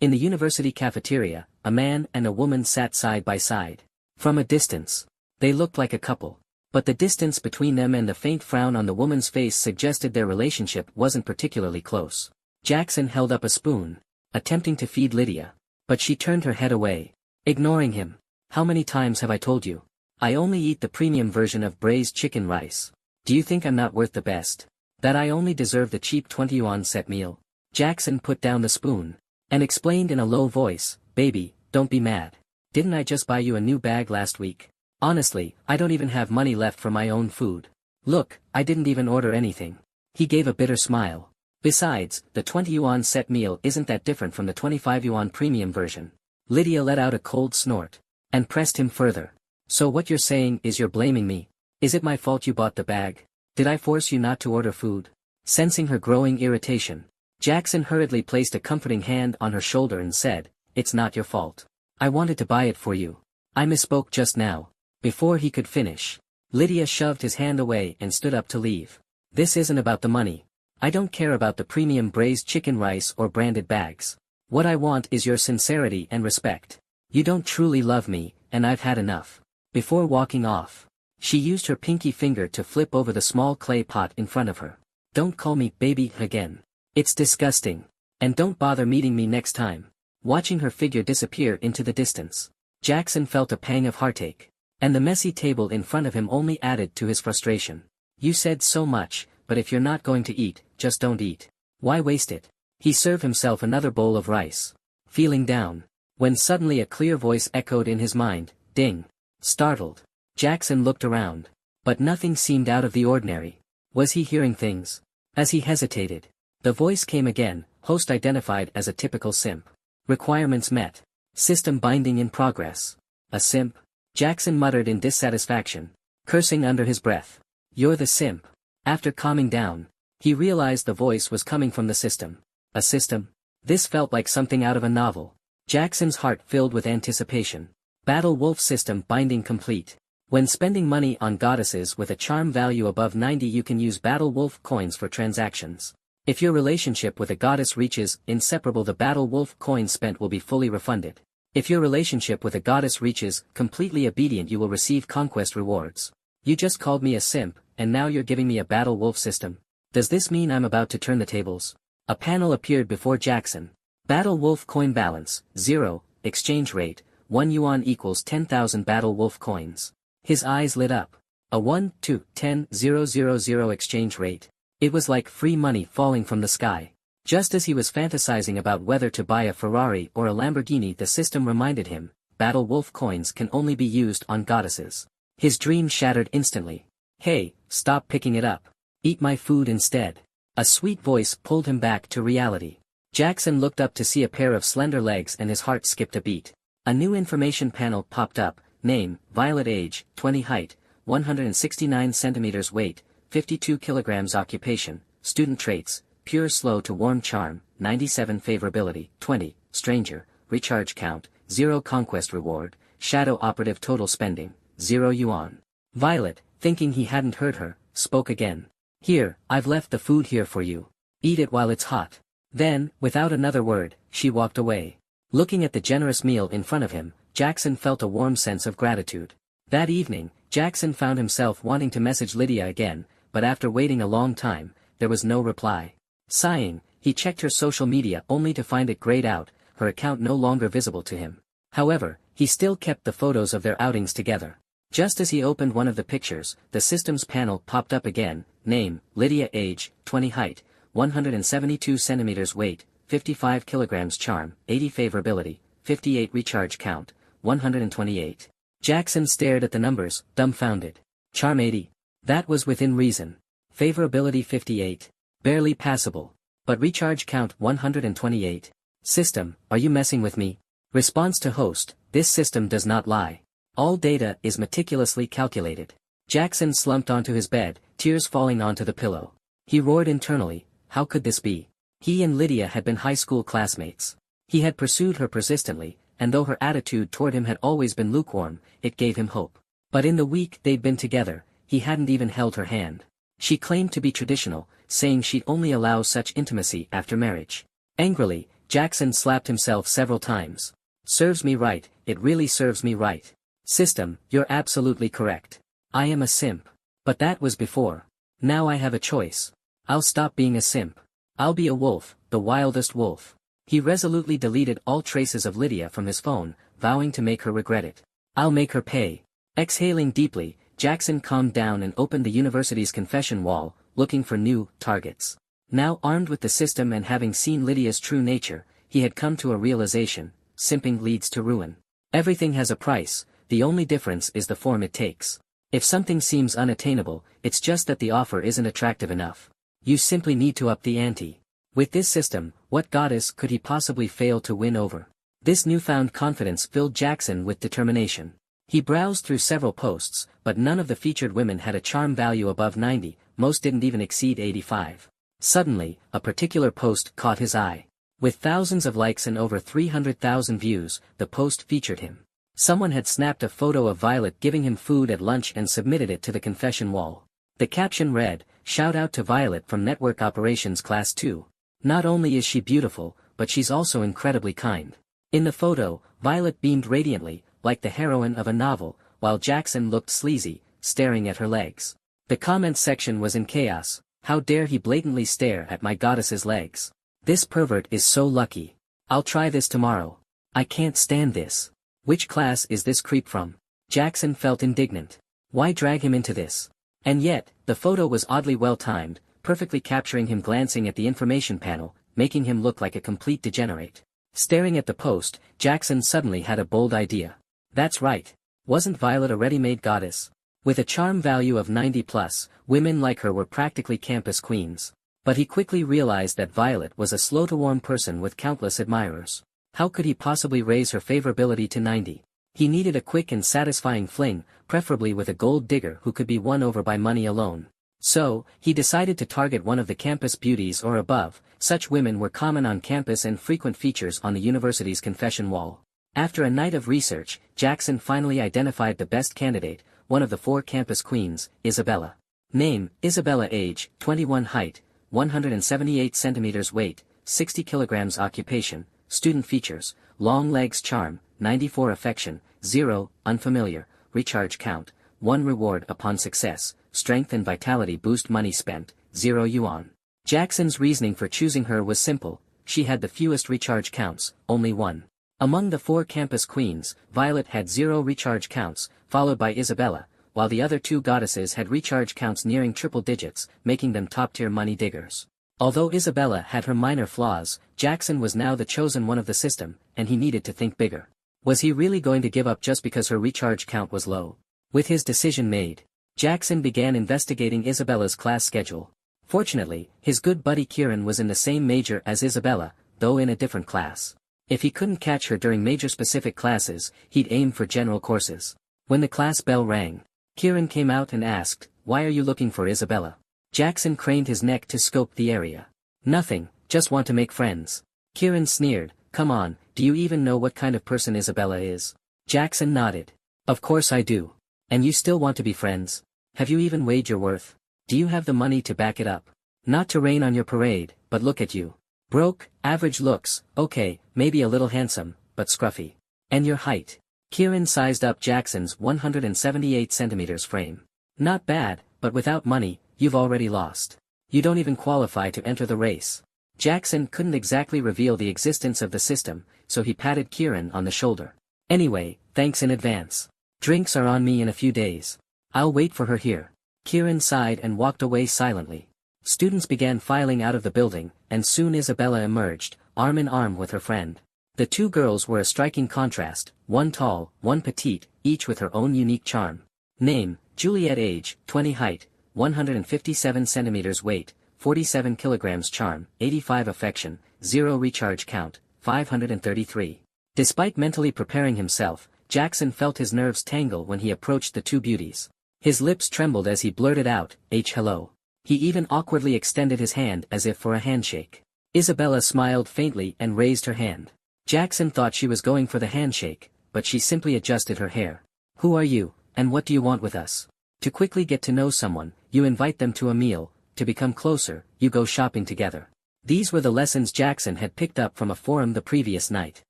In the university cafeteria, a man and a woman sat side by side. From a distance, they looked like a couple. But the distance between them and the faint frown on the woman's face suggested their relationship wasn't particularly close. Jackson held up a spoon, attempting to feed Lydia. But she turned her head away, ignoring him. "How many times have I told you? I only eat the premium version of braised chicken rice. Do you think I'm not worth the best? That I only deserve the cheap 20 yuan set meal?" Jackson put down the spoon, and explained in a low voice, "Baby, don't be mad. Didn't I just buy you a new bag last week? Honestly, I don't even have money left for my own food. Look, I didn't even order anything." He gave a bitter smile. "Besides, the 20 yuan set meal isn't that different from the 25 yuan premium version." Lydia let out a cold snort, and pressed him further. "So what you're saying is you're blaming me? Is it my fault you bought the bag? Did I force you not to order food?" Sensing her growing irritation, Jackson hurriedly placed a comforting hand on her shoulder and said, "It's not your fault. I wanted to buy it for you. I misspoke just now." Before he could finish, Lydia shoved his hand away and stood up to leave. "This isn't about the money. I don't care about the premium braised chicken rice or branded bags. What I want is your sincerity and respect. You don't truly love me, and I've had enough." Before walking off, she used her pinky finger to flip over the small clay pot in front of her. "Don't call me baby again. It's disgusting. And don't bother meeting me next time." Watching her figure disappear into the distance, Jackson felt a pang of heartache. And the messy table in front of him only added to his frustration. "You said so much, but if you're not going to eat, just don't eat. Why waste it?" He served himself another bowl of rice, feeling down, when suddenly a clear voice echoed in his mind, "Ding." Startled, Jackson looked around, but nothing seemed out of the ordinary. Was he hearing things? As he hesitated, the voice came again, host identified as a typical simp. Requirements met. System binding in progress. A simp? Jackson muttered in dissatisfaction, cursing under his breath. "You're the simp." After calming down, he realized the voice was coming from the system. A system? This felt like something out of a novel. Jackson's heart filled with anticipation. Battle Wolf system binding complete. When spending money on goddesses with a charm value above 90, you can use Battle Wolf coins for transactions. If your relationship with a goddess reaches inseparable, the Battle Wolf coins spent will be fully refunded. If your relationship with a goddess reaches completely obedient, you will receive conquest rewards. You just called me a simp, and now you're giving me a Battle Wolf system. Does this mean I'm about to turn the tables? A panel appeared before Jackson. Battle Wolf coin balance, 0, exchange rate, 1 yuan equals 10,000 Battle Wolf coins. His eyes lit up. A 1 to 10,000 exchange rate. It was like free money falling from the sky. Just as he was fantasizing about whether to buy a Ferrari or a Lamborghini, the system reminded him, Battle Wolf coins can only be used on goddesses. His dream shattered instantly. "Hey, stop picking it up. Eat my food instead." A sweet voice pulled him back to reality. Jackson looked up to see a pair of slender legs and his heart skipped a beat. A new information panel popped up, name, Violet, age, 20, height, 169 centimeters, weight, 52 kilograms, occupation, student traits, pure slow to warm charm, 97 favorability, 20, stranger, recharge count, 0 conquest reward, shadow operative, total spending, 0 yuan. Violet, thinking he hadn't heard her, spoke again. "Here, I've left the food here for you. Eat it while it's hot." Then, without another word, she walked away. Looking at the generous meal in front of him, Jackson felt a warm sense of gratitude. That evening, Jackson found himself wanting to message Lydia again, but after waiting a long time, there was no reply. Sighing, he checked her social media only to find it grayed out, her account no longer visible to him. However, he still kept the photos of their outings together. Just as he opened one of the pictures, the systems panel popped up again, name, Lydia, age, 20, height, 172 centimeters, weight, 55 kilograms, charm, 80 favorability, 58 recharge count, 128. Jackson stared at the numbers, dumbfounded. Charm 80. That was within reason. Favorability 58. Barely passable. But recharge count 128. System, are you messing with me? Response to host, this system does not lie. All data is meticulously calculated. Jackson slumped onto his bed, tears falling onto the pillow. He roared internally, how could this be? He and Lydia had been high school classmates. He had pursued her persistently, and though her attitude toward him had always been lukewarm, it gave him hope. But in the week they'd been together, he hadn't even held her hand. She claimed to be traditional, saying she'd only allow such intimacy after marriage. Angrily, Jackson slapped himself several times. Serves me right, it really serves me right. System, you're absolutely correct. I am a simp. But that was before. Now I have a choice. I'll stop being a simp. I'll be a wolf, the wildest wolf. He resolutely deleted all traces of Lydia from his phone, vowing to make her regret it. I'll make her pay. Exhaling deeply, Jackson calmed down and opened the university's confession wall, looking for new targets. Now armed with the system and having seen Lydia's true nature, he had come to a realization: simping leads to ruin. Everything has a price, the only difference is the form it takes. If something seems unattainable, it's just that the offer isn't attractive enough. You simply need to up the ante. With this system, what goddess could he possibly fail to win over? This newfound confidence filled Jackson with determination. He browsed through several posts, but none of the featured women had a charm value above 90, most didn't even exceed 85. Suddenly, a particular post caught his eye. With thousands of likes and over 300,000 views, the post featured him. Someone had snapped a photo of Violet giving him food at lunch and submitted it to the confession wall. The caption read, "Shout out to Violet from Network Operations Class 2. Not only is she beautiful, but she's also incredibly kind." In the photo, Violet beamed radiantly, like the heroine of a novel, while Jackson looked sleazy, staring at her legs. The comments section was in chaos. How dare he blatantly stare at my goddess's legs? This pervert is so lucky. I'll try this tomorrow. I can't stand this. Which class is this creep from? Jackson felt indignant. Why drag him into this? And yet, the photo was oddly well timed, perfectly capturing him glancing at the information panel, making him look like a complete degenerate. Staring at the post, Jackson suddenly had a bold idea. That's right. Wasn't Violet a ready-made goddess? With a charm value of 90 plus, women like her were practically campus queens. But he quickly realized that Violet was a slow-to-warm person with countless admirers. How could he possibly raise her favorability to 90? He needed a quick and satisfying fling, preferably with a gold digger who could be won over by money alone. So, he decided to target one of the campus beauties or above. Such women were common on campus and frequent features on the university's confession wall. After a night of research, Jackson finally identified the best candidate, one of the 4 campus queens, Isabella. Name, Isabella. Age, 21. Height, 178 centimeters. Weight, 60 kilograms. Occupation, student. Features, long legs. Charm, 94. Affection, 0, unfamiliar. Recharge count, 1. Reward upon success, strength and vitality boost. Money spent, 0 yuan. Jackson's reasoning for choosing her was simple: she had the fewest recharge counts, only 1. Among the 4 campus queens, Violet had 0 recharge counts, followed by Isabella, while the other 2 goddesses had recharge counts nearing triple digits, making them top-tier money diggers. Although Isabella had her minor flaws, Jackson was now the chosen one of the system, and he needed to think bigger. Was he really going to give up just because her recharge count was low? With his decision made, Jackson began investigating Isabella's class schedule. Fortunately, his good buddy Kieran was in the same major as Isabella, though in a different class. If he couldn't catch her during major-specific classes, he'd aim for general courses. When the class bell rang, Kieran came out and asked, "Why are you looking for Isabella?" Jackson craned his neck to scope the area. "Nothing, just want to make friends." Kieran sneered, "Come on, do you even know what kind of person Isabella is?" Jackson nodded. "Of course I do. And you still want to be friends? Have you even weighed your worth? Do you have the money to back it up? Not to rain on your parade, but look at you. Broke, average looks, okay, maybe a little handsome, but scruffy. And your height?" Kieran sized up Jackson's 178 centimeters frame. "Not bad, but without money, you've already lost. You don't even qualify to enter the race." Jackson couldn't exactly reveal the existence of the system, so he patted Kieran on the shoulder. "Anyway, thanks in advance. Drinks are on me in a few days. I'll wait for her here." Kieran sighed and walked away silently. Students began filing out of the building, and soon Isabella emerged, arm in arm with her friend. The 2 girls were a striking contrast, one tall, one petite, each with her own unique charm. Name, Juliet. Age, 20. Height, 157 centimeters. Weight, 47 kilograms. Charm, 85. Affection, 0. Recharge count, 533. Despite mentally preparing himself, Jackson felt his nerves tangle when he approached the 2 beauties. His lips trembled as he blurted out, "Hello." He even awkwardly extended his hand as if for a handshake. Isabella smiled faintly and raised her hand. Jackson thought she was going for the handshake, but she simply adjusted her hair. "Who are you, and what do you want with us?" To quickly get to know someone, you invite them to a meal; to become closer, you go shopping together. These were the lessons Jackson had picked up from a forum the previous night.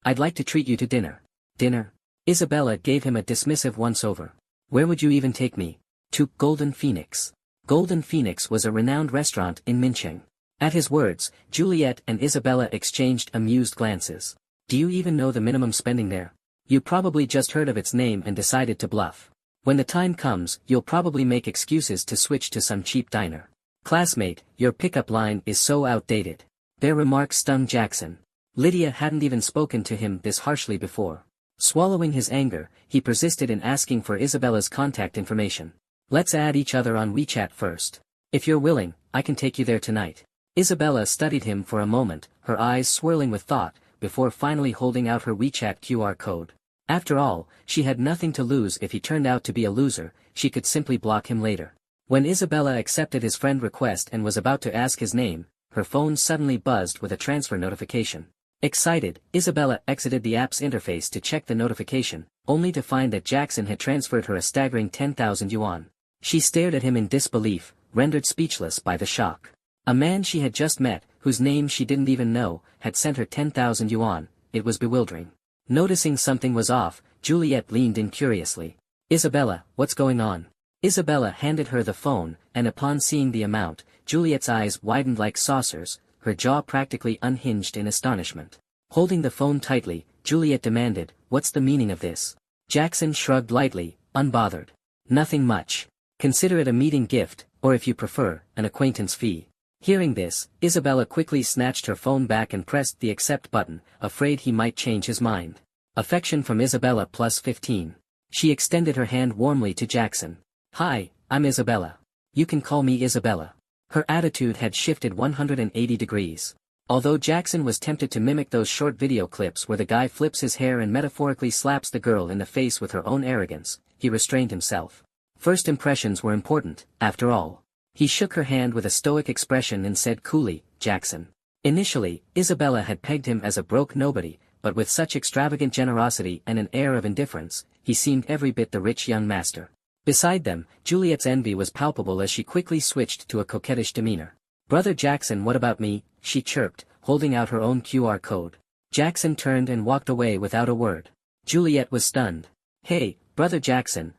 I'd like to treat you to dinner. Dinner? Isabella gave him a dismissive once-over. Where would you even take me? To Golden Phoenix. Golden Phoenix was a renowned restaurant in Mincheng. At his words, Juliet and Isabella exchanged amused glances. Do you even know the minimum spending there? You probably just heard of its name and decided to bluff. When the time comes, you'll probably make excuses to switch to some cheap diner. Classmate, your pickup line is so outdated. Their remarks stung Jackson. Lydia hadn't even spoken to him this harshly before. Swallowing his anger, he persisted in asking for Isabella's contact information. Let's add each other on WeChat first. If you're willing, I can take you there tonight. Isabella studied him for a moment, her eyes swirling with thought, before finally holding out her WeChat QR code. After all, she had nothing to lose if he turned out to be a loser, she could simply block him later. When Isabella accepted his friend request and was about to ask his name, her phone suddenly buzzed with a transfer notification. Excited, Isabella exited the app's interface to check the notification, only to find that Jackson had transferred her a staggering 10,000 yuan. She stared at him in disbelief, rendered speechless by the shock. A man she had just met, whose name she didn't even know, had sent her 10,000 yuan, it was bewildering. Noticing something was off, Juliet leaned in curiously. Isabella, what's going on? Isabella handed her the phone, and upon seeing the amount, Juliet's eyes widened like saucers, her jaw practically unhinged in astonishment. Holding the phone tightly, Juliet demanded, what's the meaning of this? Jackson shrugged lightly, unbothered. Nothing much. Consider it a meeting gift, or if you prefer, an acquaintance fee. Hearing this, Isabella quickly snatched her phone back and pressed the accept button, afraid he might change his mind. Affection from Isabella plus 15. She extended her hand warmly to Jackson. Hi, I'm Isabella. You can call me Isabella. Her attitude had shifted 180 degrees. Although Jackson was tempted to mimic those short video clips where the guy flips his hair and metaphorically slaps the girl in the face with her own arrogance, he restrained himself. First impressions were important, after all. He shook her hand with a stoic expression and said coolly, Jackson. Initially, Isabella had pegged him as a broke nobody, but with such extravagant generosity and an air of indifference, he seemed every bit the rich young master. Beside them, Juliet's envy was palpable as she quickly switched to a coquettish demeanor. Brother Jackson, what about me? She chirped, holding out her own QR code. Jackson turned and walked away without a word. Juliet was stunned. Hey, Brother Jackson,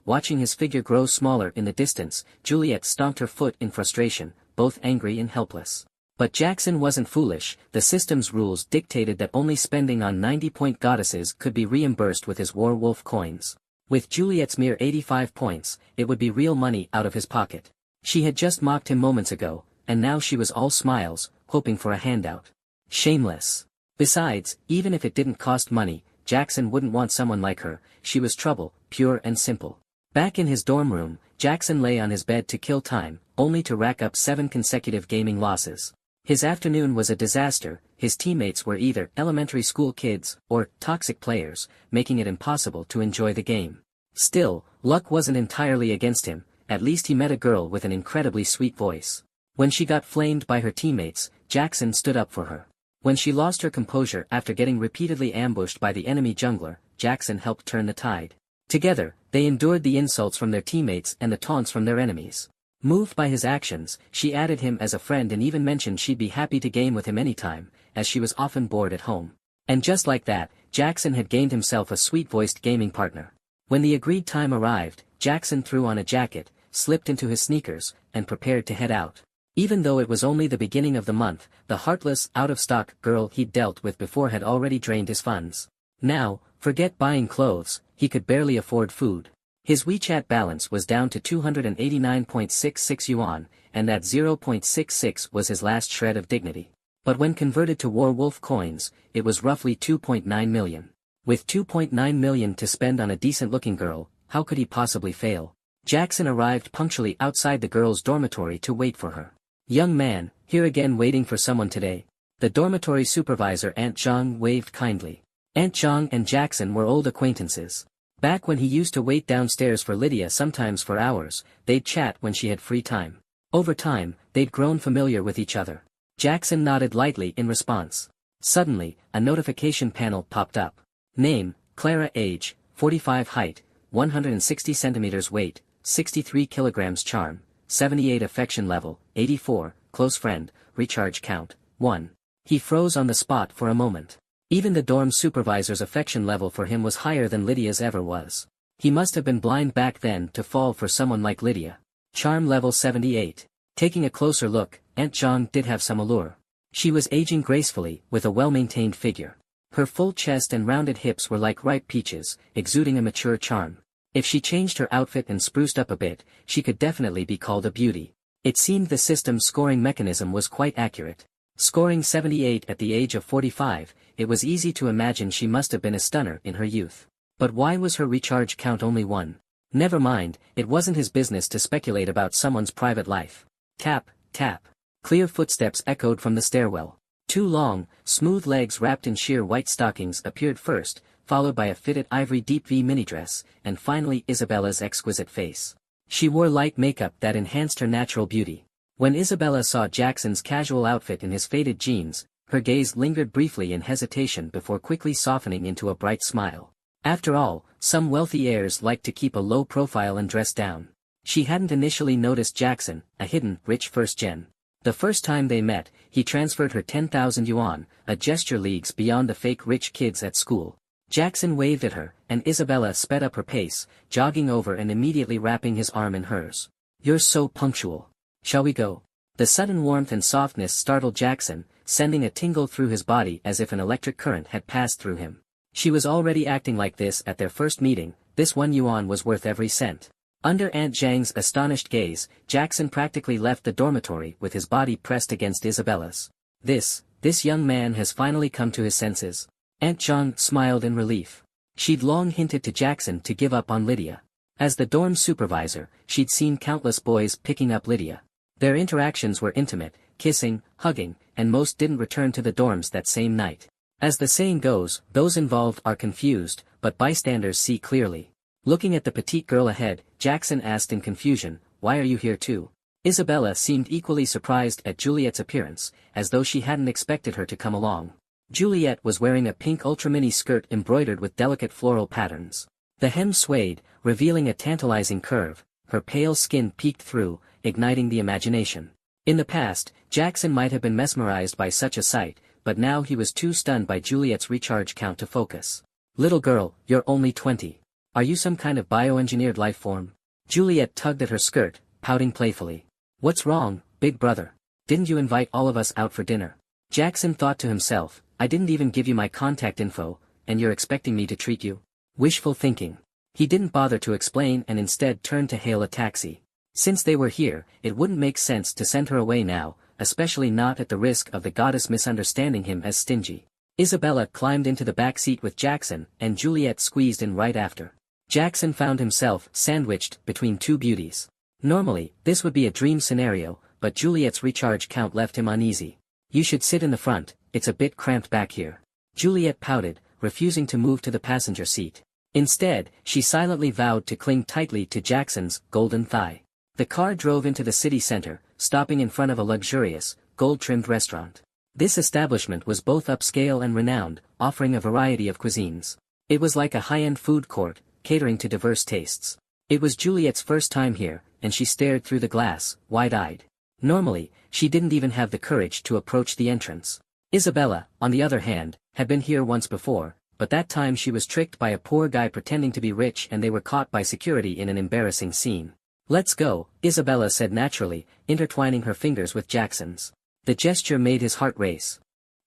watching his figure grow smaller in the distance, Juliet stomped her foot in frustration, both angry and helpless. But Jackson wasn't foolish, the system's rules dictated that only spending on 90-point goddesses could be reimbursed with his war wolf coins. With Juliet's mere 85 points, it would be real money out of his pocket. She had just mocked him moments ago, and now she was all smiles, hoping for a handout. Shameless. Besides, even if it didn't cost money, Jackson wouldn't want someone like her, she was trouble, pure and simple. Back in his dorm room, Jackson lay on his bed to kill time, only to rack up 7 consecutive gaming losses. His afternoon was a disaster, his teammates were either elementary school kids or toxic players, making it impossible to enjoy the game. Still, luck wasn't entirely against him, at least he met a girl with an incredibly sweet voice. When she got flamed by her teammates, Jackson stood up for her. When she lost her composure after getting repeatedly ambushed by the enemy jungler, Jackson helped turn the tide. Together, they endured the insults from their teammates and the taunts from their enemies. Moved by his actions, she added him as a friend and even mentioned she'd be happy to game with him anytime, as she was often bored at home. And just like that, Jackson had gained himself a sweet-voiced gaming partner. When the agreed time arrived, Jackson threw on a jacket, slipped into his sneakers, and prepared to head out. Even though it was only the beginning of the month, the heartless, out-of-stock girl he'd dealt with before had already drained his funds. Now, forget buying clothes, he could barely afford food. His WeChat balance was down to 289.66 yuan, and that 0.66 was his last shred of dignity. But when converted to war wolf coins, it was roughly 2.9 million. With 2.9 million to spend on a decent-looking girl, how could he possibly fail? Jackson arrived punctually outside the girl's dormitory to wait for her. Young man, here again waiting for someone today. The dormitory supervisor Aunt Zhang waved kindly. Aunt Zhang and Jackson were old acquaintances. Back when he used to wait downstairs for Lydia sometimes for hours, they'd chat when she had free time. Over time, they'd grown familiar with each other. Jackson nodded lightly in response. Suddenly, a notification panel popped up. Name, Clara. Age, 45. Height, 160 centimeters. Weight, 63 kilograms. Charm, 78. Affection level, 84. Close friend, recharge count, 1. He froze on the spot for a moment. Even the dorm supervisor's affection level for him was higher than Lydia's ever was. He must have been blind back then to fall for someone like Lydia. Charm level 78. Taking a closer look, Aunt Zhang did have some allure. She was aging gracefully, with a well-maintained figure. Her full chest and rounded hips were like ripe peaches, exuding a mature charm. If she changed her outfit and spruced up a bit, she could definitely be called a beauty. It seemed the system's scoring mechanism was quite accurate. Scoring 78 at the age of 45, it was easy to imagine she must have been a stunner in her youth. But why was her recharge count only 1? Never mind, it wasn't his business to speculate about someone's private life. Tap, tap. Clear footsteps echoed from the stairwell. 2 long, smooth legs wrapped in sheer white stockings appeared first, followed by a fitted ivory deep V mini-dress, and finally Isabella's exquisite face. She wore light makeup that enhanced her natural beauty. When Isabella saw Jackson's casual outfit in his faded jeans, her gaze lingered briefly in hesitation before quickly softening into a bright smile. After all, some wealthy heirs like to keep a low profile and dress down. She hadn't initially noticed Jackson, a hidden, rich first-gen. The first time they met, he transferred her 10,000 yuan, a gesture leagues beyond the fake rich kids at school. Jackson waved at her, and Isabella sped up her pace, jogging over and immediately wrapping his arm in hers. "You're so punctual. Shall we go?" The sudden warmth and softness startled Jackson, sending a tingle through his body as if an electric current had passed through him. She was already acting like this at their first meeting. This 1 yuan was worth every cent. Under Aunt Zhang's astonished gaze, Jackson practically left the dormitory with his body pressed against Isabella's. This young man has finally come to his senses. Aunt Zhang smiled in relief. She'd long hinted to Jackson to give up on Lydia. As the dorm supervisor, she'd seen countless boys picking up Lydia. Their interactions were intimate, kissing, hugging, and most didn't return to the dorms that same night. As the saying goes, those involved are confused, but bystanders see clearly. Looking at the petite girl ahead, Jackson asked in confusion, "Why are you here too?" Isabella seemed equally surprised at Juliet's appearance, as though she hadn't expected her to come along. Juliet was wearing a pink ultra-mini skirt embroidered with delicate floral patterns. The hem swayed, revealing a tantalizing curve. Her pale skin peeked through, igniting the imagination. In the past, Jackson might have been mesmerized by such a sight, but now he was too stunned by Juliet's recharge count to focus. "Little girl, you're only 20. Are you some kind of bioengineered life form?" Juliet tugged at her skirt, pouting playfully. "What's wrong, big brother? Didn't you invite all of us out for dinner?" Jackson thought to himself, "I didn't even give you my contact info, and you're expecting me to treat you?" Wishful thinking. He didn't bother to explain and instead turned to hail a taxi. Since they were here, it wouldn't make sense to send her away now, especially not at the risk of the goddess misunderstanding him as stingy. Isabella climbed into the back seat with Jackson, and Juliet squeezed in right after. Jackson found himself sandwiched between 2 beauties. Normally, this would be a dream scenario, but Juliet's recharge count left him uneasy. "You should sit in the front, it's a bit cramped back here." Juliet pouted, refusing to move to the passenger seat. Instead, she silently vowed to cling tightly to Jackson's golden thigh. The car drove into the city center, stopping in front of a luxurious, gold-trimmed restaurant. This establishment was both upscale and renowned, offering a variety of cuisines. It was like a high-end food court, catering to diverse tastes. It was Juliet's first time here, and she stared through the glass, wide-eyed. Normally, she didn't even have the courage to approach the entrance. Isabella, on the other hand, had been here once before, but that time she was tricked by a poor guy pretending to be rich and they were caught by security in an embarrassing scene. "Let's go," Isabella said naturally, intertwining her fingers with Jackson's. The gesture made his heart race.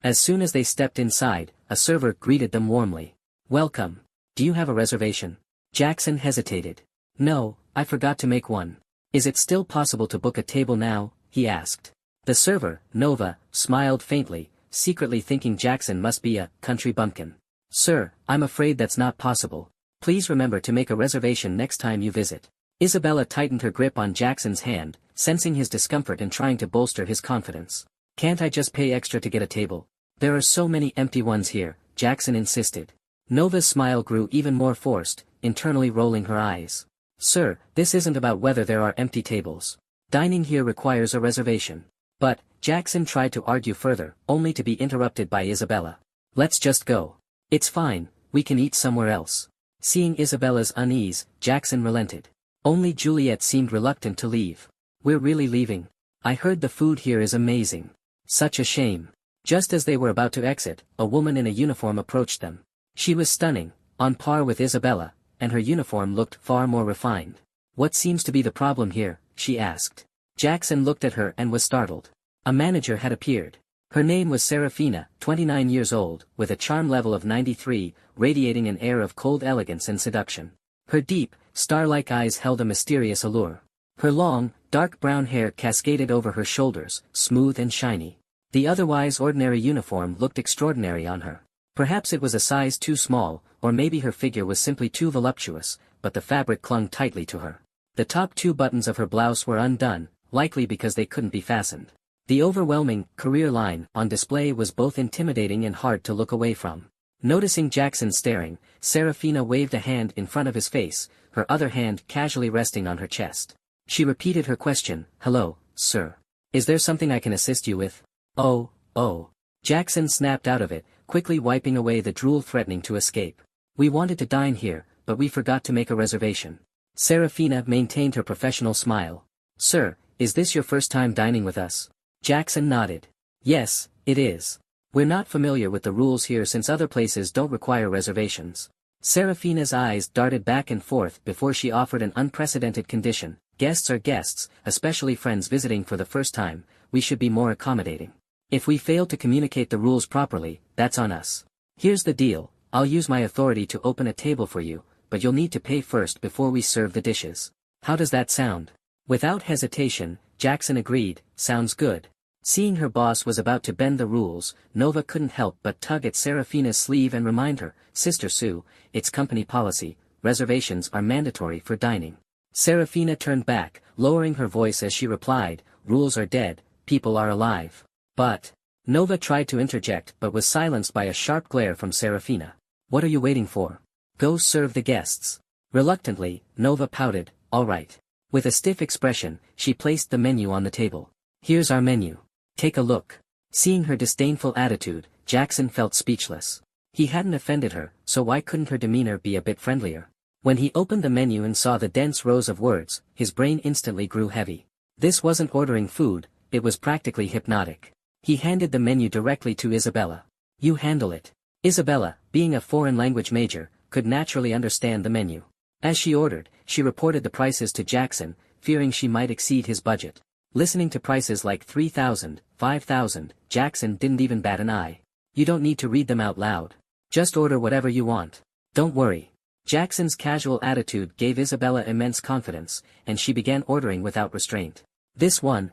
As soon as they stepped inside, a server greeted them warmly. "Welcome. Do you have a reservation?" Jackson hesitated. "No, I forgot to make one." "Is it still possible to book a table now?" he asked. The server, Nova, smiled faintly, secretly thinking Jackson must be a country bumpkin. "Sir, I'm afraid that's not possible. Please remember to make a reservation next time you visit." Isabella tightened her grip on Jackson's hand, sensing his discomfort and trying to bolster his confidence. "Can't I just pay extra to get a table? There are so many empty ones here," Jackson insisted. Nova's smile grew even more forced, internally rolling her eyes. "Sir, this isn't about whether there are empty tables. Dining here requires a reservation." But, Jackson tried to argue further, only to be interrupted by Isabella. "Let's just go. It's fine, we can eat somewhere else." Seeing Isabella's unease, Jackson relented. Only Juliet seemed reluctant to leave. "We're really leaving. I heard the food here is amazing." Such a shame. Just as they were about to exit, a woman in a uniform approached them. She was stunning, on par with Isabella, and her uniform looked far more refined. What seems to be the problem here? She asked. Jackson looked at her and was startled. A manager had appeared. Her name was Serafina, 29 years old, with a charm level of 93, radiating an air of cold elegance and seduction. Her deep, star-like eyes held a mysterious allure. Her long, dark brown hair cascaded over her shoulders, smooth and shiny. The otherwise ordinary uniform looked extraordinary on her. Perhaps it was a size too small, or maybe her figure was simply too voluptuous, but the fabric clung tightly to her. The top 2 buttons of her blouse were undone, likely because they couldn't be fastened. The overwhelming, career line on display was both intimidating and hard to look away from. Noticing Jackson staring, Serafina waved a hand in front of his face, her other hand casually resting on her chest. She repeated her question, "Hello, sir. Is there something I can assist you with?" Oh. Jackson snapped out of it, quickly wiping away the drool threatening to escape. "We wanted to dine here, but we forgot to make a reservation." Serafina maintained her professional smile. "Sir, is this your first time dining with us?" Jackson nodded. "Yes, it is. We're not familiar with the rules here since other places don't require reservations." Serafina's eyes darted back and forth before she offered an unprecedented condition. "Guests are guests, especially friends visiting for the first time. We should be more accommodating. If we fail to communicate the rules properly, that's on us. Here's the deal, I'll use my authority to open a table for you, but you'll need to pay first before we serve the dishes. How does that sound?" Without hesitation, Jackson agreed, "Sounds good." Seeing her boss was about to bend the rules, Nova couldn't help but tug at Serafina's sleeve and remind her, "Sister Sue, it's company policy, reservations are mandatory for dining." Serafina turned back, lowering her voice as she replied, "Rules are dead, people are alive." "But..." Nova tried to interject but was silenced by a sharp glare from Serafina. "What are you waiting for? Go serve the guests." Reluctantly, Nova pouted, "All right." With a stiff expression, she placed the menu on the table. "Here's our menu. Take a look." Seeing her disdainful attitude, Jackson felt speechless. He hadn't offended her, so why couldn't her demeanor be a bit friendlier? When he opened the menu and saw the dense rows of words, his brain instantly grew heavy. This wasn't ordering food, it was practically hypnotic. He handed the menu directly to Isabella. "You handle it." Isabella, being a foreign language major, could naturally understand the menu. As she ordered, she reported the prices to Jackson, fearing she might exceed his budget. Listening to prices like 3,000, 5,000, Jackson didn't even bat an eye. "You don't need to read them out loud. Just order whatever you want. Don't worry." Jackson's casual attitude gave Isabella immense confidence, and she began ordering without restraint. This one,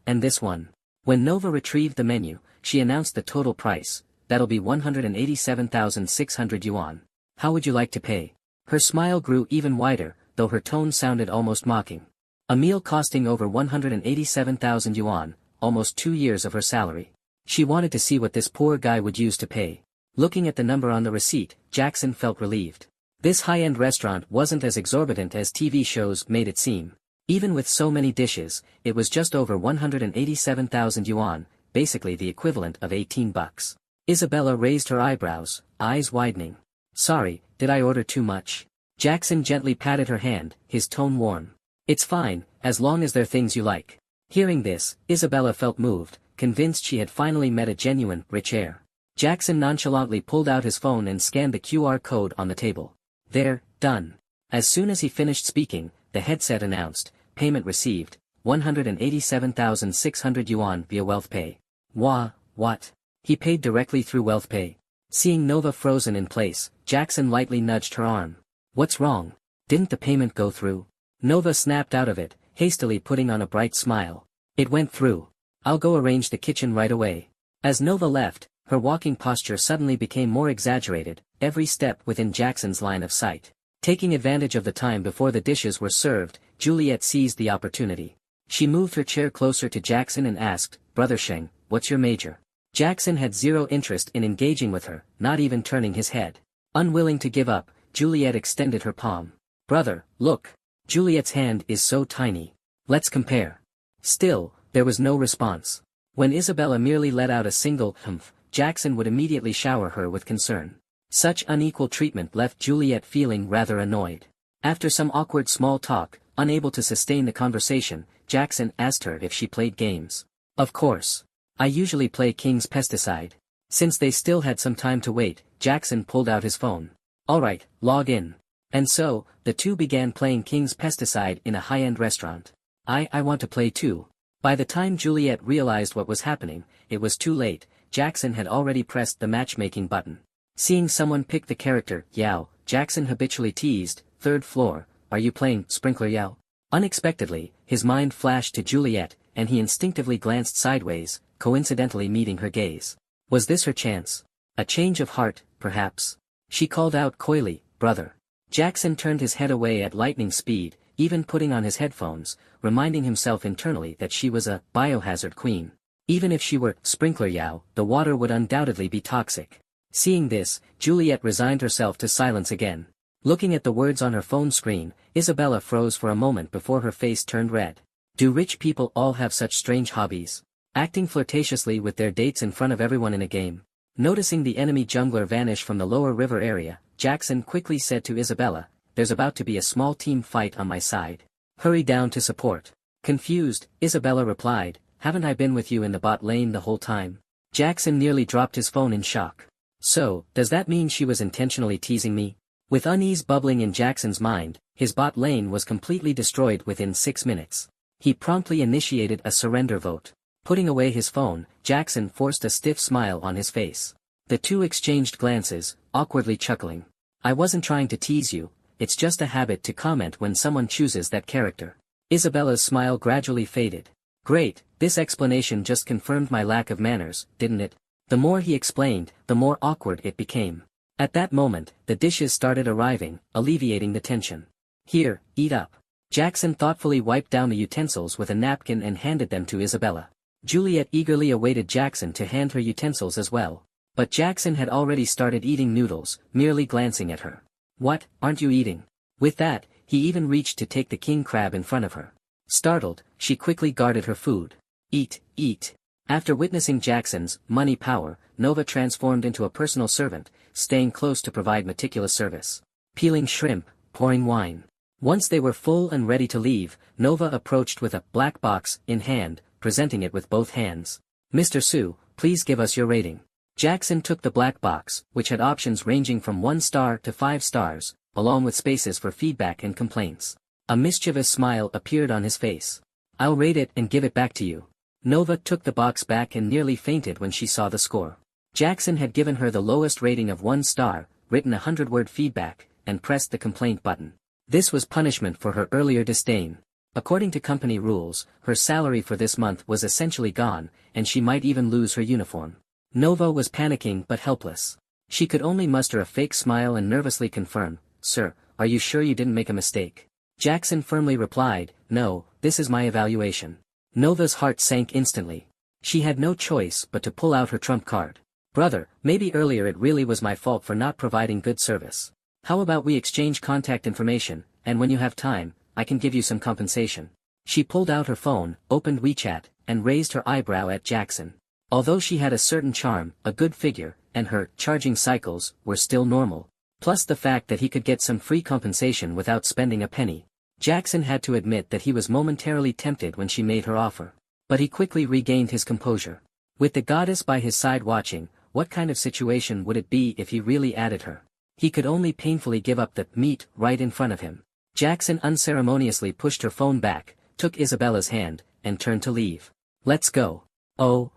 and this one. When Nova retrieved the menu, she announced the total price, "That'll be 187,600 yuan. How would you like to pay?" Her smile grew even wider, though her tone sounded almost mocking. A meal costing over 187,000 yuan, almost 2 years of her salary. She wanted to see what this poor guy would use to pay. Looking at the number on the receipt, Jackson felt relieved. This high-end restaurant wasn't as exorbitant as TV shows made it seem. Even with so many dishes, it was just over 187,000 yuan, basically the equivalent of $18. Isabella raised her eyebrows, eyes widening. "Sorry, did I order too much?" Jackson gently patted her hand, his tone warm. "It's fine, as long as they're things you like." Hearing this, Isabella felt moved, convinced she had finally met a genuine, rich heir. Jackson nonchalantly pulled out his phone and scanned the QR code on the table. "There, done." As soon as he finished speaking, the headset announced, "Payment received, 187,600 yuan via WealthPay." What? He paid directly through WealthPay. Seeing Nova frozen in place, Jackson lightly nudged her arm. "What's wrong? Didn't the payment go through?" Nova snapped out of it, hastily putting on a bright smile. "It went through. I'll go arrange the kitchen right away." As Nova left, her walking posture suddenly became more exaggerated, every step within Jackson's line of sight. Taking advantage of the time before the dishes were served, Juliet seized the opportunity. She moved her chair closer to Jackson and asked, "Brother Sheng, what's your major?" Jackson had zero interest in engaging with her, not even turning his head. Unwilling to give up, Juliet extended her palm. "Brother, look. Juliet's hand is so tiny. Let's compare." Still, there was no response. When Isabella merely let out a single humph, Jackson would immediately shower her with concern. Such unequal treatment left Juliet feeling rather annoyed. After some awkward small talk, unable to sustain the conversation, Jackson asked her if she played games. "Of course. I usually play King's Pesticide. Since they still had some time to wait, Jackson pulled out his phone. Alright, log in. And so, the two began playing King's Pesticide in a high-end restaurant. I want to play too. By the time Juliet realized what was happening, it was too late. Jackson had already pressed the matchmaking button. Seeing someone pick the character, Yao, Jackson habitually teased, "Third floor, are you playing Sprinkler Yao?" Unexpectedly, his mind flashed to Juliet, and he instinctively glanced sideways, coincidentally meeting her gaze. Was this her chance? A change of heart, perhaps? She called out coyly, "Brother." Jackson turned his head away at lightning speed, even putting on his headphones, reminding himself internally that she was a biohazard queen. Even if she were Sprinkler Yao, the water would undoubtedly be toxic. Seeing this, Juliet resigned herself to silence again. Looking at the words on her phone screen, Isabella froze for a moment before her face turned red. Do rich people all have such strange hobbies? Acting flirtatiously with their dates in front of everyone in a game. Noticing the enemy jungler vanish from the lower river area, Jackson quickly said to Isabella, "There's about to be a small team fight on my side. Hurry down to support." Confused, Isabella replied, "Haven't I been with you in the bot lane the whole time?" Jackson nearly dropped his phone in shock. So, does that mean she was intentionally teasing me? With unease bubbling in Jackson's mind, his bot lane was completely destroyed within 6 minutes. He promptly initiated a surrender vote. Putting away his phone, Jackson forced a stiff smile on his face. The two exchanged glances, awkwardly chuckling. "I wasn't trying to tease you, it's just a habit to comment when someone chooses that character." Isabella's smile gradually faded. "Great, this explanation just confirmed my lack of manners, didn't it?" The more he explained, the more awkward it became. At that moment, the dishes started arriving, alleviating the tension. "Here, eat up." Jackson thoughtfully wiped down the utensils with a napkin and handed them to Isabella. Juliet eagerly awaited Jackson to hand her utensils as well. But Jackson had already started eating noodles, merely glancing at her. "What, aren't you eating?" With that, he even reached to take the king crab in front of her. Startled, she quickly guarded her food. "Eat, eat." After witnessing Jackson's money power, Nova transformed into a personal servant, staying close to provide meticulous service. Peeling shrimp, pouring wine. Once they were full and ready to leave, Nova approached with a black box in hand, presenting it with both hands. "Mr. Su, please give us your rating." Jackson took the black box, which had options ranging from 1 star to 5 stars, along with spaces for feedback and complaints. A mischievous smile appeared on his face. "I'll rate it and give it back to you." Nova took the box back and nearly fainted when she saw the score. Jackson had given her the lowest rating of 1 star, written a 100-word feedback, and pressed the complaint button. This was punishment for her earlier disdain. According to company rules, her salary for this month was essentially gone, and she might even lose her uniform. Nova was panicking but helpless. She could only muster a fake smile and nervously confirm, "Sir, are you sure you didn't make a mistake?" Jackson firmly replied, "No, this is my evaluation." Nova's heart sank instantly. She had no choice but to pull out her trump card. "Brother, maybe earlier it really was my fault for not providing good service. How about we exchange contact information, and when you have time, I can give you some compensation." She pulled out her phone, opened WeChat, and raised her eyebrow at Jackson. Although she had a certain charm, a good figure, and her charging cycles were still normal, plus the fact that he could get some free compensation without spending a penny, Jackson had to admit that he was momentarily tempted when she made her offer. But he quickly regained his composure. With the goddess by his side watching, what kind of situation would it be if he really added her? He could only painfully give up the meat right in front of him. Jackson unceremoniously pushed her phone back, took Isabella's hand, and turned to leave. "Let's go." "Oh.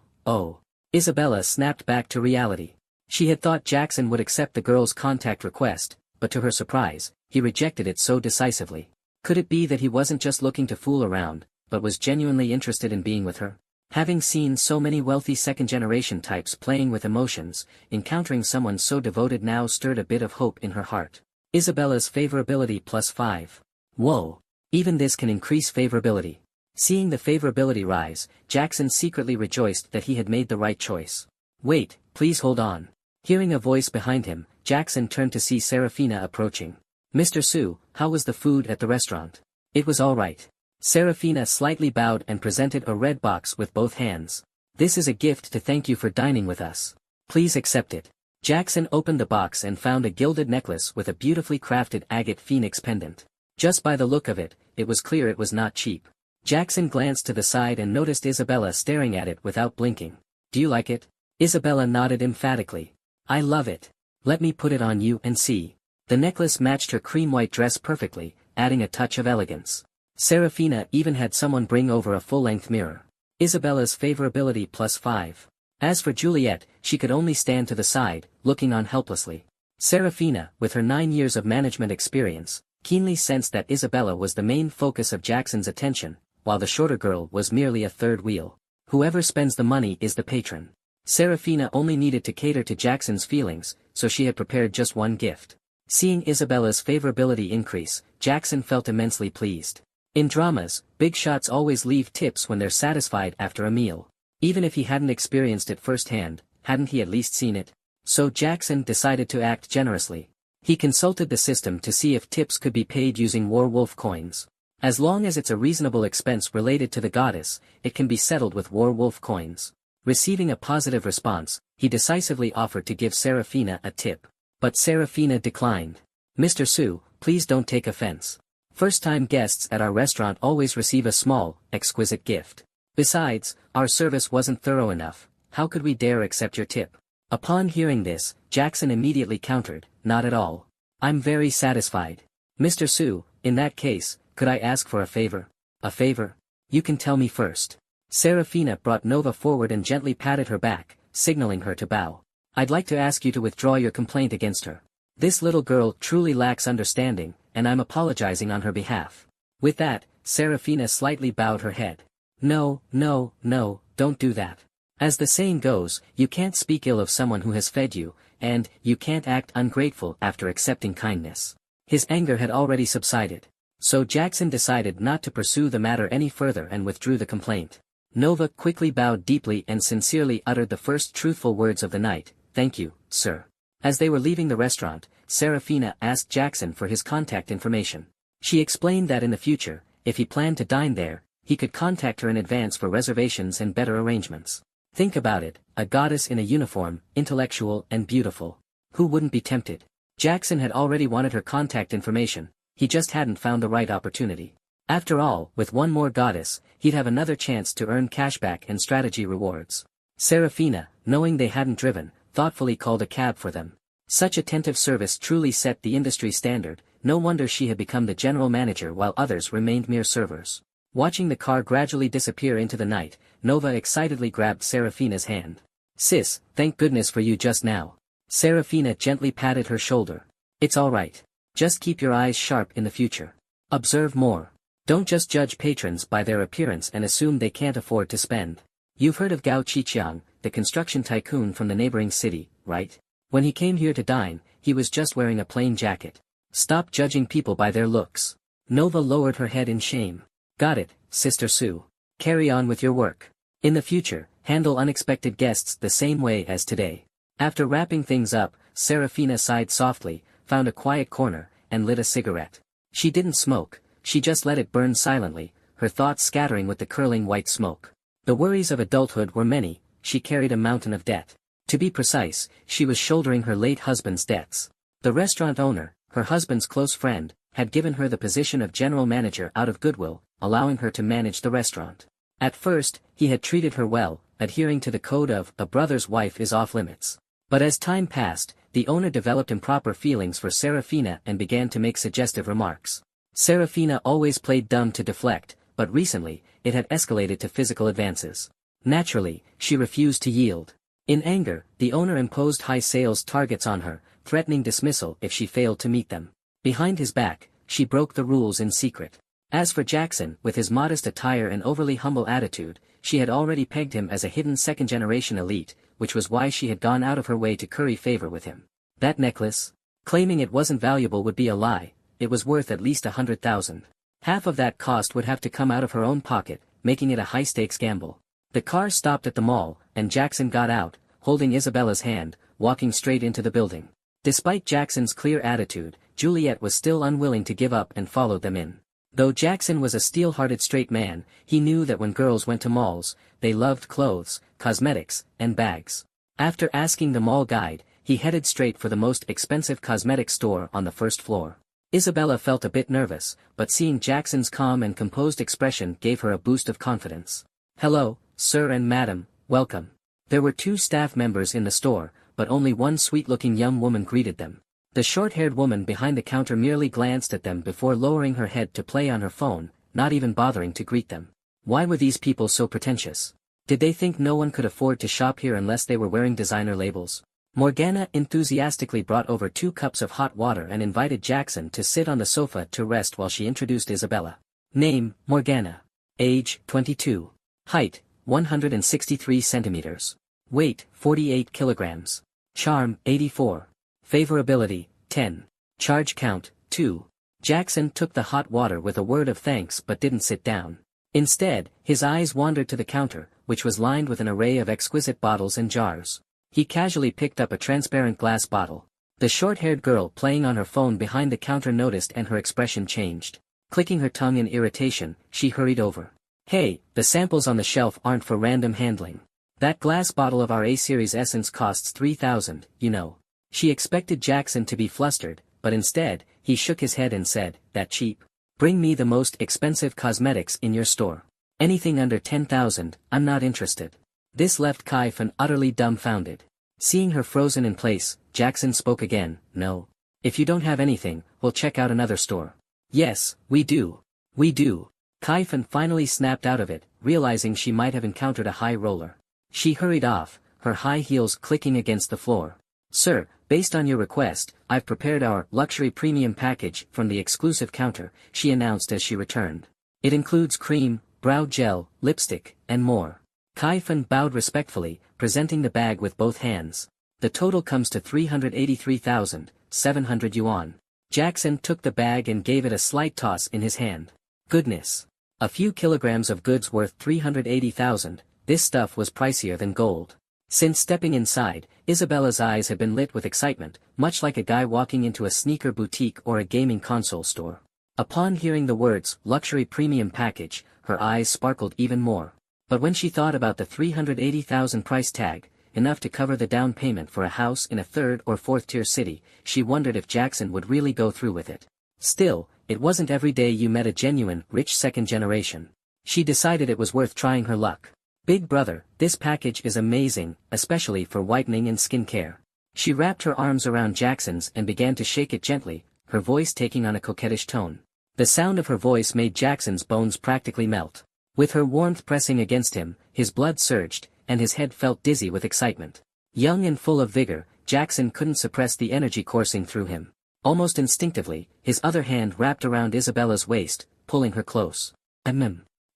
Isabella snapped back to reality. She had thought Jackson would accept the girl's contact request, but to her surprise, he rejected it so decisively. Could it be that he wasn't just looking to fool around, but was genuinely interested in being with her? Having seen so many wealthy second-generation types playing with emotions, encountering someone so devoted now stirred a bit of hope in her heart. Isabella's favorability +5. Whoa! Even this can increase favorability. Seeing the favorability rise, Jackson secretly rejoiced that he had made the right choice. "Wait, please hold on." Hearing a voice behind him, Jackson turned to see Serafina approaching. "Mr. Su, how was the food at the restaurant?" "It was all right." Serafina slightly bowed and presented a red box with both hands. "This is a gift to thank you for dining with us. Please accept it." Jackson opened the box and found a gilded necklace with a beautifully crafted agate phoenix pendant. Just by the look of it, it was clear it was not cheap. Jackson glanced to the side and noticed Isabella staring at it without blinking. Do you like it? Isabella nodded emphatically. I love it. Let me put it on you and see. The necklace matched her cream-white dress perfectly, adding a touch of elegance. Serafina even had someone bring over a full-length mirror. Isabella's favorability +5. As for Juliet, she could only stand to the side, looking on helplessly. Serafina, with her 9 years of management experience, keenly sensed that Isabella was the main focus of Jackson's attention, while the shorter girl was merely a third wheel. Whoever spends the money is the patron. Serafina only needed to cater to Jackson's feelings, so she had prepared just one gift. Seeing Isabella's favorability increase, Jackson felt immensely pleased. In dramas, big shots always leave tips when they're satisfied after a meal. Even if he hadn't experienced it firsthand, hadn't he at least seen it? So Jackson decided to act generously. He consulted the system to see if tips could be paid using werewolf coins. As long as it's a reasonable expense related to the goddess, it can be settled with werewolf coins. Receiving a positive response, he decisively offered to give Serafina a tip. But Serafina declined. Mr. Su, please don't take offense. First-time guests at our restaurant always receive a small, exquisite gift. Besides, our service wasn't thorough enough. How could we dare accept your tip? Upon hearing this, Jackson immediately countered, not at all. I'm very satisfied. Mr. Su, in that case, could I ask for a favor? A favor? You can tell me first. Serafina brought Nova forward and gently patted her back, signaling her to bow. I'd like to ask you to withdraw your complaint against her. This little girl truly lacks understanding, and I'm apologizing on her behalf. With that, Serafina slightly bowed her head. No, don't do that. As the saying goes, you can't speak ill of someone who has fed you, and you can't act ungrateful after accepting kindness. His anger had already subsided. So Jackson decided not to pursue the matter any further and withdrew the complaint. Nova quickly bowed deeply and sincerely uttered the first truthful words of the night, "Thank you, sir." As they were leaving the restaurant, Serafina asked Jackson for his contact information. She explained that in the future, if he planned to dine there, he could contact her in advance for reservations and better arrangements. Think about it, a goddess in a uniform, intellectual and beautiful. Who wouldn't be tempted? Jackson had already wanted her contact information, he just hadn't found the right opportunity. After all, with one more goddess, he'd have another chance to earn cashback and strategy rewards. Serafina, knowing they hadn't driven, thoughtfully called a cab for them. Such attentive service truly set the industry standard, no wonder she had become the general manager while others remained mere servers. Watching the car gradually disappear into the night, Nova excitedly grabbed Serafina's hand. "Sis, thank goodness for you just now." Serafina gently patted her shoulder. "It's alright. Just keep your eyes sharp in the future. Observe more. Don't just judge patrons by their appearance and assume they can't afford to spend. You've heard of Gao Qiqiang, the construction tycoon from the neighboring city, right? When he came here to dine, he was just wearing a plain jacket. Stop judging people by their looks." Nova lowered her head in shame. "Got it, Sister Sue. Carry on with your work. In the future, handle unexpected guests the same way as today." After wrapping things up, Serafina sighed softly, found a quiet corner, and lit a cigarette. She didn't smoke, she just let it burn silently, her thoughts scattering with the curling white smoke. The worries of adulthood were many, she carried a mountain of debt. To be precise, she was shouldering her late husband's debts. The restaurant owner, her husband's close friend, had given her the position of general manager out of goodwill, allowing her to manage the restaurant. At first, he had treated her well, adhering to the code of "a brother's wife is off limits." But as time passed, the owner developed improper feelings for Serafina and began to make suggestive remarks. Serafina always played dumb to deflect, but recently, it had escalated to physical advances. Naturally, she refused to yield. In anger, the owner imposed high sales targets on her, threatening dismissal if she failed to meet them. Behind his back, she broke the rules in secret. As for Jackson, with his modest attire and overly humble attitude, she had already pegged him as a hidden second-generation elite, which was why she had gone out of her way to curry favor with him. That necklace? Claiming it wasn't valuable would be a lie, it was worth at least 100,000. Half of that cost would have to come out of her own pocket, making it a high-stakes gamble. The car stopped at the mall, and Jackson got out, holding Isabella's hand, walking straight into the building. Despite Jackson's clear attitude, Juliet was still unwilling to give up and followed them in. Though Jackson was a steel-hearted straight man, he knew that when girls went to malls, they loved clothes, cosmetics, and bags. After asking the mall guide, he headed straight for the most expensive cosmetics store on the first floor. Isabella felt a bit nervous, but seeing Jackson's calm and composed expression gave her a boost of confidence. "Hello, sir and madam, welcome. There were 2 staff members in the store, but only one sweet-looking young woman greeted them. The short-haired woman behind the counter merely glanced at them before lowering her head to play on her phone, not even bothering to greet them. Why were these people so pretentious? Did they think no one could afford to shop here unless they were wearing designer labels? Morgana enthusiastically brought over 2 cups of hot water and invited Jackson to sit on the sofa to rest while she introduced Isabella. Name, Morgana. Age, 22. Height, 163 centimeters. Weight, 48 kilograms. Charm, 84. Favorability, 10. Charge count, 2. Jackson took the hot water with a word of thanks but didn't sit down. Instead, his eyes wandered to the counter, which was lined with an array of exquisite bottles and jars. He casually picked up a transparent glass bottle. The short-haired girl playing on her phone behind the counter noticed and her expression changed. Clicking her tongue in irritation, she hurried over. Hey, the samples on the shelf aren't for random handling. That glass bottle of our A-series essence costs $3,000, you know. She expected Jackson to be flustered, but instead, he shook his head and said, that cheap? Bring me the most expensive cosmetics in your store. Anything under $10,000, I'm not interested. This left Kai-Fan utterly dumbfounded. Seeing her frozen in place, Jackson spoke again, no. If you don't have anything, we'll check out another store. Yes, we do. We do. Kai-Fan finally snapped out of it, realizing she might have encountered a high roller. She hurried off, her high heels clicking against the floor. Sir, based on your request, I've prepared our luxury premium package from the exclusive counter, she announced as she returned. It includes cream, brow gel, lipstick, and more. Kai-Fan bowed respectfully, presenting the bag with both hands. The total comes to 383,700 yuan. Jackson took the bag and gave it a slight toss in his hand. Goodness. A few kilograms of goods worth 380,000, this stuff was pricier than gold. Since stepping inside, Isabella's eyes had been lit with excitement, much like a guy walking into a sneaker boutique or a gaming console store. Upon hearing the words, luxury premium package, her eyes sparkled even more. But when she thought about the 380,000 price tag, enough to cover the down payment for a house in a 3rd or 4th tier city, she wondered if Jackson would really go through with it. Still, it wasn't every day you met a genuine, rich second generation. She decided it was worth trying her luck. Big brother, this package is amazing, especially for whitening and skin care. She wrapped her arms around Jackson's and began to shake it gently, her voice taking on a coquettish tone. The sound of her voice made Jackson's bones practically melt. With her warmth pressing against him, his blood surged, and his head felt dizzy with excitement. Young and full of vigor, Jackson couldn't suppress the energy coursing through him. Almost instinctively, his other hand wrapped around Isabella's waist, pulling her close.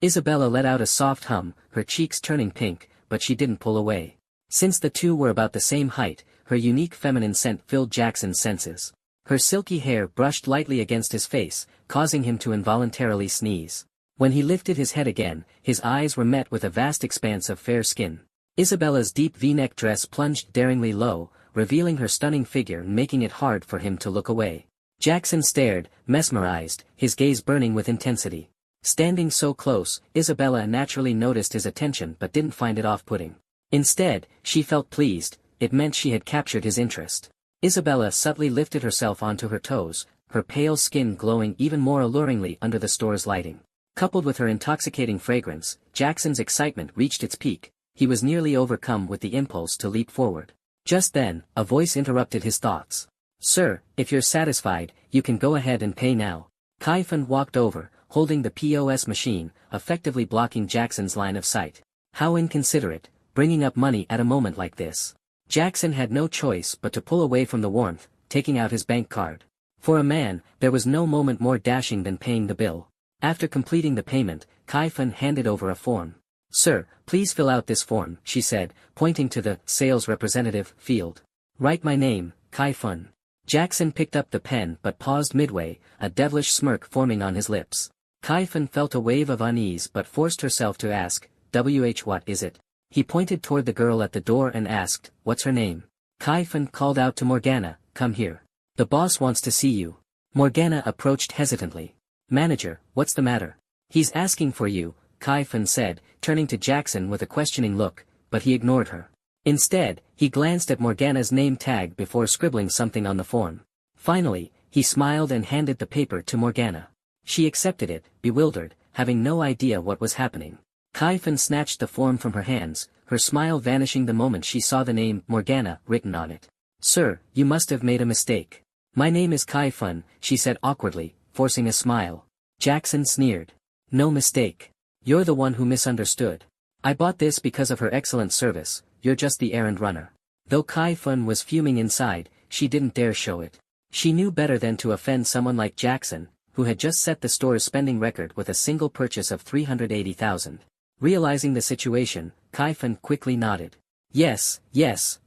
Isabella let out a soft hum, her cheeks turning pink, but she didn't pull away. Since the two were about the same height, her unique feminine scent filled Jackson's senses. Her silky hair brushed lightly against his face, causing him to involuntarily sneeze. When he lifted his head again, his eyes were met with a vast expanse of fair skin. Isabella's deep V-neck dress plunged daringly low, revealing her stunning figure and making it hard for him to look away. Jackson stared, mesmerized, his gaze burning with intensity. Standing so close, Isabella naturally noticed his attention but didn't find it off-putting. Instead, she felt pleased, it meant she had captured his interest. Isabella subtly lifted herself onto her toes, her pale skin glowing even more alluringly under the store's lighting. Coupled with her intoxicating fragrance, Jackson's excitement reached its peak, he was nearly overcome with the impulse to leap forward. Just then, a voice interrupted his thoughts. "Sir, if you're satisfied, you can go ahead and pay now." Kai-Fan walked over, holding the POS machine, effectively blocking Jackson's line of sight. How inconsiderate, bringing up money at a moment like this. Jackson had no choice but to pull away from the warmth, taking out his bank card. For a man, there was no moment more dashing than paying the bill. After completing the payment, Kai-Fan handed over a form. "Sir, please fill out this form," she said, pointing to the sales representative field. "Write my name, Kai-Fan." Jackson picked up the pen but paused midway, a devilish smirk forming on his lips. Kai-Fan felt a wave of unease but forced herself to ask, what is it?" He pointed toward the girl at the door and asked, "What's her name?" Kai-Fan called out to Morgana, "Come here. The boss wants to see you." Morgana approached hesitantly. "Manager, what's the matter?" "He's asking for you," Kai-Fan said, turning to Jackson with a questioning look, but he ignored her. Instead, he glanced at Morgana's name tag before scribbling something on the form. Finally, he smiled and handed the paper to Morgana. She accepted it, bewildered, having no idea what was happening. Kai-Fan snatched the form from her hands, her smile vanishing the moment she saw the name Morgana written on it. "Sir, you must have made a mistake. My name is Kai Fun," she said awkwardly, forcing a smile. Jackson sneered. "No mistake. You're the one who misunderstood. I bought this because of her excellent service, you're just the errand runner." Though Kai Fun was fuming inside, she didn't dare show it. She knew better than to offend someone like Jackson, who had just set the store's spending record with a single purchase of 380,000. Realizing the situation, Kai Fun quickly nodded. Yes,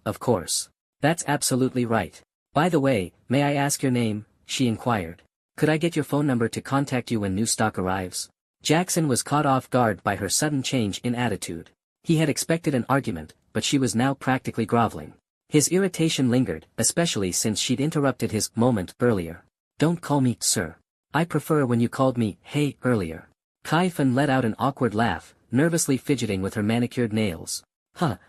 of course. That's absolutely right. By the way, may I ask your name?" she inquired. "Could I get your phone number to contact you when new stock arrives?" Jackson was caught off guard by her sudden change in attitude. He had expected an argument, but she was now practically groveling. His irritation lingered, especially since she'd interrupted his moment earlier. "Don't call me sir. I prefer when you called me hey earlier." Kai Fun let out an awkward laugh, nervously fidgeting with her manicured nails.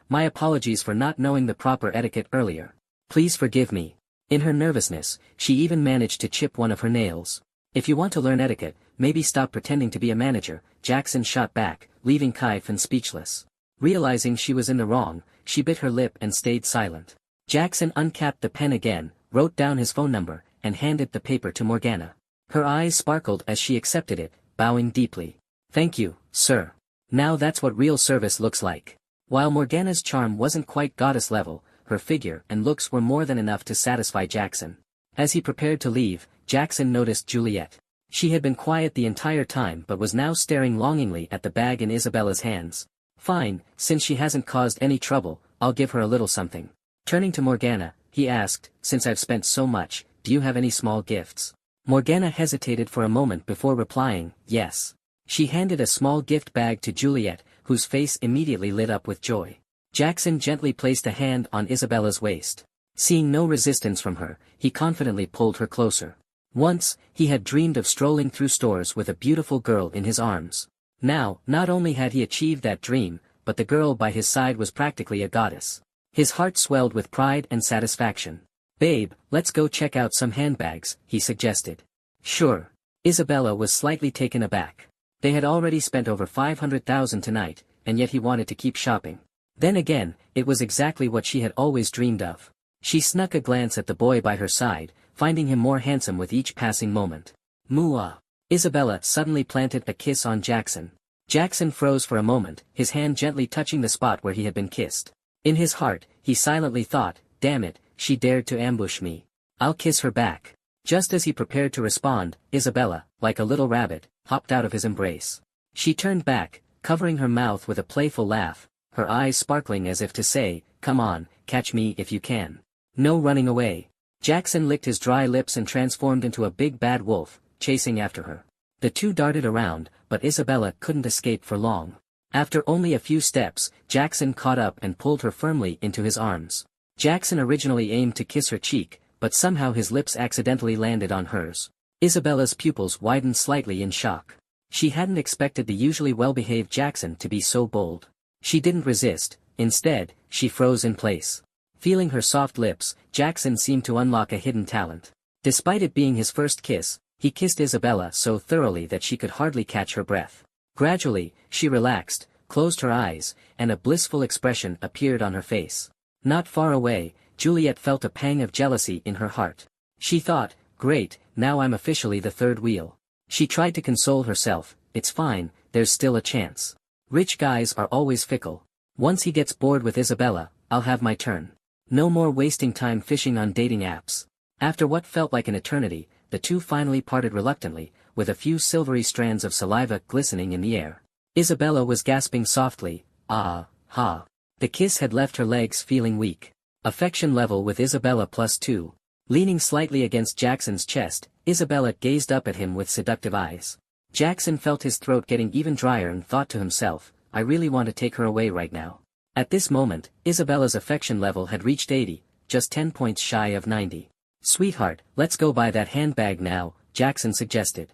My apologies for not knowing the proper etiquette earlier. Please forgive me." In her nervousness, she even managed to chip one of her nails. "If you want to learn etiquette, maybe stop pretending to be a manager," Jackson shot back, leaving Kai Fun speechless. Realizing she was in the wrong, she bit her lip and stayed silent. Jackson uncapped the pen again, wrote down his phone number, and handed the paper to Morgana. Her eyes sparkled as she accepted it, bowing deeply. "Thank you, sir. Now that's what real service looks like." While Morgana's charm wasn't quite goddess level, her figure and looks were more than enough to satisfy Jackson. As he prepared to leave, Jackson noticed Juliet. She had been quiet the entire time but was now staring longingly at the bag in Isabella's hands. "Fine, since she hasn't caused any trouble, I'll give her a little something." Turning to Morgana, he asked, "Since I've spent so much, do you have any small gifts?" Morgana hesitated for a moment before replying, "Yes." She handed a small gift bag to Juliet, whose face immediately lit up with joy. Jackson gently placed a hand on Isabella's waist. Seeing no resistance from her, he confidently pulled her closer. Once, he had dreamed of strolling through stores with a beautiful girl in his arms. Now, not only had he achieved that dream, but the girl by his side was practically a goddess. His heart swelled with pride and satisfaction. "Babe, let's go check out some handbags," he suggested. "Sure." Isabella was slightly taken aback. They had already spent over 500,000 tonight, and yet he wanted to keep shopping. Then again, it was exactly what she had always dreamed of. She snuck a glance at the boy by her side, finding him more handsome with each passing moment. "Mua." Isabella suddenly planted a kiss on Jackson. Jackson froze for a moment, his hand gently touching the spot where he had been kissed. In his heart, he silently thought, "Damn it, she dared to ambush me. I'll kiss her back." Just as he prepared to respond, Isabella, like a little rabbit, hopped out of his embrace. She turned back, covering her mouth with a playful laugh, her eyes sparkling as if to say, "Come on, catch me if you can. No running away." Jackson licked his dry lips and transformed into a big bad wolf, chasing after her. The two darted around, but Isabella couldn't escape for long. After only a few steps, Jackson caught up and pulled her firmly into his arms. Jackson originally aimed to kiss her cheek, but somehow his lips accidentally landed on hers. Isabella's pupils widened slightly in shock. She hadn't expected the usually well-behaved Jackson to be so bold. She didn't resist, instead, she froze in place. Feeling her soft lips, Jackson seemed to unlock a hidden talent. Despite it being his first kiss, he kissed Isabella so thoroughly that she could hardly catch her breath. Gradually, she relaxed, closed her eyes, and a blissful expression appeared on her face. Not far away, Juliet felt a pang of jealousy in her heart. She thought, "Great, now I'm officially the third wheel." She tried to console herself, "It's fine, there's still a chance. Rich guys are always fickle. Once he gets bored with Isabella, I'll have my turn. No more wasting time fishing on dating apps." After what felt like an eternity, the two finally parted reluctantly, with a few silvery strands of saliva glistening in the air. Isabella was gasping softly, "Ah, ha." The kiss had left her legs feeling weak. Affection level with Isabella +2. Leaning slightly against Jackson's chest, Isabella gazed up at him with seductive eyes. Jackson felt his throat getting even drier and thought to himself, "I really want to take her away right now." At this moment, Isabella's affection level had reached 80, just 10 points shy of 90. "Sweetheart, let's go buy that handbag now," Jackson suggested.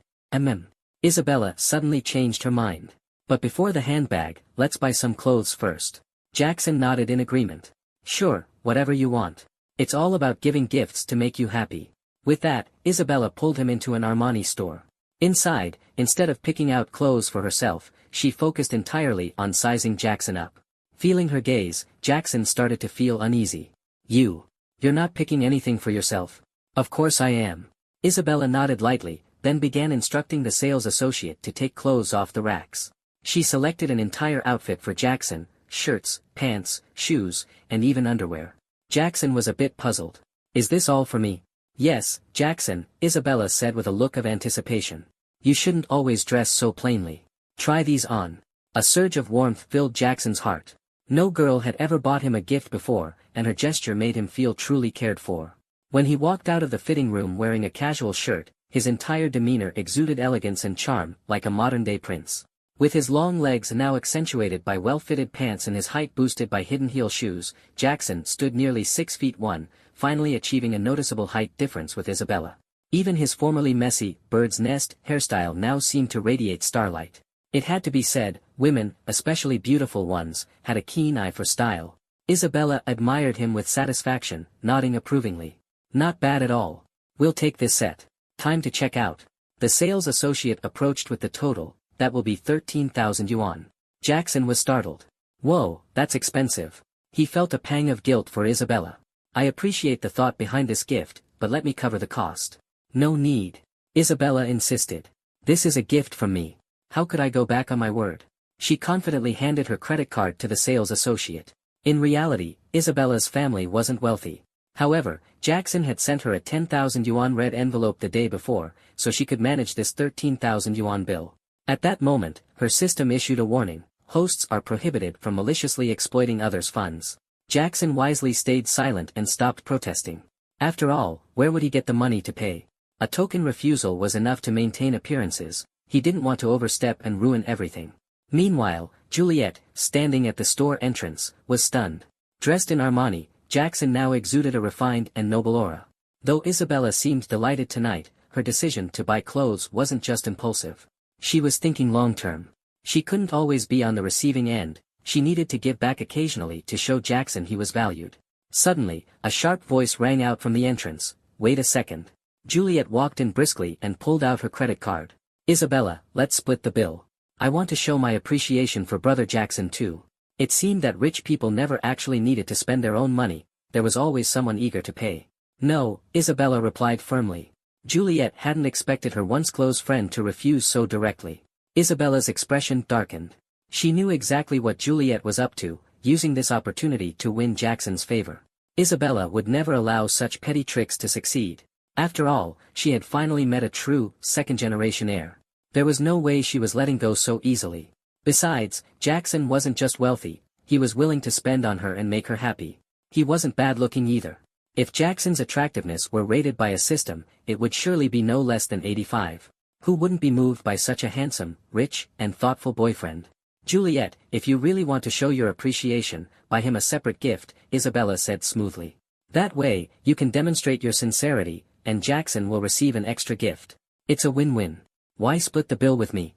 Isabella suddenly changed her mind. "But before the handbag, let's buy some clothes first." Jackson nodded in agreement. "Sure, whatever you want. It's all about giving gifts to make you happy." With that, Isabella pulled him into an Armani store. Inside, instead of picking out clothes for herself, she focused entirely on sizing Jackson up. Feeling her gaze, Jackson started to feel uneasy. You're not picking anything for yourself. Of course I am. Isabella nodded lightly, then began instructing the sales associate to take clothes off the racks. She selected an entire outfit for Jackson, shirts, pants, shoes, and even underwear. Jackson was a bit puzzled. Is this all for me? Yes, Jackson, Isabella said with a look of anticipation. You shouldn't always dress so plainly. Try these on. A surge of warmth filled Jackson's heart. No girl had ever bought him a gift before, and her gesture made him feel truly cared for. When he walked out of the fitting room wearing a casual shirt, his entire demeanor exuded elegance and charm, like a modern-day prince. With his long legs now accentuated by well-fitted pants and his height boosted by hidden heel shoes, Jackson stood nearly 6 feet 1, finally achieving a noticeable height difference with Isabella. Even his formerly messy, bird's nest, hairstyle now seemed to radiate starlight. It had to be said, women, especially beautiful ones, had a keen eye for style. Isabella admired him with satisfaction, nodding approvingly. Not bad at all. We'll take this set. Time to check out. The sales associate approached with the total. That will be 13,000 yuan. Jackson was startled. Whoa, that's expensive. He felt a pang of guilt for Isabella. I appreciate the thought behind this gift, but let me cover the cost. No need. Isabella insisted. This is a gift from me. How could I go back on my word? She confidently handed her credit card to the sales associate. In reality, Isabella's family wasn't wealthy. However, Jackson had sent her a 10,000 yuan red envelope the day before, so she could manage this 13,000 yuan bill. At that moment, her system issued a warning: hosts are prohibited from maliciously exploiting others' funds. Jackson wisely stayed silent and stopped protesting. After all, where would he get the money to pay? A token refusal was enough to maintain appearances. He didn't want to overstep and ruin everything. Meanwhile, Juliet, standing at the store entrance, was stunned. Dressed in Armani, Jackson now exuded a refined and noble aura. Though Isabella seemed delighted tonight, her decision to buy clothes wasn't just impulsive. She was thinking long-term. She couldn't always be on the receiving end. She needed to give back occasionally to show Jackson he was valued. Suddenly, a sharp voice rang out from the entrance. Wait a second. Juliet walked in briskly and pulled out her credit card. Isabella, let's split the bill. I want to show my appreciation for brother Jackson too. It seemed that rich people never actually needed to spend their own money. There was always someone eager to pay. No, Isabella replied firmly. Juliet hadn't expected her once close friend to refuse so directly. Isabella's expression darkened. She knew exactly what Juliet was up to, using this opportunity to win Jackson's favor. Isabella would never allow such petty tricks to succeed. After all, she had finally met a true, second-generation heir. There was no way she was letting go so easily. Besides, Jackson wasn't just wealthy, he was willing to spend on her and make her happy. He wasn't bad-looking either. If Jackson's attractiveness were rated by a system, it would surely be no less than 85. Who wouldn't be moved by such a handsome, rich, and thoughtful boyfriend? Juliet, if you really want to show your appreciation, buy him a separate gift, Isabella said smoothly. That way, you can demonstrate your sincerity, and Jackson will receive an extra gift. It's a win-win. Why split the bill with me?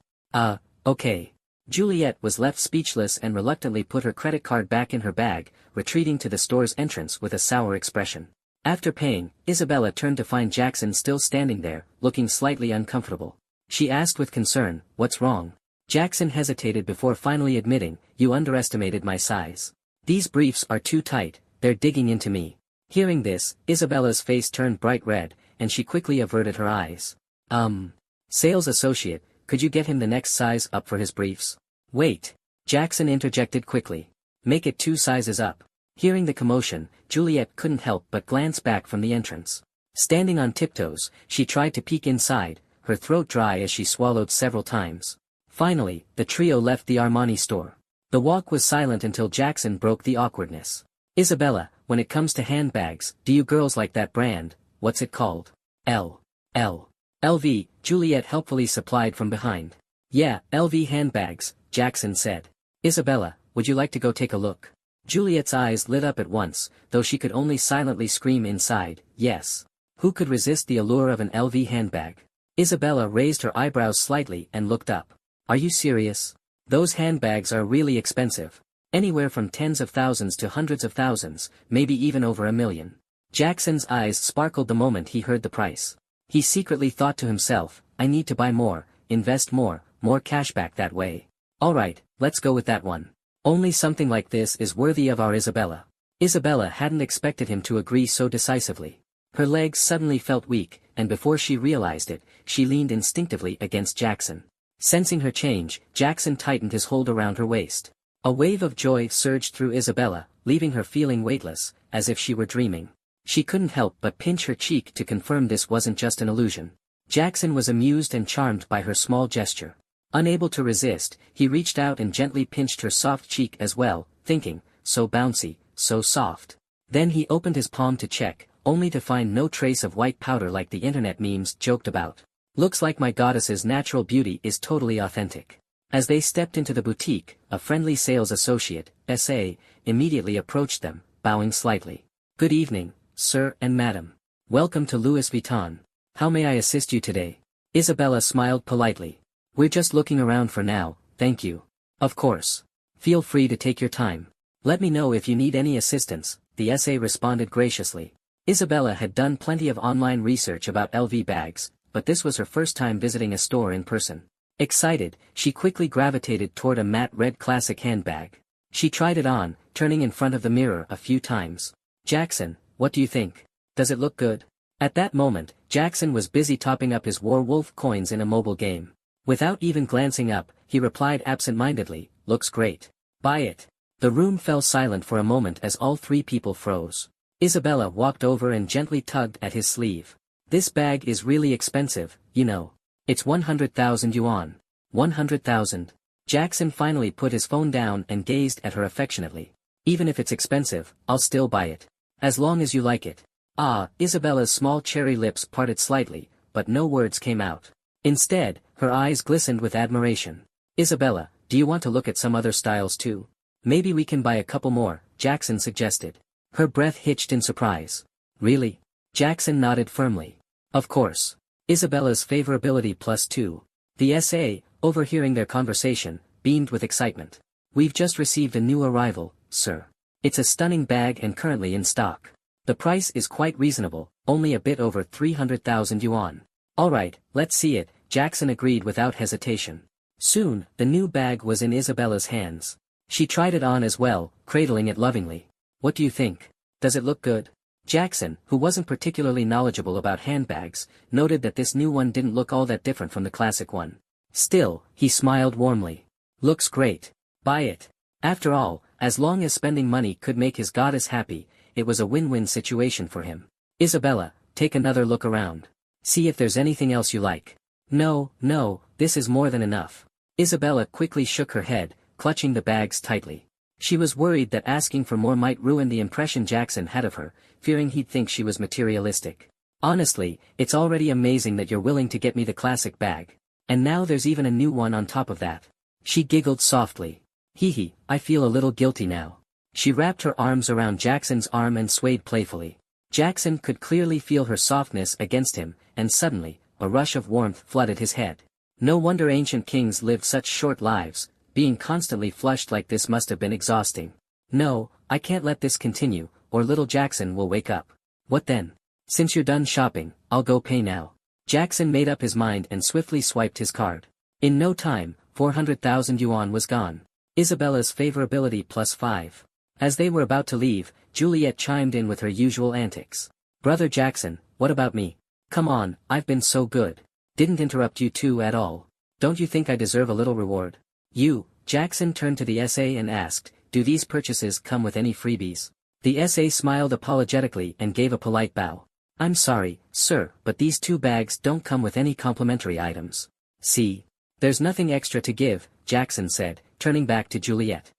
Okay. Juliet was left speechless and reluctantly put her credit card back in her bag, retreating to the store's entrance with a sour expression. After paying, Isabella turned to find Jackson still standing there, looking slightly uncomfortable. She asked with concern, "What's wrong?" Jackson hesitated before finally admitting, "You underestimated my size. These briefs are too tight, they're digging into me." Hearing this, Isabella's face turned bright red, and she quickly averted her eyes. Sales associate, could you get him the next size up for his briefs? Wait. Jackson interjected quickly. Make it 2 sizes up. Hearing the commotion, Juliet couldn't help but glance back from the entrance. Standing on tiptoes, she tried to peek inside, her throat dry as she swallowed several times. Finally, the trio left the Armani store. The walk was silent until Jackson broke the awkwardness. Isabella, when it comes to handbags, do you girls like that brand? What's it called? LV, Juliet helpfully supplied from behind. Yeah, LV handbags, Jackson said. Isabella, would you like to go take a look? Juliet's eyes lit up at once, though she could only silently scream inside, yes. Who could resist the allure of an LV handbag? Isabella raised her eyebrows slightly and looked up. Are you serious? Those handbags are really expensive. Anywhere from tens of thousands to hundreds of thousands, maybe even over $1 million. Jackson's eyes sparkled the moment he heard the price. He secretly thought to himself, I need to buy more, invest more cash back that way. Alright, let's go with that one. Only something like this is worthy of our Isabella. Isabella hadn't expected him to agree so decisively. Her legs suddenly felt weak, and before she realized it, she leaned instinctively against Jackson. Sensing her change, Jackson tightened his hold around her waist. A wave of joy surged through Isabella, leaving her feeling weightless, as if she were dreaming. She couldn't help but pinch her cheek to confirm this wasn't just an illusion. Jackson was amused and charmed by her small gesture. Unable to resist, he reached out and gently pinched her soft cheek as well, thinking, so bouncy, so soft. Then he opened his palm to check, only to find no trace of white powder like the internet memes joked about. Looks like my goddess's natural beauty is totally authentic. As they stepped into the boutique, a friendly sales associate, S.A., immediately approached them, bowing slightly. Good evening, sir and madam. Welcome to Louis Vuitton. How may I assist you today? Isabella smiled politely. We're just looking around for now, thank you. Of course. Feel free to take your time. Let me know if you need any assistance, the S.A. responded graciously. Isabella had done plenty of online research about LV bags, but this was her first time visiting a store in person. Excited, she quickly gravitated toward a matte red classic handbag. She tried it on, turning in front of the mirror a few times. Jackson, what do you think? Does it look good? At that moment, Jackson was busy topping up his Werewolf coins in a mobile game. Without even glancing up, he replied absent-mindedly, looks great. Buy it. The room fell silent for a moment as all three people froze. Isabella walked over and gently tugged at his sleeve. This bag is really expensive, you know. It's 100,000 yuan. 100,000. Jackson finally put his phone down and gazed at her affectionately. Even if it's expensive, I'll still buy it. As long as you like it. Ah, Isabella's small cherry lips parted slightly, but no words came out. Instead, her eyes glistened with admiration. Isabella, do you want to look at some other styles too? Maybe we can buy a couple more, Jackson suggested. Her breath hitched in surprise. Really? Jackson nodded firmly. Of course. Isabella's favorability +2. The S.A., overhearing their conversation, beamed with excitement. We've just received a new arrival, sir. It's a stunning bag and currently in stock. The price is quite reasonable, only a bit over 300,000 yuan. Alright, let's see it, Jackson agreed without hesitation. Soon, the new bag was in Isabella's hands. She tried it on as well, cradling it lovingly. What do you think? Does it look good? Jackson, who wasn't particularly knowledgeable about handbags, noted that this new one didn't look all that different from the classic one. Still, he smiled warmly. Looks great. Buy it. After all, as long as spending money could make his goddess happy, it was a win-win situation for him. Isabella, take another look around. See if there's anything else you like. No, this is more than enough. Isabella quickly shook her head, clutching the bags tightly. She was worried that asking for more might ruin the impression Jackson had of her, fearing he'd think she was materialistic. Honestly, it's already amazing that you're willing to get me the classic bag. And now there's even a new one on top of that. She giggled softly. Hee, I feel a little guilty now. She wrapped her arms around Jackson's arm and swayed playfully. Jackson could clearly feel her softness against him, and suddenly, a rush of warmth flooded his head. No wonder ancient kings lived such short lives, being constantly flushed like this must have been exhausting. No, I can't let this continue, or little Jackson will wake up. What then? Since you're done shopping, I'll go pay now. Jackson made up his mind and swiftly swiped his card. In no time, 400,000 yuan was gone. Isabella's favorability +5. As they were about to leave, Juliet chimed in with her usual antics. Brother Jackson, what about me? Come on, I've been so good. Didn't interrupt you two at all. Don't you think I deserve a little reward? Jackson turned to the S.A. and asked, do these purchases come with any freebies? The S.A. smiled apologetically and gave a polite bow. I'm sorry, sir, but these two bags don't come with any complimentary items. See? There's nothing extra to give, Jackson said, turning back to Juliet.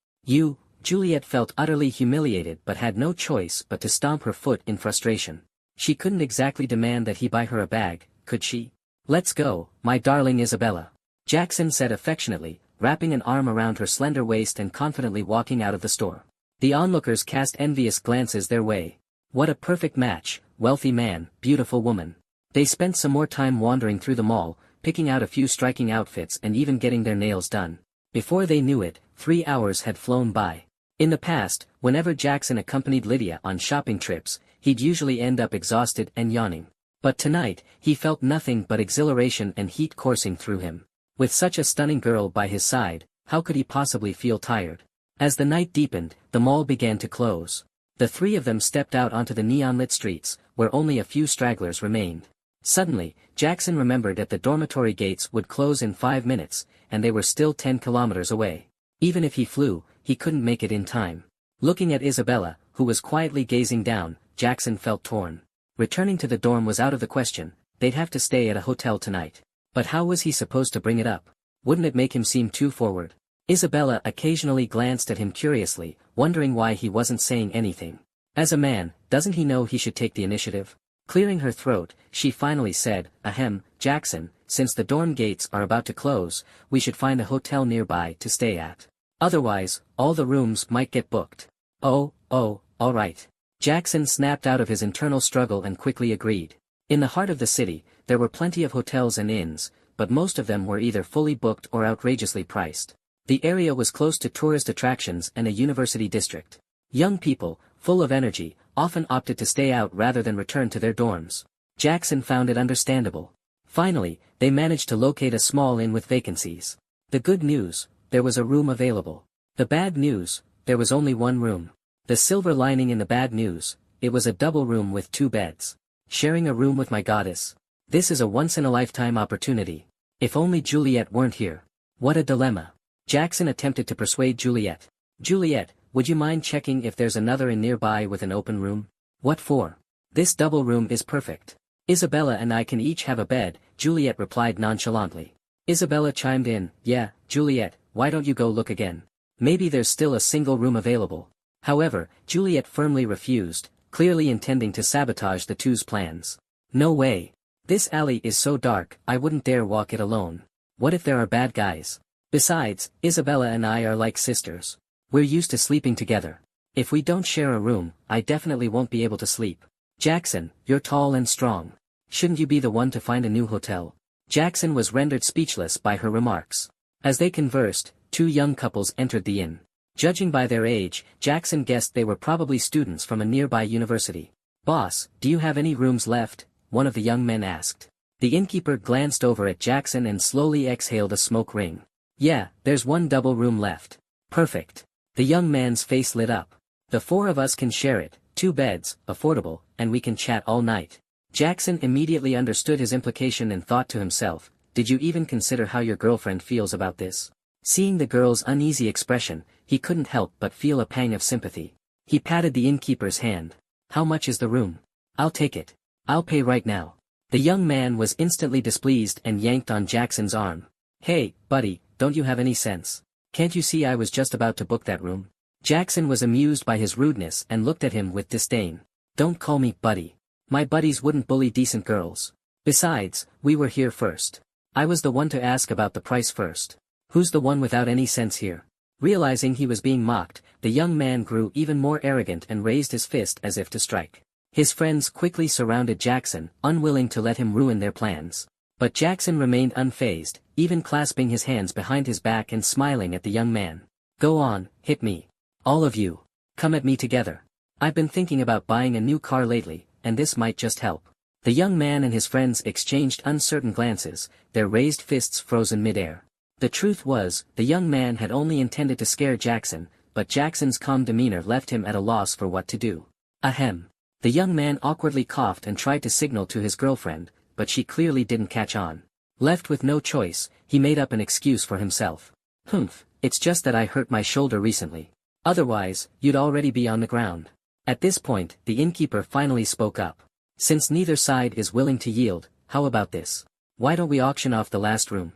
Juliet felt utterly humiliated but had no choice but to stomp her foot in frustration. She couldn't exactly demand that he buy her a bag, could she? Let's go, my darling Isabella. Jackson said affectionately, wrapping an arm around her slender waist and confidently walking out of the store. The onlookers cast envious glances their way. What a perfect match, wealthy man, beautiful woman. They spent some more time wandering through the mall, picking out a few striking outfits and even getting their nails done. Before they knew it, 3 hours had flown by. In the past, whenever Jackson accompanied Lydia on shopping trips, he'd usually end up exhausted and yawning. But tonight, he felt nothing but exhilaration and heat coursing through him. With such a stunning girl by his side, how could he possibly feel tired? As the night deepened, the mall began to close. The three of them stepped out onto the neon-lit streets, where only a few stragglers remained. Suddenly, Jackson remembered that the dormitory gates would close in 5 minutes, and they were still 10 kilometers away. Even if he flew, he couldn't make it in time. Looking at Isabella, who was quietly gazing down, Jackson felt torn. Returning to the dorm was out of the question, they'd have to stay at a hotel tonight. But how was he supposed to bring it up? Wouldn't it make him seem too forward? Isabella occasionally glanced at him curiously, wondering why he wasn't saying anything. As a man, doesn't he know he should take the initiative? Clearing her throat, she finally said, "Ahem, Jackson, since the dorm gates are about to close, we should find a hotel nearby to stay at. Otherwise, all the rooms might get booked." Oh, all right. Jackson snapped out of his internal struggle and quickly agreed. In the heart of the city, there were plenty of hotels and inns, but most of them were either fully booked or outrageously priced. The area was close to tourist attractions and a university district. Young people, full of energy, often opted to stay out rather than return to their dorms. Jackson found it understandable. Finally, they managed to locate a small inn with vacancies. The good news, there was a room available. The bad news, there was only one room. The silver lining in the bad news, it was a double room with 2 beds. Sharing a room with my goddess. This is a once-in-a-lifetime opportunity. If only Juliet weren't here. What a dilemma. Jackson attempted to persuade Juliet. "Juliet, would you mind checking if there's another inn nearby with an open room?" "What for? This double room is perfect. Isabella and I can each have a bed," Juliet replied nonchalantly. Isabella chimed in, "Yeah, Juliet, why don't you go look again? Maybe there's still a single room available." However, Juliet firmly refused, clearly intending to sabotage the two's plans. "No way. This alley is so dark, I wouldn't dare walk it alone. What if there are bad guys? Besides, Isabella and I are like sisters. We're used to sleeping together. If we don't share a room, I definitely won't be able to sleep. Jackson, you're tall and strong. Shouldn't you be the one to find a new hotel?" Jackson was rendered speechless by her remarks. As they conversed, 2 young couples entered the inn. Judging by their age, Jackson guessed they were probably students from a nearby university. "Boss, do you have any rooms left?" one of the young men asked. The innkeeper glanced over at Jackson and slowly exhaled a smoke ring. "Yeah, there's one double room left." "Perfect." The young man's face lit up. "The 4 of us can share it, 2 beds, affordable, and we can chat all night." Jackson immediately understood his implication and thought to himself, "Did you even consider how your girlfriend feels about this?" Seeing the girl's uneasy expression, he couldn't help but feel a pang of sympathy. He patted the innkeeper's hand. "How much is the room?" "I'll take it. I'll pay right now." The young man was instantly displeased and yanked on Jackson's arm. "Hey, buddy, don't you have any sense? Can't you see I was just about to book that room?" Jackson was amused by his rudeness and looked at him with disdain. "Don't call me buddy. My buddies wouldn't bully decent girls. Besides, we were here first. I was the one to ask about the price first. Who's the one without any sense here?" Realizing he was being mocked, the young man grew even more arrogant and raised his fist as if to strike. His friends quickly surrounded Jackson, unwilling to let him ruin their plans. But Jackson remained unfazed, even clasping his hands behind his back and smiling at the young man. "Go on, hit me. All of you. Come at me together. I've been thinking about buying a new car lately, and this might just help." The young man and his friends exchanged uncertain glances, their raised fists frozen midair. The truth was, the young man had only intended to scare Jackson, but Jackson's calm demeanor left him at a loss for what to do. "Ahem." The young man awkwardly coughed and tried to signal to his girlfriend, but she clearly didn't catch on. Left with no choice, he made up an excuse for himself. "Humph, it's just that I hurt my shoulder recently. Otherwise, you'd already be on the ground." At this point, the innkeeper finally spoke up. "Since neither side is willing to yield, how about this? Why don't we auction off the last room?"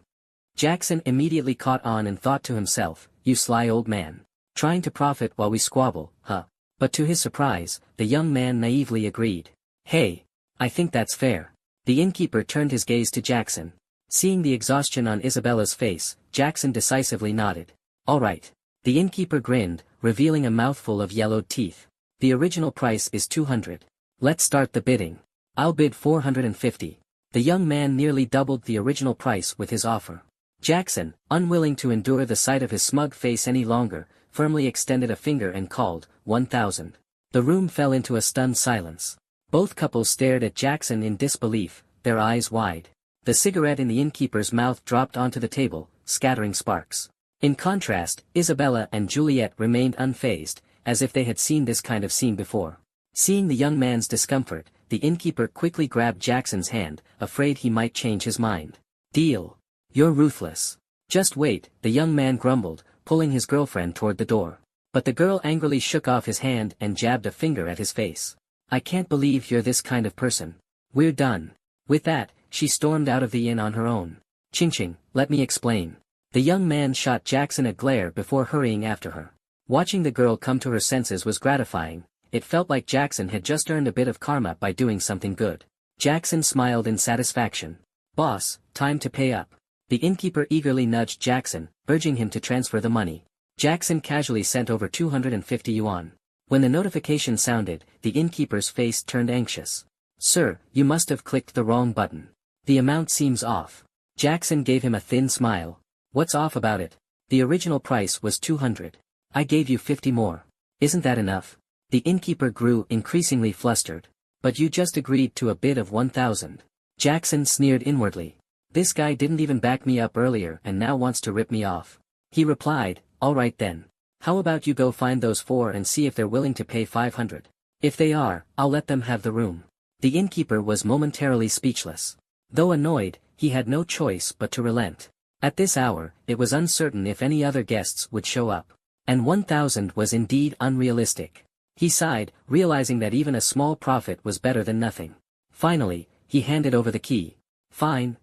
Jackson immediately caught on and thought to himself, "You sly old man. Trying to profit while we squabble, huh?" But to his surprise, the young man naively agreed. "Hey, I think that's fair." The innkeeper turned his gaze to Jackson. Seeing the exhaustion on Isabella's face, Jackson decisively nodded. "All right." The innkeeper grinned, revealing a mouthful of yellowed teeth. "The original price is 200. Let's start the bidding. I'll bid 450. The young man nearly doubled the original price with his offer. Jackson, unwilling to endure the sight of his smug face any longer, firmly extended a finger and called, 1,000. The room fell into a stunned silence. Both couples stared at Jackson in disbelief, their eyes wide. The cigarette in the innkeeper's mouth dropped onto the table, scattering sparks. In contrast, Isabella and Juliet remained unfazed, as if they had seen this kind of scene before. Seeing the young man's discomfort, the innkeeper quickly grabbed Jackson's hand, afraid he might change his mind. "Deal. You're ruthless." "Just wait," the young man grumbled, pulling his girlfriend toward the door. But the girl angrily shook off his hand and jabbed a finger at his face. "I can't believe you're this kind of person. We're done." With that, she stormed out of the inn on her own. "Ching, let me explain." The young man shot Jackson a glare before hurrying after her. Watching the girl come to her senses was gratifying. It felt like Jackson had just earned a bit of karma by doing something good. Jackson smiled in satisfaction. "Boss, time to pay up." The innkeeper eagerly nudged Jackson, urging him to transfer the money. Jackson casually sent over 250 yuan. When the notification sounded, the innkeeper's face turned anxious. "Sir, you must have clicked the wrong button. The amount seems off." Jackson gave him a thin smile. "What's off about it? The original price was 200. I gave you 50 more. Isn't that enough?" The innkeeper grew increasingly flustered. "But you just agreed to a bid of 1,000. Jackson sneered inwardly. "This guy didn't even back me up earlier and now wants to rip me off." He replied, "All right then. How about you go find those four and see if they're willing to pay 500. If they are, I'll let them have the room." The innkeeper was momentarily speechless. Though annoyed, he had no choice but to relent. At this hour, it was uncertain if any other guests would show up. And 1,000 was indeed unrealistic. He sighed, realizing that even a small profit was better than nothing. Finally, he handed over the key. Fine.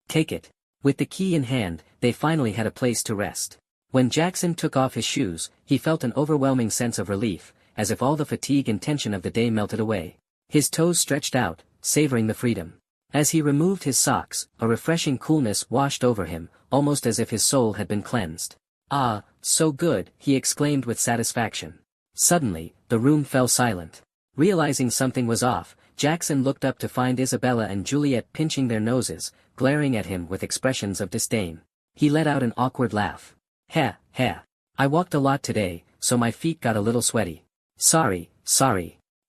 Take it." With the key in hand, they finally had a place to rest. When Jackson took off his shoes, he felt an overwhelming sense of relief, as if all the fatigue and tension of the day melted away. His toes stretched out, savoring the freedom. As he removed his socks, a refreshing coolness washed over him, almost as if his soul had been cleansed. "Ah, so good," he exclaimed with satisfaction. Suddenly, the room fell silent. Realizing something was off, Jackson looked up to find Isabella and Juliet pinching their noses, glaring at him with expressions of disdain. He let out an awkward laugh. Heh. I walked a lot today, so my feet got a little sweaty. Sorry.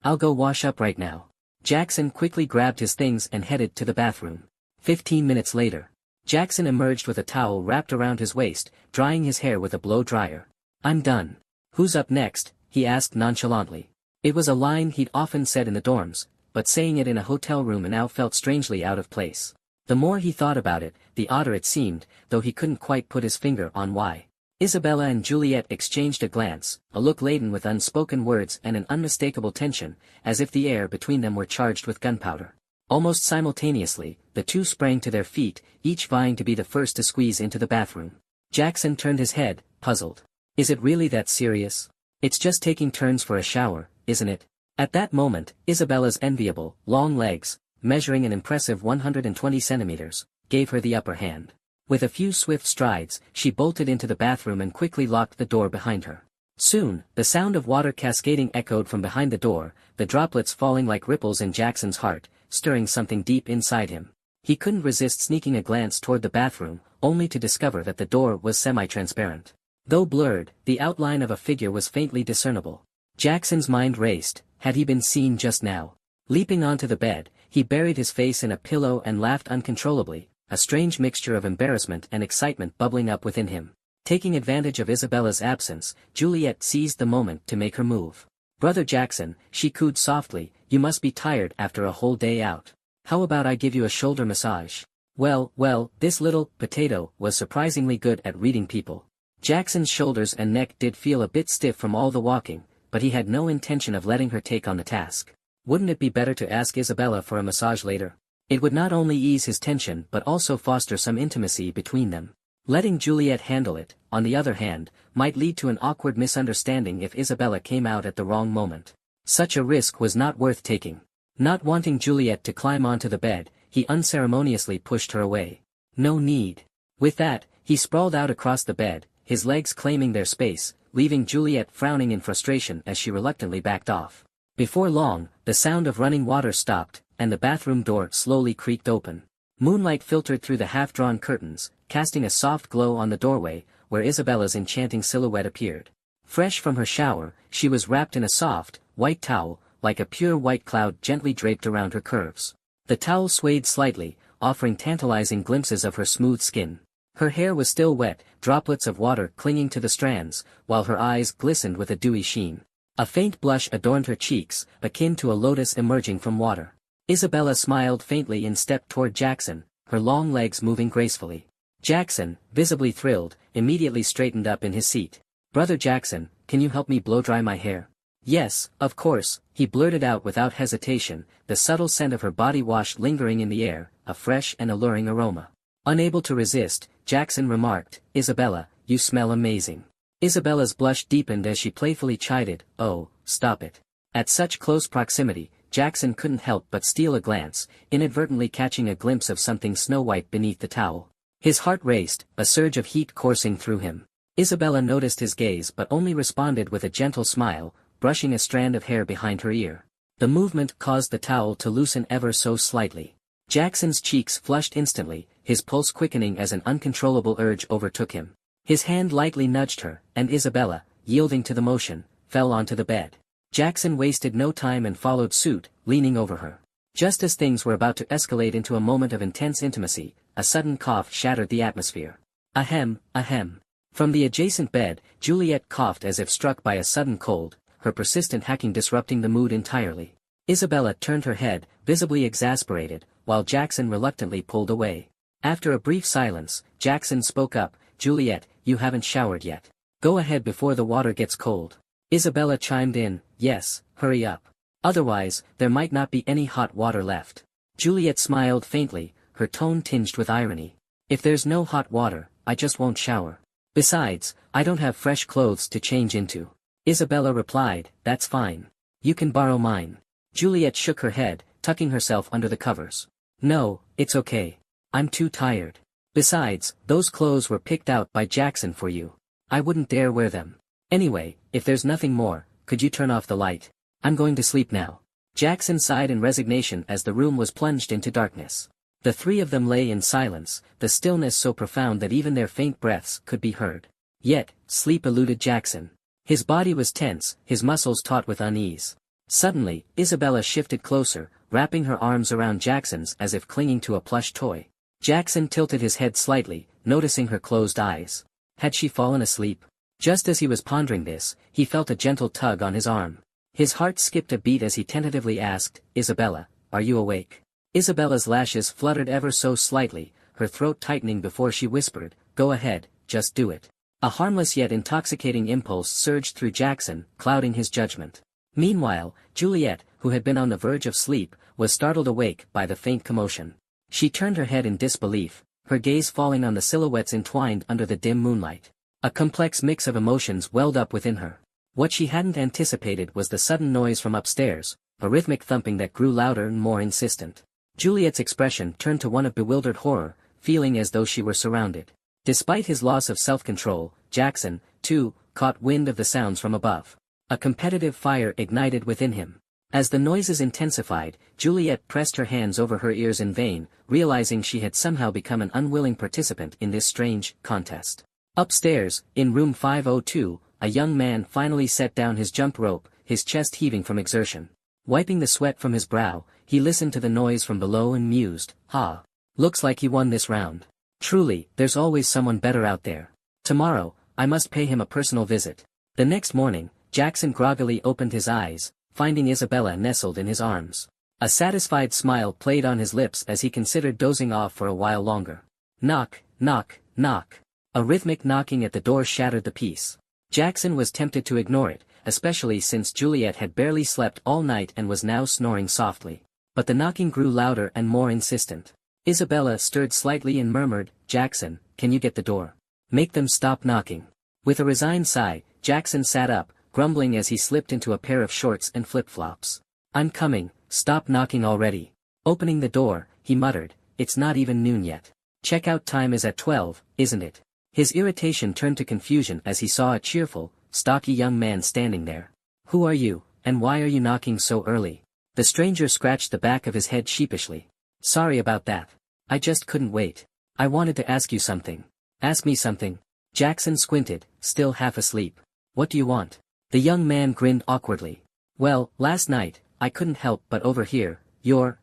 I'll go wash up right now." Jackson quickly grabbed his things and headed to the bathroom. 15 minutes later, Jackson emerged with a towel wrapped around his waist, drying his hair with a blow dryer. "I'm done. Who's up next?" he asked nonchalantly. It was a line he'd often said in the dorms, but saying it in a hotel room now felt strangely out of place. The more he thought about it, the odder it seemed, though he couldn't quite put his finger on why. Isabella and Juliet exchanged a glance, a look laden with unspoken words and an unmistakable tension, as if the air between them were charged with gunpowder. Almost simultaneously, the two sprang to their feet, each vying to be the first to squeeze into the bathroom. Jackson turned his head, puzzled. "Is it really that serious? It's just taking turns for a shower, isn't it?" At that moment, Isabella's enviable, long legs, measuring an impressive 120 centimeters, gave her the upper hand. With a few swift strides, she bolted into the bathroom and quickly locked the door behind her. Soon, the sound of water cascading echoed from behind the door, the droplets falling like ripples in Jackson's heart, stirring something deep inside him. He couldn't resist sneaking a glance toward the bathroom, only to discover that the door was semi-transparent. Though blurred, the outline of a figure was faintly discernible. Jackson's mind raced. Had he been seen just now? Leaping onto the bed, he buried his face in a pillow and laughed uncontrollably, a strange mixture of embarrassment and excitement bubbling up within him. Taking advantage of Isabella's absence, Juliet seized the moment to make her move. "Brother Jackson," she cooed softly, "you must be tired after a whole day out. How about I give you a shoulder massage?" Well, this little potato was surprisingly good at reading people. Jackson's shoulders and neck did feel a bit stiff from all the walking, but he had no intention of letting her take on the task. Wouldn't it be better to ask Isabella for a massage later? It would not only ease his tension but also foster some intimacy between them. Letting Juliet handle it, on the other hand, might lead to an awkward misunderstanding if Isabella came out at the wrong moment. Such a risk was not worth taking. Not wanting Juliet to climb onto the bed, he unceremoniously pushed her away. No need. With that, he sprawled out across the bed, his legs claiming their space, leaving Juliet frowning in frustration as she reluctantly backed off. Before long, the sound of running water stopped, and the bathroom door slowly creaked open. Moonlight filtered through the half-drawn curtains, casting a soft glow on the doorway, where Isabella's enchanting silhouette appeared. Fresh from her shower, she was wrapped in a soft, white towel, like a pure white cloud gently draped around her curves. The towel swayed slightly, offering tantalizing glimpses of her smooth skin. Her hair was still wet, droplets of water clinging to the strands, while her eyes glistened with a dewy sheen. A faint blush adorned her cheeks, akin to a lotus emerging from water. Isabella smiled faintly and stepped toward Jackson, her long legs moving gracefully. Jackson, visibly thrilled, immediately straightened up in his seat. "Brother Jackson, can you help me blow-dry my hair?" "Yes, of course," he blurted out without hesitation, the subtle scent of her body wash lingering in the air, a fresh and alluring aroma. Unable to resist, Jackson remarked, "Isabella, you smell amazing." Isabella's blush deepened as she playfully chided, "Oh, stop it." At such close proximity, Jackson couldn't help but steal a glance, inadvertently catching a glimpse of something snow-white beneath the towel. His heart raced, a surge of heat coursing through him. Isabella noticed his gaze but only responded with a gentle smile, brushing a strand of hair behind her ear. The movement caused the towel to loosen ever so slightly. Jackson's cheeks flushed instantly, his pulse quickening as an uncontrollable urge overtook him. His hand lightly nudged her, and Isabella, yielding to the motion, fell onto the bed. Jackson wasted no time and followed suit, leaning over her. Just as things were about to escalate into a moment of intense intimacy, a sudden cough shattered the atmosphere. Ahem, ahem. From the adjacent bed, Juliet coughed as if struck by a sudden cold, her persistent hacking disrupting the mood entirely. Isabella turned her head, visibly exasperated, while Jackson reluctantly pulled away. After a brief silence, Jackson spoke up, "Juliet, you haven't showered yet. Go ahead before the water gets cold." Isabella chimed in, "Yes, hurry up. Otherwise, there might not be any hot water left." Juliet smiled faintly, her tone tinged with irony. "If there's no hot water, I just won't shower. Besides, I don't have fresh clothes to change into." Isabella replied, "That's fine. You can borrow mine." Juliet shook her head, tucking herself under the covers. "No, it's okay. I'm too tired. Besides, those clothes were picked out by Jackson for you. I wouldn't dare wear them. Anyway, if there's nothing more, could you turn off the light? I'm going to sleep now." Jackson sighed in resignation as the room was plunged into darkness. The three of them lay in silence, the stillness so profound that even their faint breaths could be heard. Yet, sleep eluded Jackson. His body was tense, his muscles taut with unease. Suddenly, Isabella shifted closer, wrapping her arms around Jackson's as if clinging to a plush toy. Jackson tilted his head slightly, noticing her closed eyes. Had she fallen asleep? Just as he was pondering this, he felt a gentle tug on his arm. His heart skipped a beat as he tentatively asked, "Isabella, are you awake?" Isabella's lashes fluttered ever so slightly, her throat tightening before she whispered, "Go ahead, just do it." A harmless yet intoxicating impulse surged through Jackson, clouding his judgment. Meanwhile, Juliet, who had been on the verge of sleep, was startled awake by the faint commotion. She turned her head in disbelief, her gaze falling on the silhouettes entwined under the dim moonlight. A complex mix of emotions welled up within her. What she hadn't anticipated was the sudden noise from upstairs, a rhythmic thumping that grew louder and more insistent. Juliet's expression turned to one of bewildered horror, feeling as though she were surrounded. Despite his loss of self-control, Jackson, too, caught wind of the sounds from above. A competitive fire ignited within him. As the noises intensified, Juliet pressed her hands over her ears in vain, realizing she had somehow become an unwilling participant in this strange contest. Upstairs, in room 502, a young man finally set down his jump rope, his chest heaving from exertion. Wiping the sweat from his brow, he listened to the noise from below and mused, "Ha! Looks like he won this round. Truly, there's always someone better out there. Tomorrow, I must pay him a personal visit." The next morning, Jackson groggily opened his eyes, finding Isabella nestled in his arms. A satisfied smile played on his lips as he considered dozing off for a while longer. Knock, knock, knock. A rhythmic knocking at the door shattered the peace. Jackson was tempted to ignore it, especially since Juliet had barely slept all night and was now snoring softly. But the knocking grew louder and more insistent. Isabella stirred slightly and murmured, "Jackson, can you get the door? Make them stop knocking." With a resigned sigh, Jackson sat up, grumbling as he slipped into a pair of shorts and flip-flops. "I'm coming, stop knocking already." Opening the door, he muttered, "It's not even noon yet. Checkout time is at 12, isn't it?" His irritation turned to confusion as he saw a cheerful, stocky young man standing there. "Who are you, and why are you knocking so early?" The stranger scratched the back of his head sheepishly. "Sorry about that. I just couldn't wait. I wanted to ask you something." "Ask me something?" Jackson squinted, still half asleep. "What do you want?" The young man grinned awkwardly. "Well, last night, I couldn't help but overhear your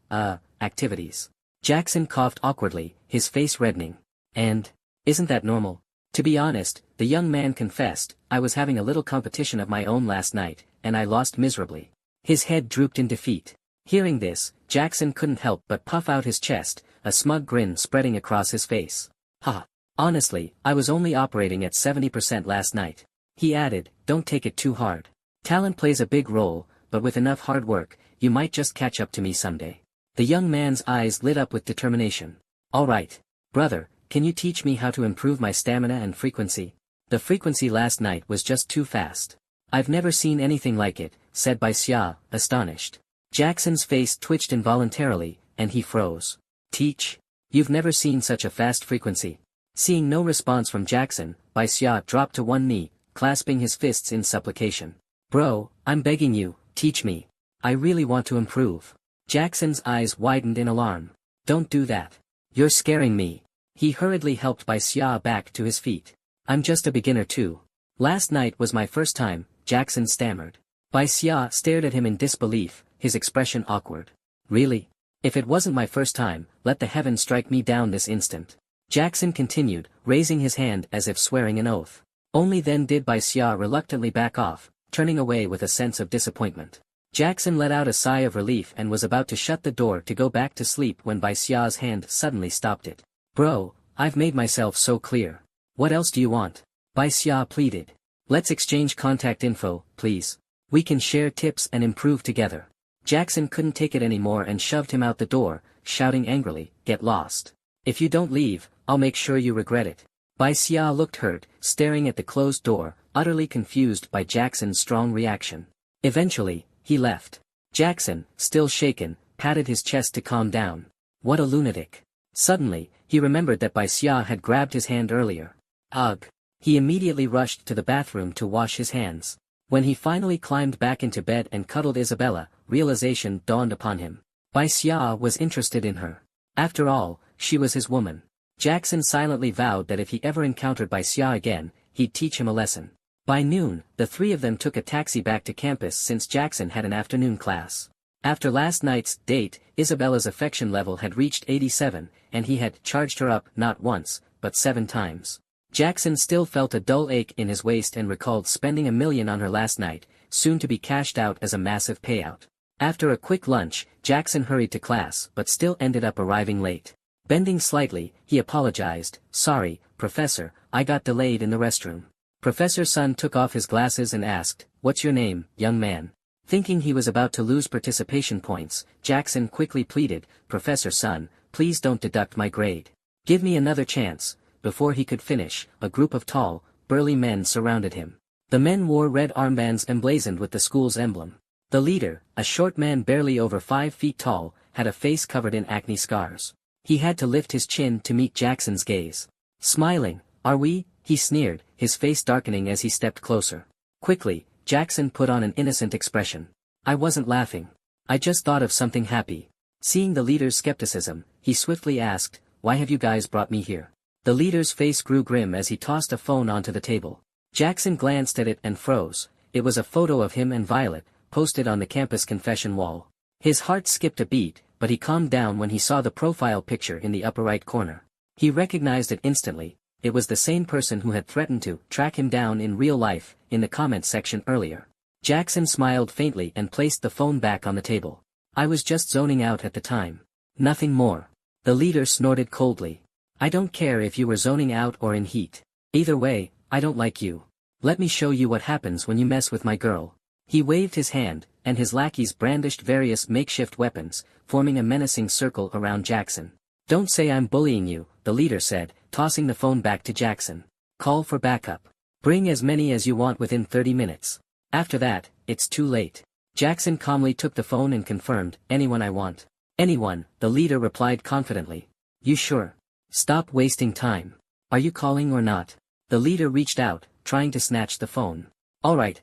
activities." Jackson coughed awkwardly, his face reddening. "And? Isn't that normal? To be honest, the young man confessed, I was having a little competition of my own last night, and I lost miserably. His head drooped in defeat. Hearing this, Jackson couldn't help but puff out his chest, a smug grin spreading across his face. Ha! Honestly, I was only operating at 70% last night. He added, don't take it too hard. Talent plays a big role, but with enough hard work, you might just catch up to me someday. The young man's eyes lit up with determination. All right, brother, can you teach me how to improve my stamina and frequency? The frequency last night was just too fast. I've never seen anything like it, said Bai Xia, astonished. Jackson's face twitched involuntarily, and he froze. Teach? You've never seen such a fast frequency. Seeing no response from Jackson, Bai Xia dropped to one knee, clasping his fists in supplication. Bro, I'm begging you, teach me. I really want to improve. Jackson's eyes widened in alarm. Don't do that. You're scaring me. He hurriedly helped Bai Xia back to his feet. I'm just a beginner too. Last night was my first time, Jackson stammered. Bai Xia stared at him in disbelief, his expression awkward. Really? If it wasn't my first time, let the heavens strike me down this instant. Jackson continued, raising his hand as if swearing an oath. Only then did Bai Xia reluctantly back off, turning away with a sense of disappointment. Jackson let out a sigh of relief and was about to shut the door to go back to sleep when Bai Xia's hand suddenly stopped it. Bro, I've made myself so clear. What else do you want? Bai Xia pleaded. Let's exchange contact info, please. We can share tips and improve together. Jackson couldn't take it anymore and shoved him out the door, shouting angrily, get lost. If you don't leave, I'll make sure you regret it. Bai Xia looked hurt, staring at the closed door, utterly confused by Jackson's strong reaction. Eventually, he left. Jackson, still shaken, patted his chest to calm down. What a lunatic. Suddenly, he remembered that Bai Xia had grabbed his hand earlier. Ugh. He immediately rushed to the bathroom to wash his hands. When he finally climbed back into bed and cuddled Isabella, realization dawned upon him. Bai Xia was interested in her. After all, she was his woman. Jackson silently vowed that if he ever encountered Bai Xia again, he'd teach him a lesson. By noon, the three of them took a taxi back to campus since Jackson had an afternoon class. After last night's date, Isabella's affection level had reached 87, and he had charged her up not once, but 7 times. Jackson still felt a dull ache in his waist and recalled spending $1 million on her last night, soon to be cashed out as a massive payout. After a quick lunch, Jackson hurried to class but still ended up arriving late. Bending slightly, he apologized, sorry, Professor, I got delayed in the restroom. Professor Sun took off his glasses and asked, what's your name, young man? Thinking he was about to lose participation points, Jackson quickly pleaded, Professor Sun, please don't deduct my grade. Give me another chance. Before he could finish, a group of tall, burly men surrounded him. The men wore red armbands emblazoned with the school's emblem. The leader, a short man barely over 5 feet tall, had a face covered in acne scars. He had to lift his chin to meet Jackson's gaze. Smiling, are we? He sneered, his face darkening as he stepped closer. Quickly, Jackson put on an innocent expression. I wasn't laughing. I just thought of something happy. Seeing the leader's skepticism, he swiftly asked, why have you guys brought me here? The leader's face grew grim as he tossed a phone onto the table. Jackson glanced at it and froze. It was a photo of him and Violet, posted on the campus confession wall. His heart skipped a beat, but he calmed down when he saw the profile picture in the upper right corner. He recognized it instantly. It was the same person who had threatened to track him down in real life, in the comments section earlier. Jackson smiled faintly and placed the phone back on the table. I was just zoning out at the time. Nothing more. The leader snorted coldly. I don't care if you were zoning out or in heat. Either way, I don't like you. Let me show you what happens when you mess with my girl. He waved his hand, and his lackeys brandished various makeshift weapons, forming a menacing circle around Jackson. Don't say I'm bullying you, the leader said, tossing the phone back to Jackson. Call for backup. Bring as many as you want within 30 minutes. After that, it's too late. Jackson calmly took the phone and confirmed, anyone I want. Anyone, the leader replied confidently. You sure? Stop wasting time. Are you calling or not? The leader reached out, trying to snatch the phone. Alright,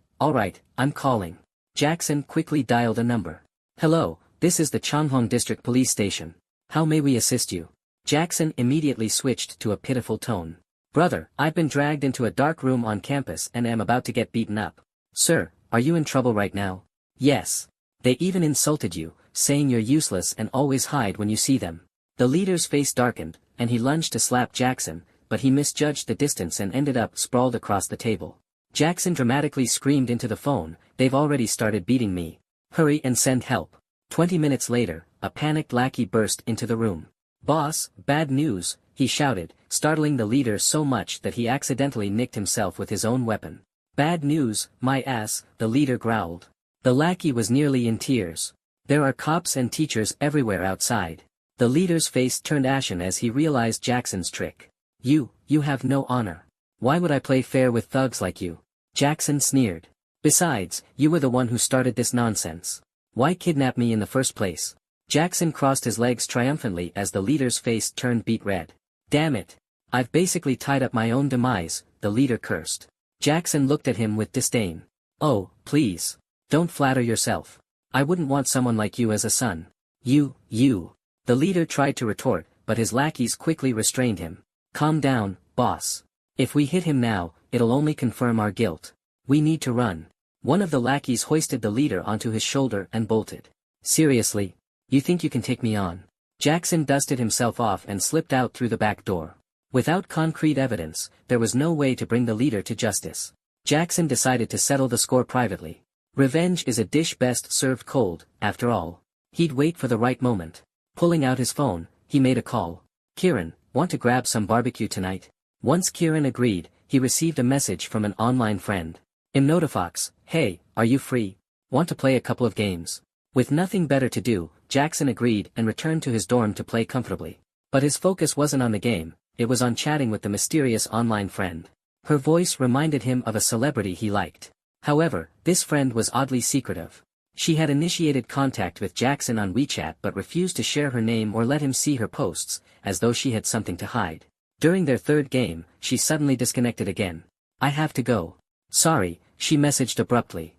I'm calling. Jackson quickly dialed a number. Hello, this is the Changhong District Police Station. How may we assist you? Jackson immediately switched to a pitiful tone. Brother, I've been dragged into a dark room on campus and am about to get beaten up. Sir, are you in trouble right now? Yes. They even insulted you, saying you're useless and always hide when you see them. The leader's face darkened, and he lunged to slap Jackson, but he misjudged the distance and ended up sprawled across the table. Jackson dramatically screamed into the phone, "They've already started beating me. Hurry and send help." 20 minutes later, a panicked lackey burst into the room. "Boss, bad news," he shouted, startling the leader so much that he accidentally nicked himself with his own weapon. "Bad news, my ass," the leader growled. The lackey was nearly in tears. "There are cops and teachers everywhere outside." The leader's face turned ashen as he realized Jackson's trick. You have no honor. Why would I play fair with thugs like you?" Jackson sneered. "Besides, you were the one who started this nonsense. Why kidnap me in the first place?" Jackson crossed his legs triumphantly as the leader's face turned beet red. "Damn it. I've basically tied up my own demise," the leader cursed. Jackson looked at him with disdain. "Oh, please. Don't flatter yourself. I wouldn't want someone like you as a son." You. The leader tried to retort, but his lackeys quickly restrained him. "Calm down, boss. If we hit him now, it'll only confirm our guilt. We need to run." One of the lackeys hoisted the leader onto his shoulder and bolted. "Seriously? You think you can take me on?" Jackson dusted himself off and slipped out through the back door. Without concrete evidence, there was no way to bring the leader to justice. Jackson decided to settle the score privately. Revenge is a dish best served cold, after all. He'd wait for the right moment. Pulling out his phone, he made a call. "Kieran, want to grab some barbecue tonight?" Once Kieran agreed, he received a message from an online friend. "Notifox, hey, are you free? Want to play a couple of games?" With nothing better to do, Jackson agreed and returned to his dorm to play comfortably. But his focus wasn't on the game, it was on chatting with the mysterious online friend. Her voice reminded him of a celebrity he liked. However, this friend was oddly secretive. She had initiated contact with Jackson on WeChat but refused to share her name or let him see her posts, as though she had something to hide. During their third game, she suddenly disconnected again. "I have to go. Sorry," she messaged abruptly.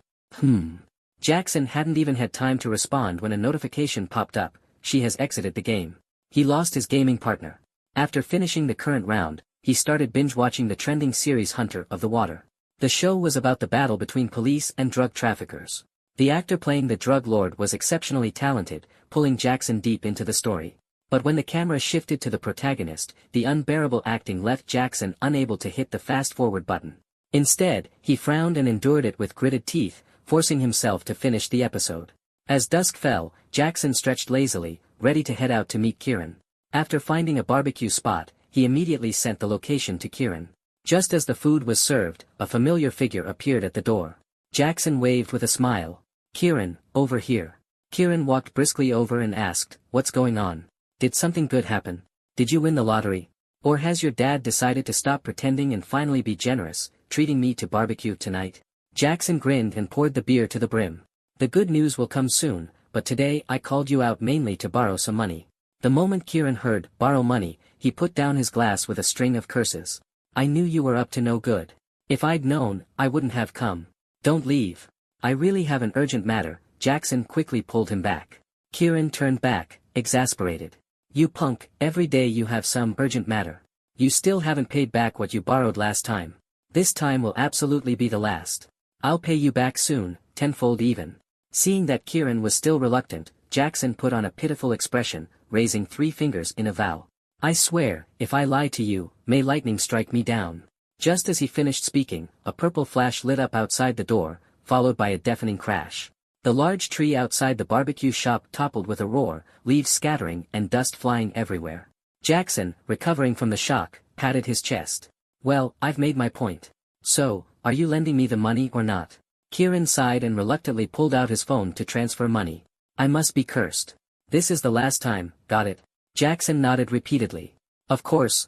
Jackson hadn't even had time to respond when a notification popped up. "She has exited the game." He lost his gaming partner. After finishing the current round, he started binge-watching the trending series Hunter of the Water. The show was about the battle between police and drug traffickers. The actor playing the drug lord was exceptionally talented, pulling Jackson deep into the story. But when the camera shifted to the protagonist, the unbearable acting left Jackson unable to hit the fast-forward button. Instead, he frowned and endured it with gritted teeth, forcing himself to finish the episode. As dusk fell, Jackson stretched lazily, ready to head out to meet Kieran. After finding a barbecue spot, he immediately sent the location to Kieran. Just as the food was served, a familiar figure appeared at the door. Jackson waved with a smile. "Kieran, over here." Kieran walked briskly over and asked, "What's going on? Did something good happen? Did you win the lottery? Or has your dad decided to stop pretending and finally be generous, treating me to barbecue tonight?" Jackson grinned and poured the beer to the brim. "The good news will come soon, but today I called you out mainly to borrow some money." The moment Kieran heard, "borrow money," he put down his glass with a string of curses. "I knew you were up to no good. If I'd known, I wouldn't have come." "Don't leave. I really have an urgent matter." Jackson quickly pulled him back. Kieran turned back, exasperated. "You punk, every day you have some urgent matter. You still haven't paid back what you borrowed last time. This time will absolutely be the last. I'll pay you back soon, tenfold even." Seeing that Kieran was still reluctant, Jackson put on a pitiful expression, raising 3 fingers in a vow. "I swear, if I lie to you, may lightning strike me down." Just as he finished speaking, a purple flash lit up outside the door, followed by a deafening crash. The large tree outside the barbecue shop toppled with a roar, leaves scattering and dust flying everywhere. Jackson, recovering from the shock, patted his chest. "Well, I've made my point. So, are you lending me the money or not?" Kieran sighed and reluctantly pulled out his phone to transfer money. "I must be cursed. This is the last time, got it?" Jackson nodded repeatedly. Of course.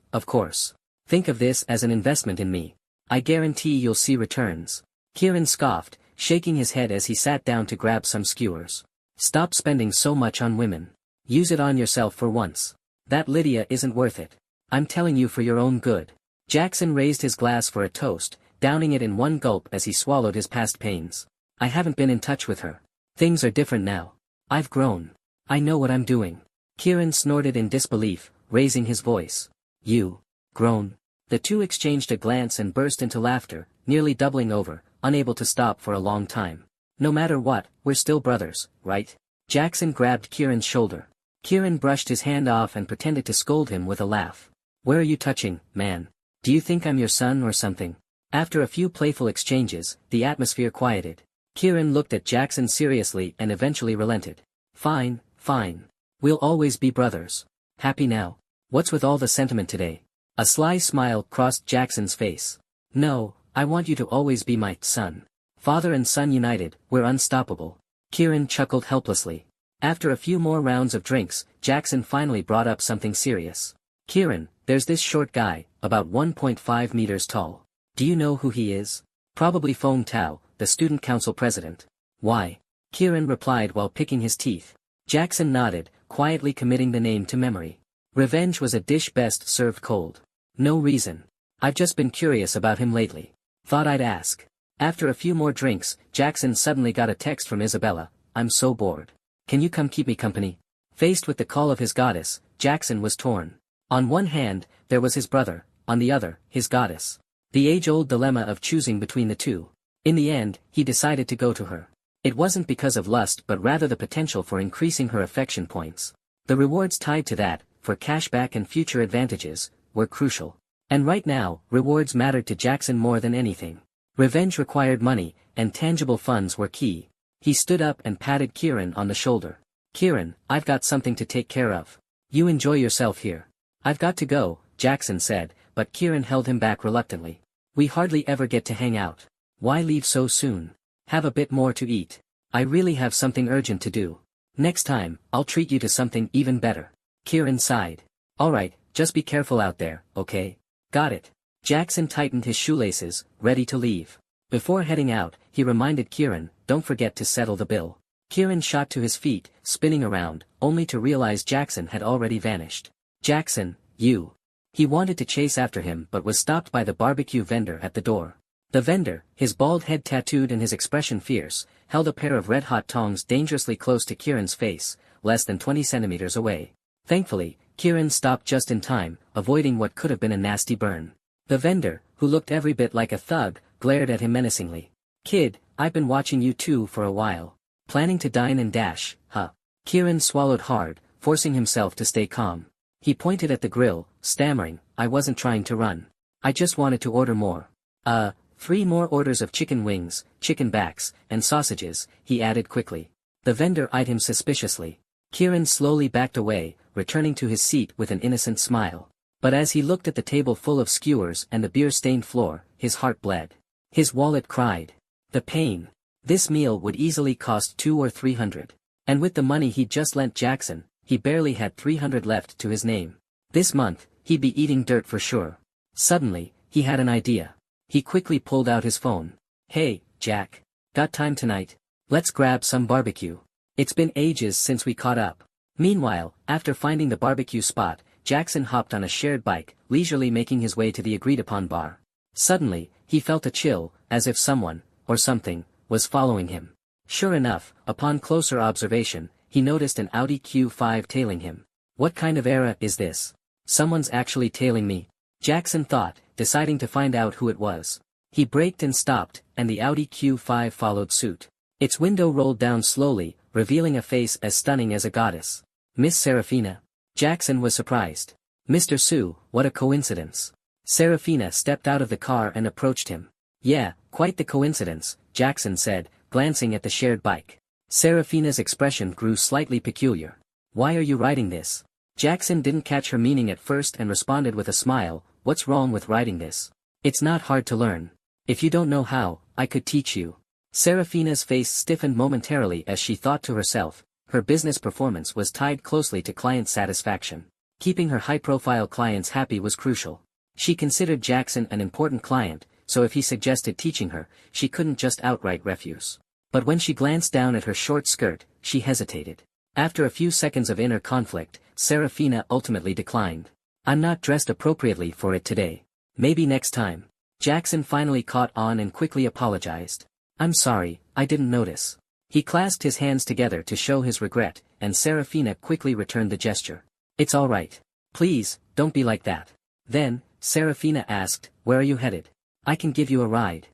Think of this as an investment in me. I guarantee you'll see returns." Kieran scoffed, shaking his head as he sat down to grab some skewers. "Stop spending so much on women. Use it on yourself for once. That Lydia isn't worth it. I'm telling you for your own good." Jackson raised his glass for a toast, downing it in one gulp as he swallowed his past pains. "I haven't been in touch with her. Things are different now. I've grown. I know what I'm doing." Kieran snorted in disbelief, raising his voice. "You? Grown?" The two exchanged a glance and burst into laughter, nearly doubling over, unable to stop for a long time. "No matter what, we're still brothers, right?" Jackson grabbed Kieran's shoulder. Kieran brushed his hand off and pretended to scold him with a laugh. Where are you touching, man? Do you think I'm your son or something? After a few playful exchanges, the atmosphere quieted. Kieran looked at Jackson seriously and eventually relented. Fine, fine. We'll always be brothers. Happy now? What's with all the sentiment today? A sly smile crossed Jackson's face. No, I want you to always be my son. Father and son united, we're unstoppable. Kieran chuckled helplessly. After a few more rounds of drinks, Jackson finally brought up something serious. Kieran, there's this short guy, about 1.5 meters tall. Do you know who he is? Probably Feng Tao, the student council president. Why? Kieran replied while picking his teeth. Jackson nodded, quietly committing the name to memory. Revenge was a dish best served cold. No reason. I've just been curious about him lately. Thought I'd ask. After a few more drinks, Jackson suddenly got a text from Isabella. I'm so bored. Can you come keep me company? Faced with the call of his goddess, Jackson was torn. On one hand, there was his brother, on the other, his goddess. The age-old dilemma of choosing between the two. In the end, he decided to go to her. It wasn't because of lust but rather the potential for increasing her affection points. The rewards tied to that, for cashback and future advantages, were crucial. And right now, rewards mattered to Jackson more than anything. Revenge required money, and tangible funds were key. He stood up and patted Kieran on the shoulder. Kieran, I've got something to take care of. You enjoy yourself here. I've got to go, Jackson said, but Kieran held him back reluctantly. We hardly ever get to hang out. Why leave so soon? Have a bit more to eat. I really have something urgent to do. Next time, I'll treat you to something even better. Kieran sighed. Alright, just be careful out there, okay? Got it. Jackson tightened his shoelaces, ready to leave. Before heading out, he reminded Kieran, don't forget to settle the bill. Kieran shot to his feet, spinning around, only to realize Jackson had already vanished. Jackson, you. He wanted to chase after him but was stopped by the barbecue vendor at the door. The vendor, his bald head tattooed and his expression fierce, held a pair of red-hot tongs dangerously close to Kieran's face, less than 20 centimeters away. Thankfully, Kieran stopped just in time, avoiding what could have been a nasty burn. The vendor, who looked every bit like a thug, glared at him menacingly. Kid, I've been watching you two for a while. Planning to dine and dash, huh? Kieran swallowed hard, forcing himself to stay calm. He pointed at the grill, stammering, I wasn't trying to run. I just wanted to order more. 3 more orders of chicken wings, chicken backs, and sausages, he added quickly. The vendor eyed him suspiciously. Kieran slowly backed away, returning to his seat with an innocent smile. But as he looked at the table full of skewers and the beer-stained floor, his heart bled. His wallet cried. The pain. This meal would easily cost $200 or $300. And with the money he'd just lent Jackson, he barely had $300 left to his name. This month, he'd be eating dirt for sure. Suddenly, he had an idea. He quickly pulled out his phone. Hey, Jack. Got time tonight? Let's grab some barbecue. It's been ages since we caught up. Meanwhile, after finding the barbecue spot, Jackson hopped on a shared bike, leisurely making his way to the agreed-upon bar. Suddenly, he felt a chill, as if someone, or something, was following him. Sure enough, upon closer observation, he noticed an Audi Q5 tailing him. What kind of era is this? Someone's actually tailing me? Jackson thought, deciding to find out who it was. He braked and stopped, and the Audi Q5 followed suit. Its window rolled down slowly, revealing a face as stunning as a goddess. Miss Serafina? Jackson was surprised. Mr. Su, what a coincidence. Serafina stepped out of the car and approached him. Yeah, quite the coincidence, Jackson said, glancing at the shared bike. Serafina's expression grew slightly peculiar. Why are you riding this? Jackson didn't catch her meaning at first and responded with a smile, what's wrong with riding this? It's not hard to learn. If you don't know how, I could teach you. Serafina's face stiffened momentarily as she thought to herself, her business performance was tied closely to client satisfaction. Keeping her high-profile clients happy was crucial. She considered Jackson an important client, so if he suggested teaching her, she couldn't just outright refuse. But when she glanced down at her short skirt, she hesitated. After a few seconds of inner conflict, Serafina ultimately declined. I'm not dressed appropriately for it today. Maybe next time. Jackson finally caught on and quickly apologized. I'm sorry, I didn't notice. He clasped his hands together to show his regret, and Serafina quickly returned the gesture. It's all right. Please, don't be like that. Then, Serafina asked, where are you headed? I can give you a ride.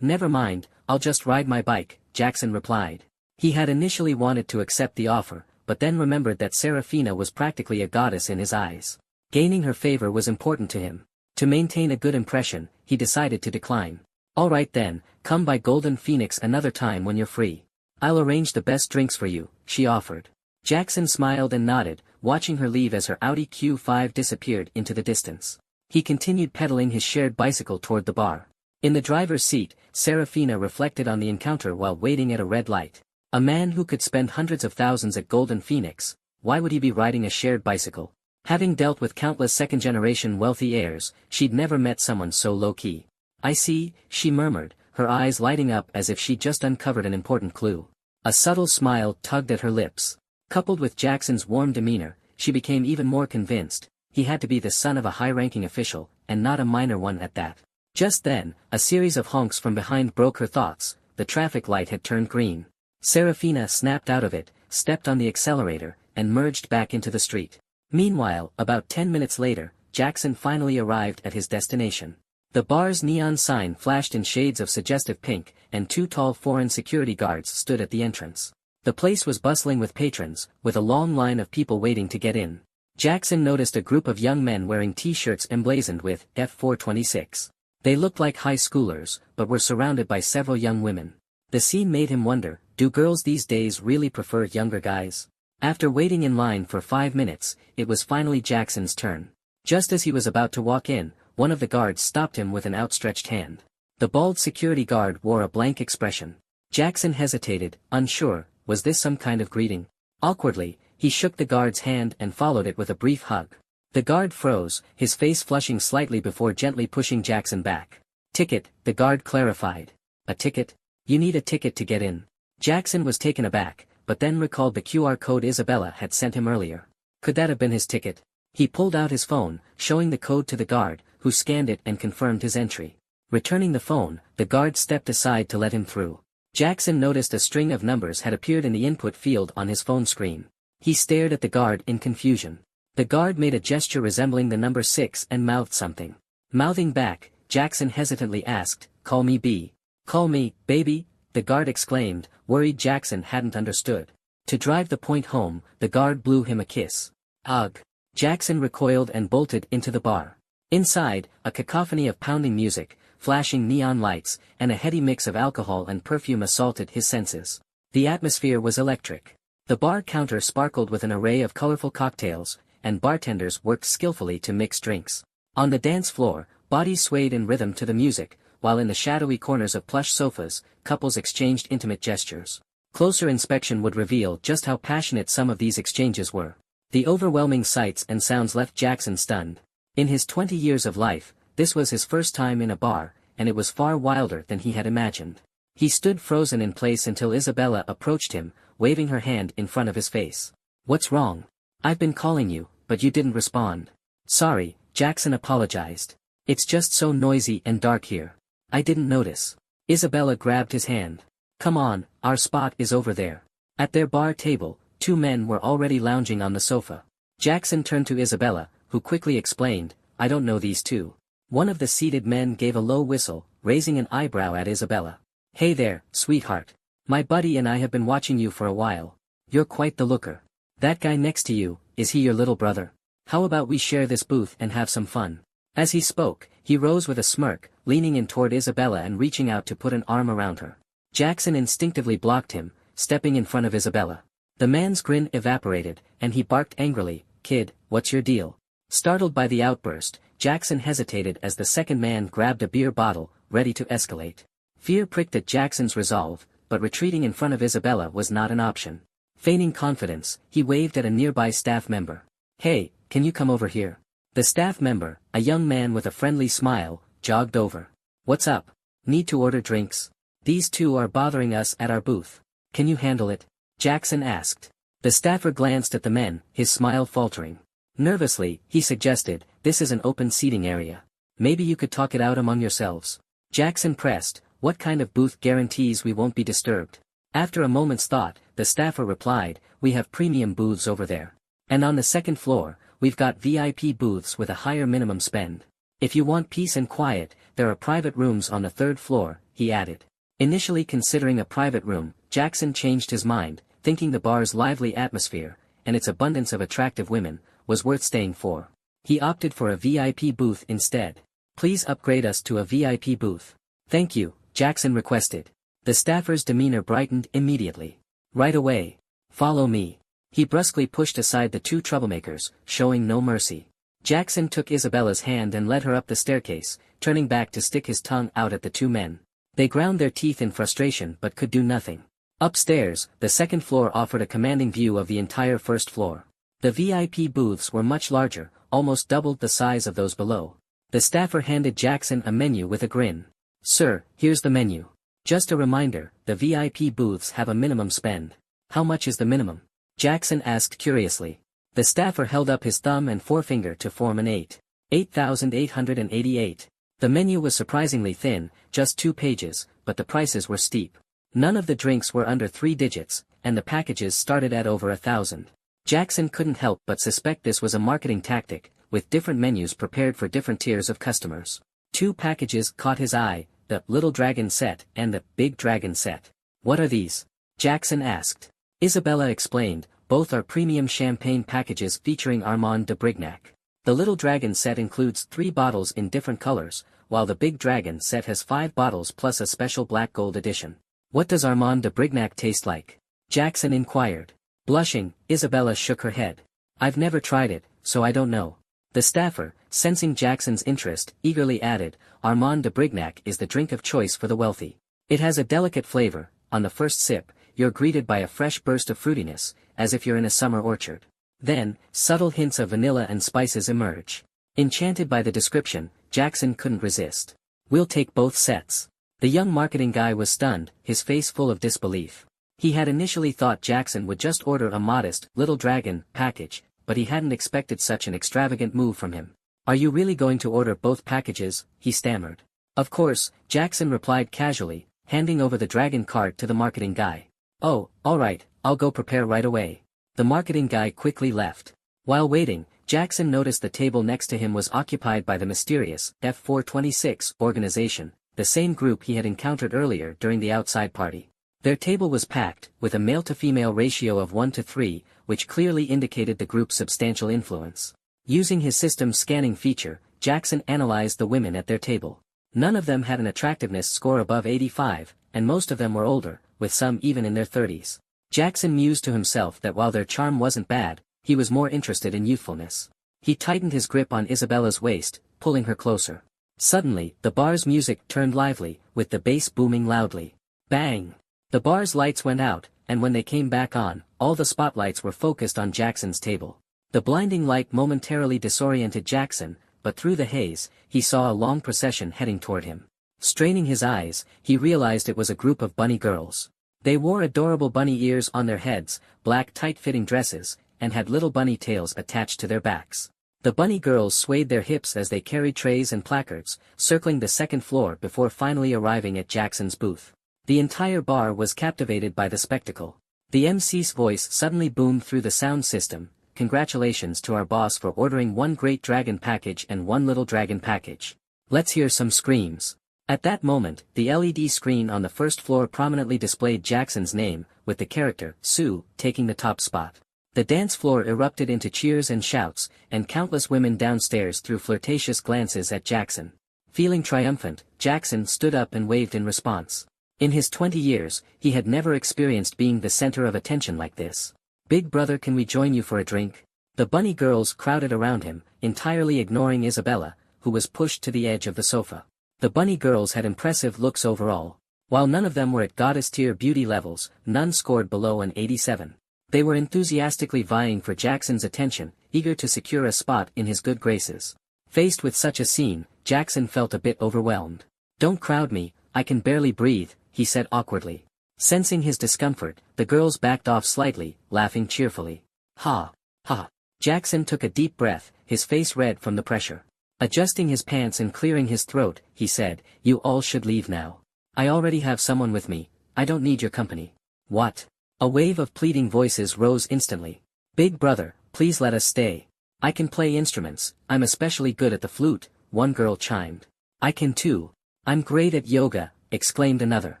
Never mind, I'll just ride my bike, Jackson replied. He had initially wanted to accept the offer, but then remembered that Serafina was practically a goddess in his eyes. Gaining her favor was important to him. To maintain a good impression, he decided to decline. Alright then, come by Golden Phoenix another time when you're free. I'll arrange the best drinks for you, she offered. Jackson smiled and nodded, watching her leave as her Audi Q5 disappeared into the distance. He continued pedaling his shared bicycle toward the bar. In the driver's seat, Serafina reflected on the encounter while waiting at a red light. A man who could spend hundreds of thousands at Golden Phoenix, why would he be riding a shared bicycle? Having dealt with countless second-generation wealthy heirs, she'd never met someone so low-key. I see, she murmured, her eyes lighting up as if she'd just uncovered an important clue. A subtle smile tugged at her lips. Coupled with Jackson's warm demeanor, she became even more convinced, he had to be the son of a high-ranking official, and not a minor one at that. Just then, a series of honks from behind broke her thoughts. The traffic light had turned green. Serafina snapped out of it, stepped on the accelerator, and merged back into the street. Meanwhile, about 10 minutes later, Jackson finally arrived at his destination. The bar's neon sign flashed in shades of suggestive pink, and two tall foreign security guards stood at the entrance. The place was bustling with patrons, with a long line of people waiting to get in. Jackson noticed a group of young men wearing t-shirts emblazoned with F426. They looked like high schoolers, but were surrounded by several young women. The scene made him wonder, do girls these days really prefer younger guys? After waiting in line for 5 minutes, it was finally Jackson's turn. Just as he was about to walk in, one of the guards stopped him with an outstretched hand. The bald security guard wore a blank expression. Jackson hesitated, unsure, was this some kind of greeting? Awkwardly, he shook the guard's hand and followed it with a brief hug. The guard froze, his face flushing slightly before gently pushing Jackson back. Ticket, the guard clarified. A ticket? You need a ticket to get in. Jackson was taken aback, but then recalled the QR code Isabella had sent him earlier. Could that have been his ticket? He pulled out his phone, showing the code to the guard, who scanned it and confirmed his entry. Returning the phone, the guard stepped aside to let him through. Jackson noticed a string of numbers had appeared in the input field on his phone screen. He stared at the guard in confusion. The guard made a gesture resembling the number 6 and mouthed something. Mouthing back, Jackson hesitantly asked, "Call me B." "Call me, baby?" the guard exclaimed, worried Jackson hadn't understood. To drive the point home, the guard blew him a kiss. Ugh. Jackson recoiled and bolted into the bar. Inside, a cacophony of pounding music, flashing neon lights, and a heady mix of alcohol and perfume assaulted his senses. The atmosphere was electric. The bar counter sparkled with an array of colorful cocktails, and bartenders worked skillfully to mix drinks. On the dance floor, bodies swayed in rhythm to the music, while in the shadowy corners of plush sofas, couples exchanged intimate gestures. Closer inspection would reveal just how passionate some of these exchanges were. The overwhelming sights and sounds left Jackson stunned. In his 20 years of life, this was his first time in a bar, and it was far wilder than he had imagined. He stood frozen in place until Isabella approached him, waving her hand in front of his face. "What's wrong? I've been calling you, but you didn't respond." "Sorry," Jackson apologized. "It's just so noisy and dark here. I didn't notice." Isabella grabbed his hand. "Come on, our spot is over there." At their bar table, two men were already lounging on the sofa. Jackson turned to Isabella, who quickly explained, "I don't know these two." One of the seated men gave a low whistle, raising an eyebrow at Isabella. "Hey there, sweetheart. My buddy and I have been watching you for a while. You're quite the looker. That guy next to you, is he your little brother? How about we share this booth and have some fun?" As he spoke, he rose with a smirk, leaning in toward Isabella and reaching out to put an arm around her. Jackson instinctively blocked him, stepping in front of Isabella. The man's grin evaporated, and he barked angrily, "Kid, what's your deal?" Startled by the outburst, Jackson hesitated as the second man grabbed a beer bottle, ready to escalate. Fear pricked at Jackson's resolve, but retreating in front of Isabella was not an option. Feigning confidence, he waved at a nearby staff member. "Hey, can you come over here?" The staff member, a young man with a friendly smile, jogged over. "What's up? Need to order drinks? These two are bothering us at our booth. Can you handle it?" Jackson asked. The staffer glanced at the men, his smile faltering. Nervously, he suggested, "This is an open seating area. Maybe you could talk it out among yourselves." Jackson pressed, "What kind of booth guarantees we won't be disturbed?" After a moment's thought, the staffer replied, "We have premium booths over there. And on the second floor, we've got VIP booths with a higher minimum spend. If you want peace and quiet, there are private rooms on the third floor," he added. Initially considering a private room, Jackson changed his mind, thinking the bar's lively atmosphere, and its abundance of attractive women, was worth staying for. He opted for a VIP booth instead. Please upgrade us to a VIP booth. Thank you, Jackson requested. The staffer's demeanor brightened immediately. Right away. Follow me. He brusquely pushed aside the two troublemakers, showing no mercy. Jackson took Isabella's hand and led her up the staircase, turning back to stick his tongue out at the two men. They ground their teeth in frustration but could do nothing. Upstairs, the second floor offered a commanding view of the entire first floor. The VIP booths were much larger, almost doubled the size of those below. The staffer handed Jackson a menu with a grin. Sir, here's the menu. Just a reminder, the VIP booths have a minimum spend. How much is the minimum? Jackson asked curiously. The staffer held up his thumb and forefinger to form an 8. 8,888. The menu was surprisingly thin, just 2 pages, but the prices were steep. None of the drinks were under 3 digits, and the packages started at over 1,000. Jackson couldn't help but suspect this was a marketing tactic, with different menus prepared for different tiers of customers. 2 packages caught his eye, the Little Dragon set and the Big Dragon set. What are these? Jackson asked. Isabella explained, both are premium champagne packages featuring Armand de Brignac. The Little Dragon set includes 3 bottles in different colors, while the Big Dragon set has 5 bottles plus a special black gold edition. What does Armand de Brignac taste like? Jackson inquired. Blushing, Isabella shook her head. I've never tried it, so I don't know. The staffer, sensing Jackson's interest, eagerly added, Armand de Brignac is the drink of choice for the wealthy. It has a delicate flavor. On the first sip, you're greeted by a fresh burst of fruitiness, as if you're in a summer orchard. Then, subtle hints of vanilla and spices emerge. Enchanted by the description, Jackson couldn't resist. We'll take both sets. The young marketing guy was stunned, his face full of disbelief. He had initially thought Jackson would just order a modest, Little Dragon, package, but he hadn't expected such an extravagant move from him. Are you really going to order both packages? He stammered. Of course, Jackson replied casually, handing over the dragon card to the marketing guy. Oh, alright, I'll go prepare right away. The marketing guy quickly left. While waiting, Jackson noticed the table next to him was occupied by the mysterious F426 organization, the same group he had encountered earlier during the outside party. Their table was packed, with a male-to-female ratio of 1:3, which clearly indicated the group's substantial influence. Using his system's scanning feature, Jackson analyzed the women at their table. None of them had an attractiveness score above 85, and most of them were older, with some even in their 30s. Jackson mused to himself that while their charm wasn't bad, he was more interested in youthfulness. He tightened his grip on Isabella's waist, pulling her closer. Suddenly, the bar's music turned lively, with the bass booming loudly. Bang! The bar's lights went out, and when they came back on, all the spotlights were focused on Jackson's table. The blinding light momentarily disoriented Jackson, but through the haze, he saw a long procession heading toward him. Straining his eyes, he realized it was a group of bunny girls. They wore adorable bunny ears on their heads, black tight-fitting dresses, and had little bunny tails attached to their backs. The bunny girls swayed their hips as they carried trays and placards, circling the second floor before finally arriving at Jackson's booth. The entire bar was captivated by the spectacle. The MC's voice suddenly boomed through the sound system. Congratulations to our boss for ordering 1 Great Dragon package and 1 Little Dragon package. Let's hear some screams. At that moment, the LED screen on the first floor prominently displayed Jackson's name, with the character, Sue, taking the top spot. The dance floor erupted into cheers and shouts, and countless women downstairs threw flirtatious glances at Jackson. Feeling triumphant, Jackson stood up and waved in response. In his 20 years, he had never experienced being the center of attention like this. Big brother, can we join you for a drink? The bunny girls crowded around him, entirely ignoring Isabella, who was pushed to the edge of the sofa. The bunny girls had impressive looks overall. While none of them were at goddess-tier beauty levels, none scored below an 87. They were enthusiastically vying for Jackson's attention, eager to secure a spot in his good graces. Faced with such a scene, Jackson felt a bit overwhelmed. Don't crowd me, I can barely breathe, he said awkwardly. Sensing his discomfort, the girls backed off slightly, laughing cheerfully. Ha! Ha! Jackson took a deep breath, his face red from the pressure. Adjusting his pants and clearing his throat, he said, you all should leave now. I already have someone with me, I don't need your company. What? A wave of pleading voices rose instantly. Big brother, please let us stay. I can play instruments, I'm especially good at the flute, one girl chimed. I can too. I'm great at yoga, exclaimed another.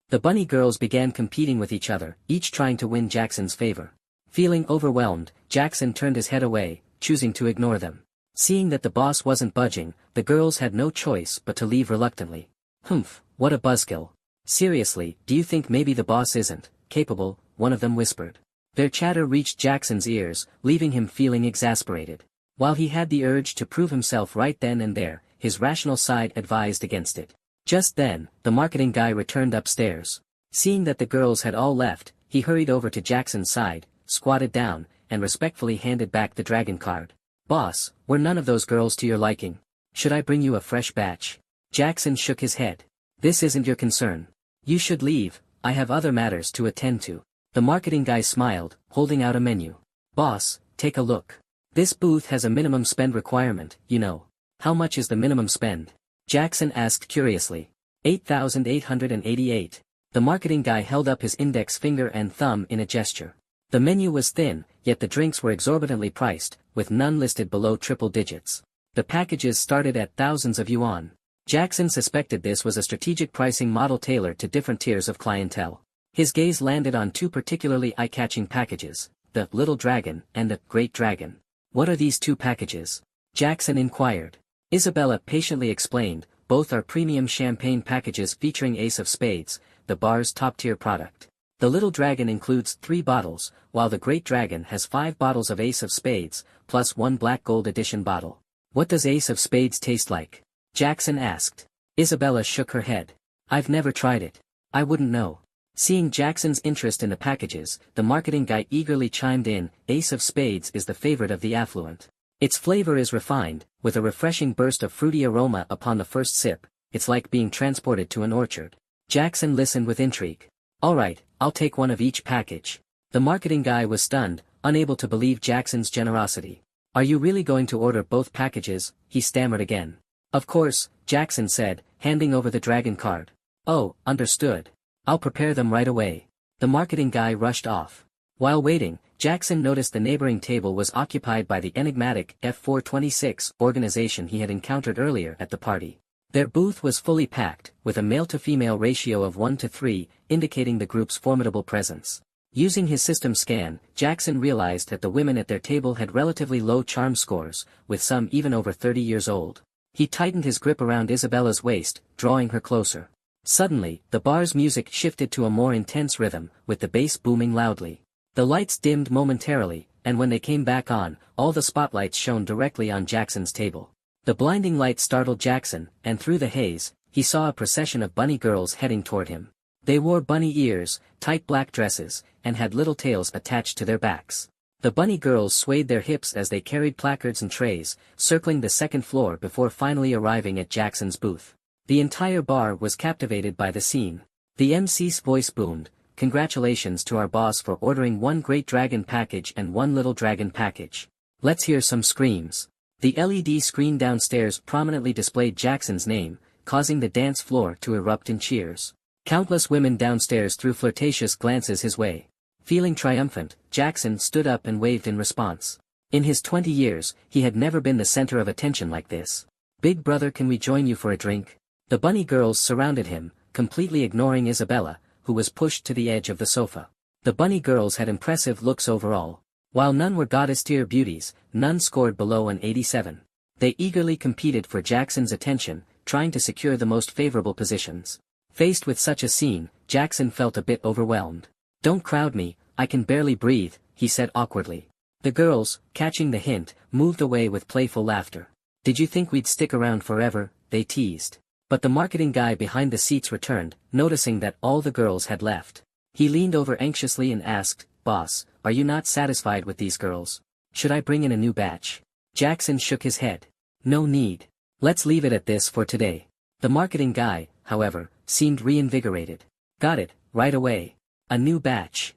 The bunny girls began competing with each other, each trying to win Jackson's favor. Feeling overwhelmed, Jackson turned his head away, choosing to ignore them. Seeing that the boss wasn't budging, the girls had no choice but to leave reluctantly. Humph, what a buzzkill. Seriously, do you think maybe the boss isn't capable? One of them whispered. Their chatter reached Jackson's ears, leaving him feeling exasperated. While he had the urge to prove himself right then and there, his rational side advised against it. Just then, the marketing guy returned upstairs. Seeing that the girls had all left, he hurried over to Jackson's side, squatted down, and respectfully handed back the dragon card. Boss, were none of those girls to your liking? Should I bring you a fresh batch? Jackson shook his head. This isn't your concern. You should leave, I have other matters to attend to. The marketing guy smiled, holding out a menu. Boss, take a look. This booth has a minimum spend requirement, you know. How much is the minimum spend? Jackson asked curiously. 8,888. The marketing guy held up his index finger and thumb in a gesture. The menu was thin, yet the drinks were exorbitantly priced, with none listed below triple digits. The packages started at thousands of yuan. Jackson suspected this was a strategic pricing model tailored to different tiers of clientele. His gaze landed on two particularly eye-catching packages, the Little Dragon and the Great Dragon. What are these two packages? Jackson inquired. Isabella patiently explained, both are premium champagne packages featuring Ace of Spades, the bar's top-tier product. The Little Dragon includes 3 bottles, while the Great Dragon has 5 bottles of Ace of Spades, plus 1 black gold edition bottle. What does Ace of Spades taste like? Jackson asked. Isabella shook her head. I've never tried it. I wouldn't know. Seeing Jackson's interest in the packages, the marketing guy eagerly chimed in, Ace of Spades is the favorite of the affluent. Its flavor is refined, with a refreshing burst of fruity aroma upon the first sip. It's like being transported to an orchard. Jackson listened with intrigue. Alright, I'll take one of each package. The marketing guy was stunned, unable to believe Jackson's generosity. Are you really going to order both packages? He stammered again. Of course, Jackson said, handing over the dragon card. Oh, understood. I'll prepare them right away. The marketing guy rushed off. While waiting, Jackson noticed the neighboring table was occupied by the enigmatic F426 organization he had encountered earlier at the party. Their booth was fully packed, with a male-to-female ratio of 1:3, indicating the group's formidable presence. Using his system scan, Jackson realized that the women at their table had relatively low charm scores, with some even over 30 years old. He tightened his grip around Isabella's waist, drawing her closer. Suddenly, the bar's music shifted to a more intense rhythm, with the bass booming loudly. The lights dimmed momentarily, and when they came back on, all the spotlights shone directly on Jackson's table. The blinding light startled Jackson, and through the haze, he saw a procession of bunny girls heading toward him. They wore bunny ears, tight black dresses, and had little tails attached to their backs. The bunny girls swayed their hips as they carried placards and trays, circling the second floor before finally arriving at Jackson's booth. The entire bar was captivated by the scene. The MC's voice boomed, "Congratulations to our boss for ordering 1 Great Dragon package and 1 Little Dragon package. Let's hear some screams." The LED screen downstairs prominently displayed Jackson's name, causing the dance floor to erupt in cheers. Countless women downstairs threw flirtatious glances his way. Feeling triumphant, Jackson stood up and waved in response. In his 20 years, he had never been the center of attention like this. "Big brother, can we join you for a drink?" The bunny girls surrounded him, completely ignoring Isabella, who was pushed to the edge of the sofa. The bunny girls had impressive looks overall. While none were goddess-tier beauties, none scored below an 87. They eagerly competed for Jackson's attention, trying to secure the most favorable positions. Faced with such a scene, Jackson felt a bit overwhelmed. "Don't crowd me, I can barely breathe," he said awkwardly. The girls, catching the hint, moved away with playful laughter. "Did you think we'd stick around forever?" they teased. But the marketing guy behind the seats returned, noticing that all the girls had left. He leaned over anxiously and asked, "Boss, are you not satisfied with these girls? Should I bring in a new batch?" Jackson shook his head. "No need. Let's leave it at this for today." The marketing guy, however, seemed reinvigorated. "Got it, right away. A new batch."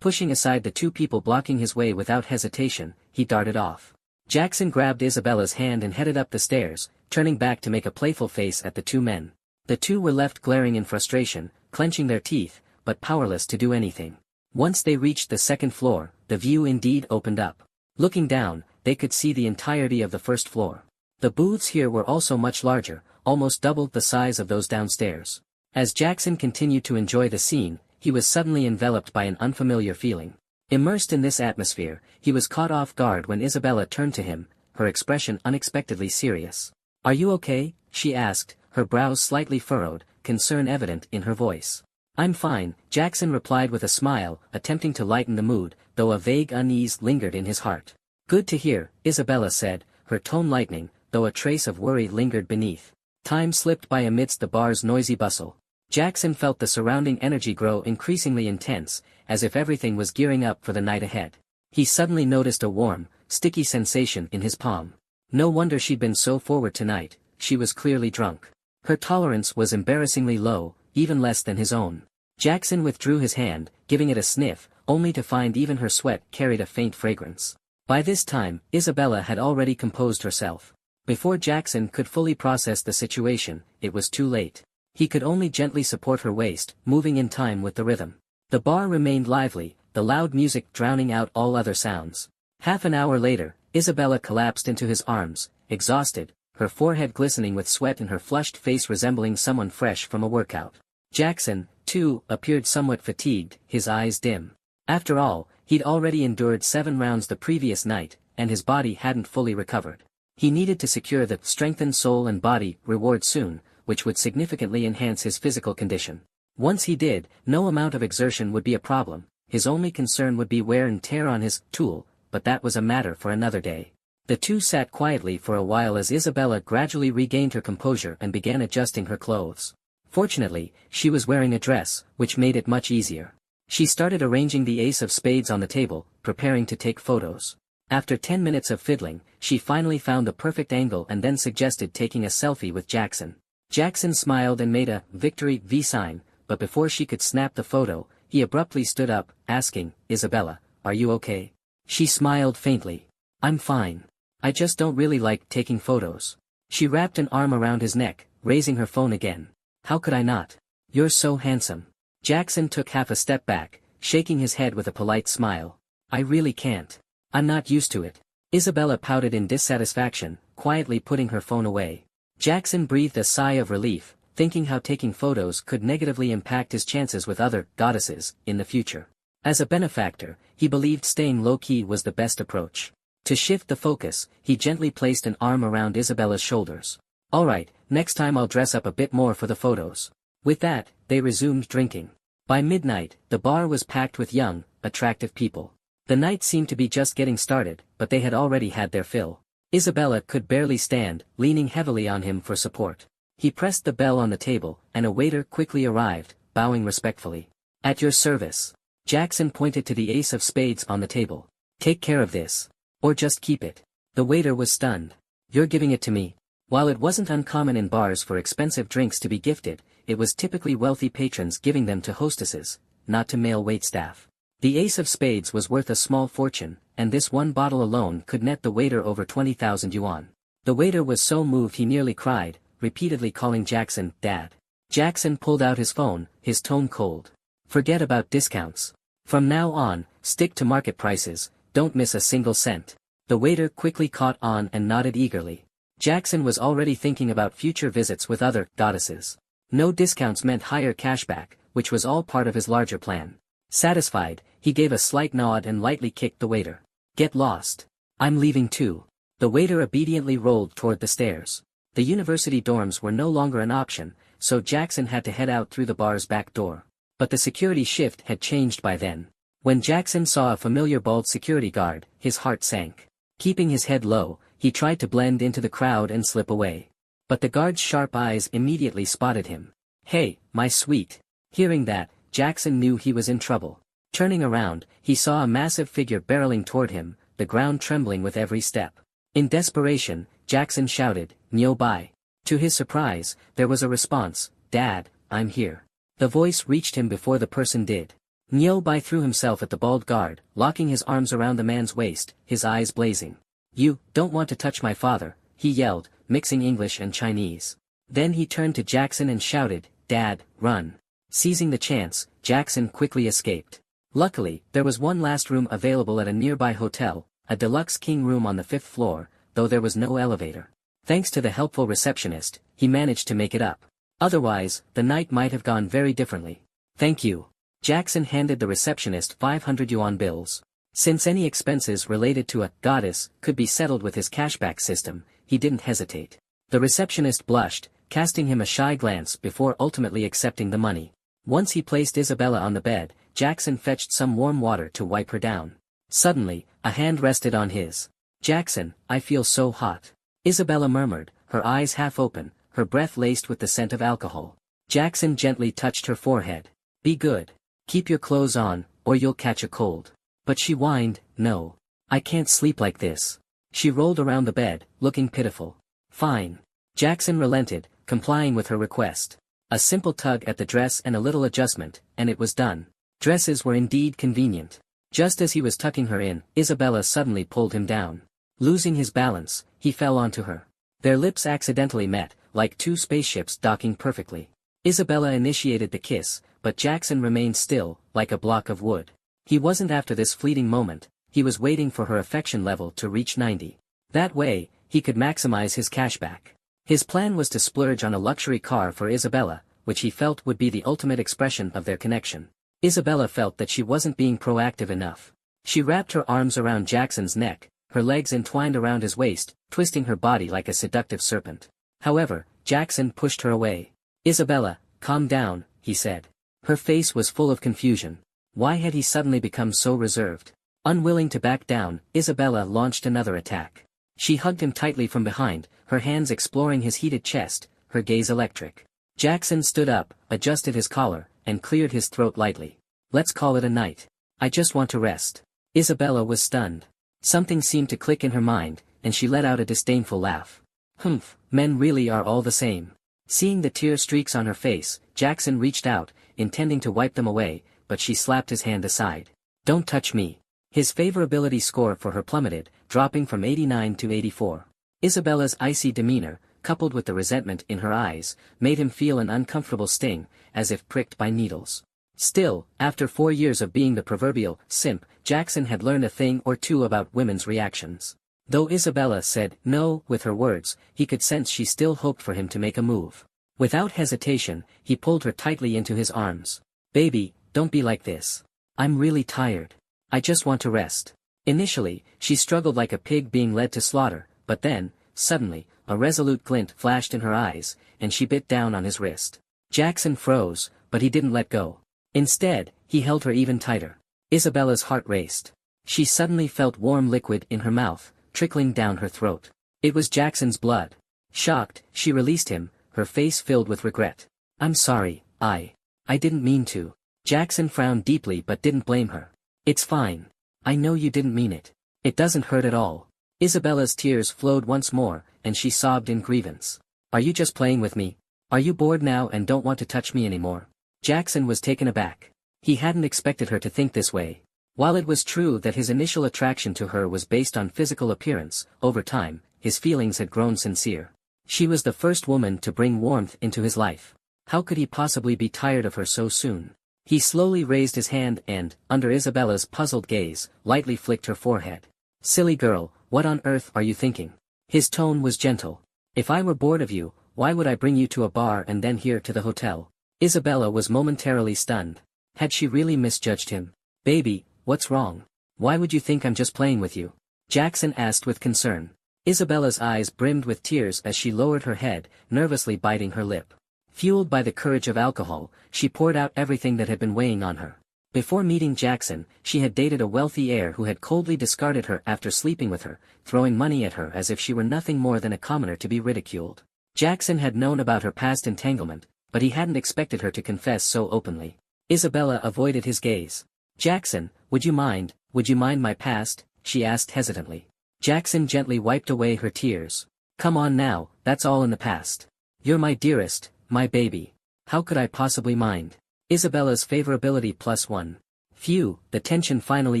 Pushing aside the 2 people blocking his way without hesitation, he darted off. Jackson grabbed Isabella's hand and headed up the stairs, turning back to make a playful face at the 2 men. The 2 were left glaring in frustration, clenching their teeth, but powerless to do anything. Once they reached the second floor, the view indeed opened up. Looking down, they could see the entirety of the first floor. The booths here were also much larger, almost double the size of those downstairs. As Jackson continued to enjoy the scene, he was suddenly enveloped by an unfamiliar feeling. Immersed in this atmosphere, he was caught off guard when Isabella turned to him, her expression unexpectedly serious. "Are you okay?" she asked, her brows slightly furrowed, concern evident in her voice. "I'm fine," Jackson replied with a smile, attempting to lighten the mood, though a vague unease lingered in his heart. "Good to hear," Isabella said, her tone lightening, though a trace of worry lingered beneath. Time slipped by amidst the bar's noisy bustle. Jackson felt the surrounding energy grow increasingly intense, as if everything was gearing up for the night ahead. He suddenly noticed a warm, sticky sensation in his palm. No wonder she'd been so forward tonight, she was clearly drunk. Her tolerance was embarrassingly low, even less than his own. Jackson withdrew his hand, giving it a sniff, only to find even her sweat carried a faint fragrance. By this time, Isabella had already composed herself. Before Jackson could fully process the situation, it was too late. He could only gently support her waist, moving in time with the rhythm. The bar remained lively, the loud music drowning out all other sounds. Half an hour later, Isabella collapsed into his arms, exhausted, her forehead glistening with sweat and her flushed face resembling someone fresh from a workout. Jackson, too, appeared somewhat fatigued, his eyes dim. After all, he'd already endured 7 rounds the previous night, and his body hadn't fully recovered. He needed to secure the strengthened soul and body reward soon, which would significantly enhance his physical condition. Once he did, no amount of exertion would be a problem, his only concern would be wear and tear on his tool, but that was a matter for another day. The two sat quietly for a while as Isabella gradually regained her composure and began adjusting her clothes. Fortunately, she was wearing a dress, which made it much easier. She started arranging the ace of spades on the table, preparing to take photos. After 10 minutes of fiddling, she finally found the perfect angle and then suggested taking a selfie with Jackson. Jackson smiled and made a victory V sign, but before she could snap the photo, he abruptly stood up, asking, "Isabella, are you okay?" She smiled faintly. "I'm fine. I just don't really like taking photos." She wrapped an arm around his neck, raising her phone again. "How could I not? You're so handsome." Jackson took half a step back, shaking his head with a polite smile. "I really can't. I'm not used to it." Isabella pouted in dissatisfaction, quietly putting her phone away. Jackson breathed a sigh of relief, thinking how taking photos could negatively impact his chances with other goddesses in the future. As a benefactor, he believed staying low-key was the best approach. To shift the focus, he gently placed an arm around Isabella's shoulders. "All right, next time I'll dress up a bit more for the photos." With that, they resumed drinking. By midnight, the bar was packed with young, attractive people. The night seemed to be just getting started, but they had already had their fill. Isabella could barely stand, leaning heavily on him for support. He pressed the bell on the table, and a waiter quickly arrived, bowing respectfully. "At your service." Jackson pointed to the ace of spades on the table. "Take care of this. Or just keep it." The waiter was stunned. "You're giving it to me?" While it wasn't uncommon in bars for expensive drinks to be gifted, it was typically wealthy patrons giving them to hostesses, not to male waitstaff. The ace of spades was worth a small fortune, and this one bottle alone could net the waiter over 20,000 yuan. The waiter was so moved he nearly cried, repeatedly calling Jackson, "Dad." Jackson pulled out his phone, his tone cold. "Forget about discounts. From now on, stick to market prices, don't miss a single cent." The waiter quickly caught on and nodded eagerly. Jackson was already thinking about future visits with other goddesses. No discounts meant higher cashback, which was all part of his larger plan. Satisfied, he gave a slight nod and lightly kicked the waiter. "Get lost. I'm leaving too." The waiter obediently rolled toward the stairs. The university dorms were no longer an option, so Jackson had to head out through the bar's back door. But the security shift had changed by then. When Jackson saw a familiar bald security guard, his heart sank. Keeping his head low, he tried to blend into the crowd and slip away. But the guard's sharp eyes immediately spotted him. "Hey, my sweet." Hearing that, Jackson knew he was in trouble. Turning around, he saw a massive figure barreling toward him, the ground trembling with every step. In desperation, Jackson shouted, "Nyo Bai." To his surprise, there was a response, "Dad, I'm here." The voice reached him before the person did. Nyo Bai threw himself at the bald guard, locking his arms around the man's waist, his eyes blazing. "You don't want to touch my father," he yelled, mixing English and Chinese. Then he turned to Jackson and shouted, "Dad, run." Seizing the chance, Jackson quickly escaped. Luckily, there was one last room available at a nearby hotel, a deluxe king room on the 5th floor, though there was no elevator. Thanks to the helpful receptionist, he managed to make it up. Otherwise, the night might have gone very differently. "Thank you." Jackson handed the receptionist 500 yuan bills. Since any expenses related to a goddess could be settled with his cashback system, he didn't hesitate. The receptionist blushed, casting him a shy glance before ultimately accepting the money. Once he placed Isabella on the bed, Jackson fetched some warm water to wipe her down. Suddenly, a hand rested on his. "Jackson, I feel so hot," Isabella murmured, her eyes half open, her breath laced with the scent of alcohol. Jackson gently touched her forehead. "Be good. Keep your clothes on, or you'll catch a cold." But she whined, "No. I can't sleep like this." She rolled around the bed, looking pitiful. "Fine." Jackson relented, complying with her request. A simple tug at the dress and a little adjustment, and it was done. Dresses were indeed convenient. Just as he was tucking her in, Isabella suddenly pulled him down. Losing his balance, he fell onto her. Their lips accidentally met, like two spaceships docking perfectly. Isabella initiated the kiss, but Jackson remained still, like a block of wood. He wasn't after this fleeting moment, he was waiting for her affection level to reach 90. That way, he could maximize his cashback. His plan was to splurge on a luxury car for Isabella, which he felt would be the ultimate expression of their connection. Isabella felt that she wasn't being proactive enough. She wrapped her arms around Jackson's neck, her legs entwined around his waist, twisting her body like a seductive serpent. However, Jackson pushed her away. "Isabella, calm down," he said. Her face was full of confusion. Why had he suddenly become so reserved? Unwilling to back down, Isabella launched another attack. She hugged him tightly from behind, her hands exploring his heated chest, her gaze electric. Jackson stood up, adjusted his collar, and cleared his throat lightly. "Let's call it a night. I just want to rest." Isabella was stunned. Something seemed to click in her mind, and she let out a disdainful laugh. "Humph, men really are all the same." Seeing the tear streaks on her face, Jackson reached out, intending to wipe them away, but she slapped his hand aside. "Don't touch me." His favorability score for her plummeted, dropping from 89 to 84. Isabella's icy demeanor, coupled with the resentment in her eyes, made him feel an uncomfortable sting, as if pricked by needles. Still, after 4 years of being the proverbial simp, Jackson had learned a thing or two about women's reactions. Though Isabella said no with her words, he could sense she still hoped for him to make a move. Without hesitation, he pulled her tightly into his arms. "Baby, don't be like this. I'm really tired. I just want to rest." Initially, she struggled like a pig being led to slaughter, but then, suddenly, a resolute glint flashed in her eyes, and she bit down on his wrist. Jackson froze, but he didn't let go. Instead, he held her even tighter. Isabella's heart raced. She suddenly felt warm liquid in her mouth, trickling down her throat. It was Jackson's blood. Shocked, she released him, her face filled with regret. "I'm sorry, I didn't mean to." Jackson frowned deeply but didn't blame her. "It's fine. I know you didn't mean it. It doesn't hurt at all." Isabella's tears flowed once more, and she sobbed in grievance. "Are you just playing with me? Are you bored now and don't want to touch me anymore?" Jackson was taken aback. He hadn't expected her to think this way. While it was true that his initial attraction to her was based on physical appearance, over time, his feelings had grown sincere. She was the first woman to bring warmth into his life. How could he possibly be tired of her so soon? He slowly raised his hand and, under Isabella's puzzled gaze, lightly flicked her forehead. "Silly girl, what on earth are you thinking?" His tone was gentle. "If I were bored of you, why would I bring you to a bar and then here to the hotel?" Isabella was momentarily stunned. Had she really misjudged him? "Baby, what's wrong? Why would you think I'm just playing with you?" Jackson asked with concern. Isabella's eyes brimmed with tears as she lowered her head, nervously biting her lip. Fueled by the courage of alcohol, she poured out everything that had been weighing on her. Before meeting Jackson, she had dated a wealthy heir who had coldly discarded her after sleeping with her, throwing money at her as if she were nothing more than a commoner to be ridiculed. Jackson had known about her past entanglement, but he hadn't expected her to confess so openly. Isabella avoided his gaze. "Jackson, would you mind my past?" she asked hesitantly. Jackson gently wiped away her tears. "Come on now, that's all in the past. You're my dearest, my baby. How could I possibly mind?" Isabella's favorability +1. Phew, the tension finally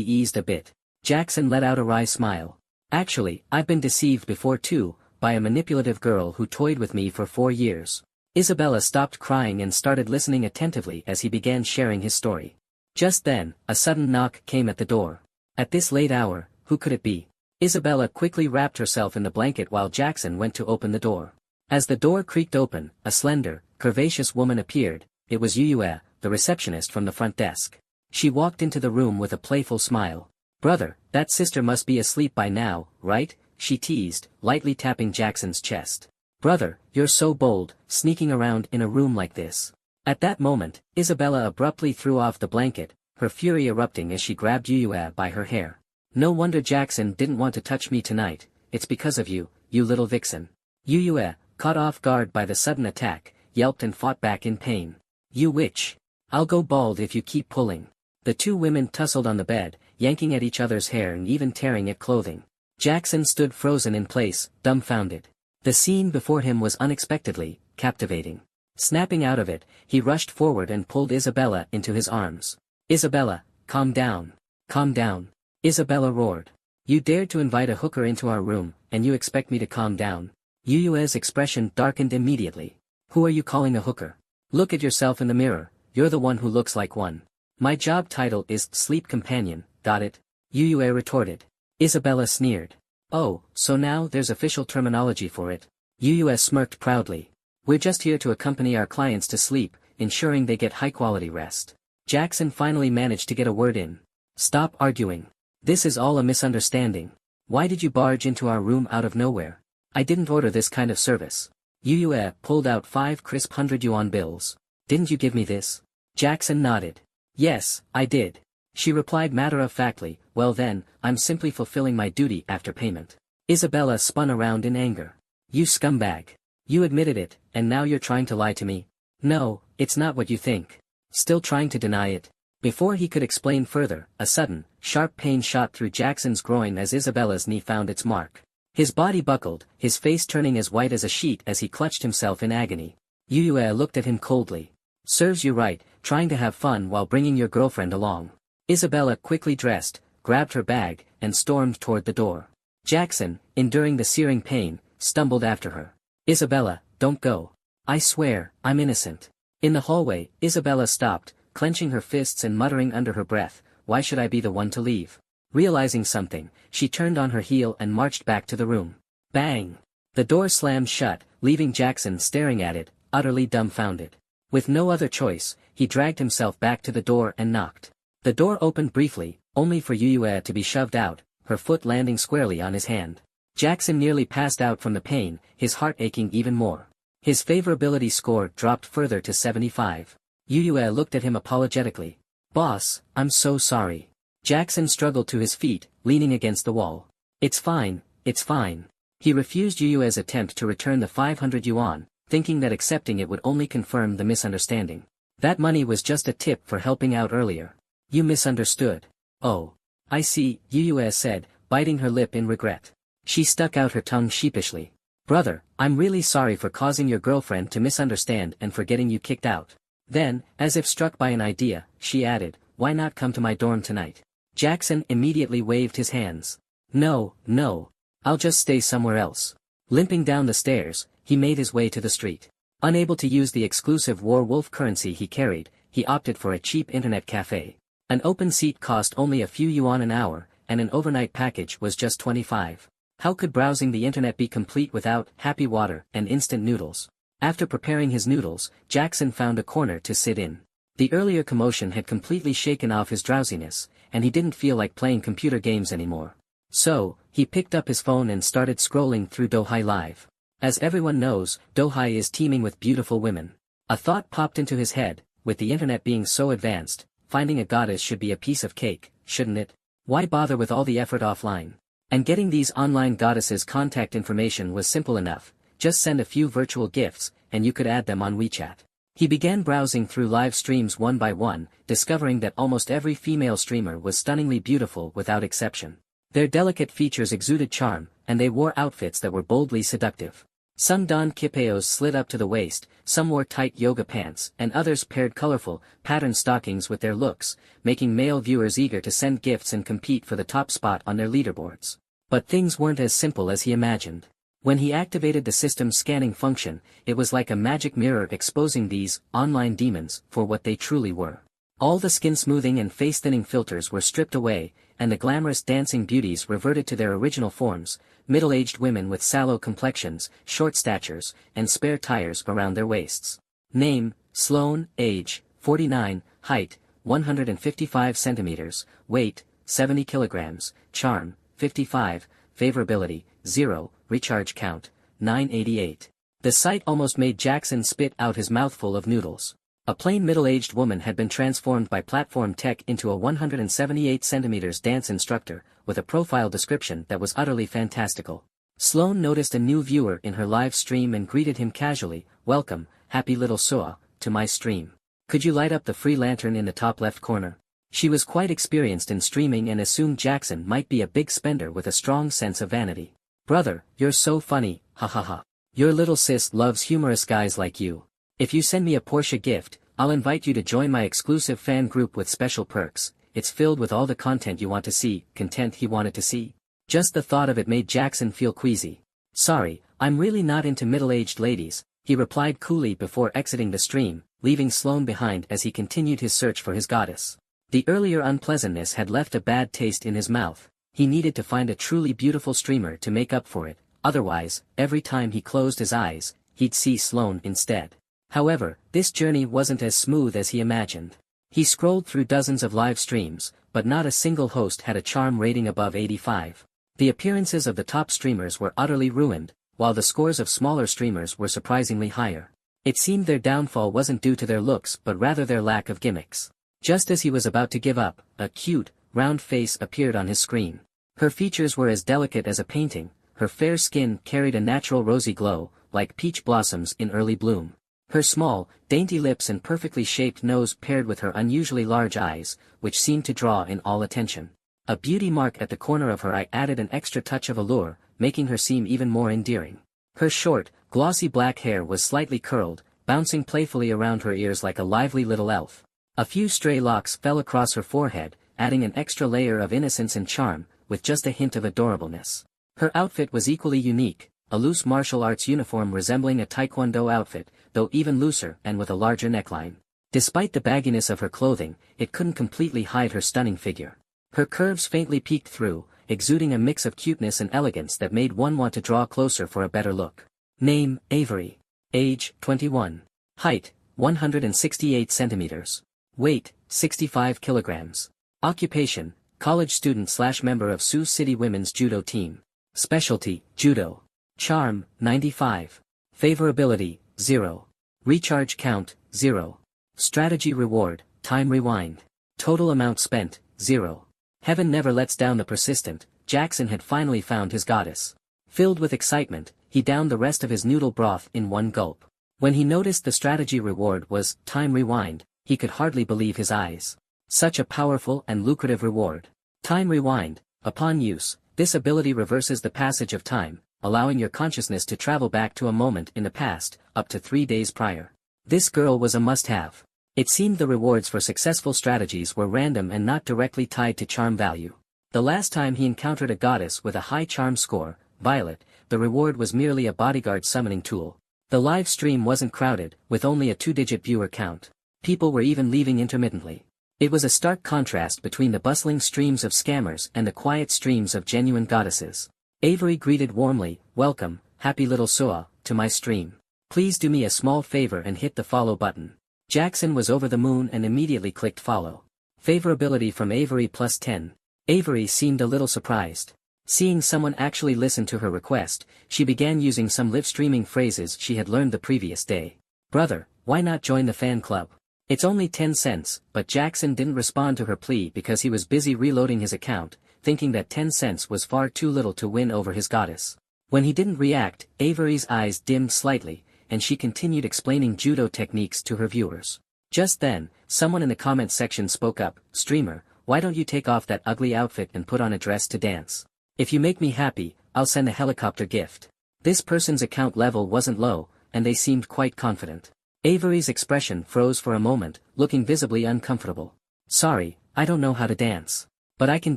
eased a bit. Jackson let out a wry smile. "Actually, I've been deceived before too, by a manipulative girl who toyed with me for 4 years. Isabella stopped crying and started listening attentively as he began sharing his story. Just then, a sudden knock came at the door. At this late hour, who could it be? Isabella quickly wrapped herself in the blanket while Jackson went to open the door. As the door creaked open, a slender, curvaceous woman appeared. It was Yuan, the receptionist from the front desk. She walked into the room with a playful smile. Brother, that sister must be asleep by now, right? She teased, lightly tapping Jackson's chest. Brother, you're so bold, sneaking around in a room like this. At that moment, Isabella abruptly threw off the blanket, her fury erupting as she grabbed Yuan by her hair. No wonder Jackson didn't want to touch me tonight, it's because of you, you little vixen. Yuan, caught off guard by the sudden attack, yelped and fought back in pain. You witch! I'll go bald if you keep pulling. The two women tussled on the bed, yanking at each other's hair and even tearing at clothing. Jackson stood frozen in place, dumbfounded. The scene before him was unexpectedly captivating. Snapping out of it, he rushed forward and pulled Isabella into his arms. Isabella, calm down. Calm down. Isabella roared. You dared to invite a hooker into our room, and you expect me to calm down? Yue's expression darkened immediately. Who are you calling a hooker? Look at yourself in the mirror, you're the one who looks like one. My job title is Sleep Companion, got it? Yue retorted. Isabella sneered. Oh, so now there's official terminology for it. Yue smirked proudly. We're just here to accompany our clients to sleep, ensuring they get high-quality rest. Jackson finally managed to get a word in. Stop arguing. This is all a misunderstanding. Why did you barge into our room out of nowhere? I didn't order this kind of service. Yue pulled out 5 crisp 100 yuan bills. Didn't you give me this? Jackson nodded. Yes, I did. She replied matter-of-factly, well then, I'm simply fulfilling my duty after payment. Isabella spun around in anger. You scumbag. You admitted it, and now you're trying to lie to me? No, it's not what you think. Still trying to deny it? Before he could explain further, a sudden, sharp pain shot through Jackson's groin as Isabella's knee found its mark. His body buckled, his face turning as white as a sheet as he clutched himself in agony. Yue looked at him coldly. Serves you right, trying to have fun while bringing your girlfriend along. Isabella quickly dressed, grabbed her bag, and stormed toward the door. Jackson, enduring the searing pain, stumbled after her. Isabella, don't go. I swear, I'm innocent. In the hallway, Isabella stopped, clenching her fists and muttering under her breath, why should I be the one to leave? Realizing something, she turned on her heel and marched back to the room. Bang! The door slammed shut, leaving Jackson staring at it, utterly dumbfounded. With no other choice, he dragged himself back to the door and knocked. The door opened briefly, only for Yue to be shoved out, her foot landing squarely on his hand. Jackson nearly passed out from the pain, his heart aching even more. His favorability score dropped further to 75. Yue looked at him apologetically. Boss, I'm so sorry. Jackson struggled to his feet, leaning against the wall. It's fine, it's fine. He refused Yue's attempt to return the 500 yuan, thinking that accepting it would only confirm the misunderstanding. That money was just a tip for helping out earlier. You misunderstood. Oh. I see, Yue said, biting her lip in regret. She stuck out her tongue sheepishly. Brother, I'm really sorry for causing your girlfriend to misunderstand and for getting you kicked out. Then, as if struck by an idea, she added, why not come to my dorm tonight? Jackson immediately waved his hands. No, no. I'll just stay somewhere else. Limping down the stairs, he made his way to the street. Unable to use the exclusive War-Wolf currency he carried, he opted for a cheap internet cafe. An open seat cost only a few yuan an hour, and an overnight package was just 25. How could browsing the internet be complete without happy water and instant noodles? After preparing his noodles, Jackson found a corner to sit in. The earlier commotion had completely shaken off his drowsiness, and he didn't feel like playing computer games anymore. So, he picked up his phone and started scrolling through Douhai Live. As everyone knows, Douhai is teeming with beautiful women. A thought popped into his head, with the internet being so advanced, finding a goddess should be a piece of cake, shouldn't it? Why bother with all the effort offline? And getting these online goddesses' contact information was simple enough, just send a few virtual gifts, and you could add them on WeChat. He began browsing through live streams one by one, discovering that almost every female streamer was stunningly beautiful without exception. Their delicate features exuded charm, and they wore outfits that were boldly seductive. Some donned kipayos slid up to the waist, some wore tight yoga pants, and others paired colorful, patterned stockings with their looks, making male viewers eager to send gifts and compete for the top spot on their leaderboards. But things weren't as simple as he imagined. When he activated the system's scanning function, it was like a magic mirror exposing these online demons for what they truly were. All the skin-smoothing and face-thinning filters were stripped away, and the glamorous dancing beauties reverted to their original forms, middle-aged women with sallow complexions, short statures, and spare tires around their waists. Name, Sloan, age, 49, height, 155 centimeters, weight, 70 kilograms, charm, 55, favorability, 0, recharge count, 988. The sight almost made Jackson spit out his mouthful of noodles. A plain middle-aged woman had been transformed by platform tech into a 178 centimeters dance instructor, with a profile description that was utterly fantastical. Sloane noticed a new viewer in her live stream and greeted him casually, "Welcome, happy little Soa, to my stream. Could you light up the free lantern in the top left corner?" She was quite experienced in streaming and assumed Jackson might be a big spender with a strong sense of vanity. "Brother, you're so funny, ha ha ha. Your little sis loves humorous guys like you. If you send me a Porsche gift, I'll invite you to join my exclusive fan group with special perks. It's filled with all the content you want to see," content he wanted to see. Just the thought of it made Jackson feel queasy. "Sorry, I'm really not into middle-aged ladies," he replied coolly before exiting the stream, leaving Sloane behind as he continued his search for his goddess. The earlier unpleasantness had left a bad taste in his mouth. He needed to find a truly beautiful streamer to make up for it, otherwise, every time he closed his eyes, he'd see Sloane instead. However, this journey wasn't as smooth as he imagined. He scrolled through dozens of live streams, but not a single host had a charm rating above 85. The appearances of the top streamers were utterly ruined, while the scores of smaller streamers were surprisingly higher. It seemed their downfall wasn't due to their looks but rather their lack of gimmicks. Just as he was about to give up, a cute, round face appeared on his screen. Her features were as delicate as a painting, her fair skin carried a natural rosy glow, like peach blossoms in early bloom. Her small, dainty lips and perfectly shaped nose paired with her unusually large eyes, which seemed to draw in all attention. A beauty mark at the corner of her eye added an extra touch of allure, making her seem even more endearing. Her short, glossy black hair was slightly curled, bouncing playfully around her ears like a lively little elf. A few stray locks fell across her forehead, adding an extra layer of innocence and charm, with just a hint of adorableness. Her outfit was equally unique, a loose martial arts uniform resembling a taekwondo outfit, though even looser and with a larger neckline. Despite the bagginess of her clothing, it couldn't completely hide her stunning figure. Her curves faintly peeked through, exuding a mix of cuteness and elegance that made one want to draw closer for a better look. Name, Avery. Age, 21. Height, 168 centimeters. Weight, 65 kilograms. Occupation, college student/member of Sioux City Women's Judo Team. Specialty, Judo. Charm, 95. Favorability, 0. Recharge count, 0. Strategy reward, time rewind. Total amount spent, 0. Heaven never lets down the persistent. Jackson had finally found his goddess. Filled with excitement, he downed the rest of his noodle broth in one gulp. When he noticed the strategy reward was time rewind, he could hardly believe his eyes. Such a powerful and lucrative reward. Time rewind. Upon use, this ability reverses the passage of time, allowing your consciousness to travel back to a moment in the past, up to 3 days prior. This girl was a must-have. It seemed the rewards for successful strategies were random and not directly tied to charm value. The last time he encountered a goddess with a high charm score, Violet, the reward was merely a bodyguard summoning tool. The live stream wasn't crowded, with only a 2-digit viewer count. People were even leaving intermittently. It was a stark contrast between the bustling streams of scammers and the quiet streams of genuine goddesses. Avery greeted warmly, "Welcome, happy little Soa, to my stream. Please do me a small favor and hit the follow button." Jackson was over the moon and immediately clicked follow. Favorability from Avery +10. Avery seemed a little surprised. Seeing someone actually listen to her request, she began using some live streaming phrases she had learned the previous day. "Brother, why not join the fan club? It's only 10 cents, but Jackson didn't respond to her plea because he was busy reloading his account, thinking that 10 cents was far too little to win over his goddess. When he didn't react, Avery's eyes dimmed slightly, and she continued explaining judo techniques to her viewers. Just then, someone in the comments section spoke up, "Streamer, why don't you take off that ugly outfit and put on a dress to dance? If you make me happy, I'll send a helicopter gift." This person's account level wasn't low, and they seemed quite confident. Avery's expression froze for a moment, looking visibly uncomfortable. "Sorry, I don't know how to dance. But I can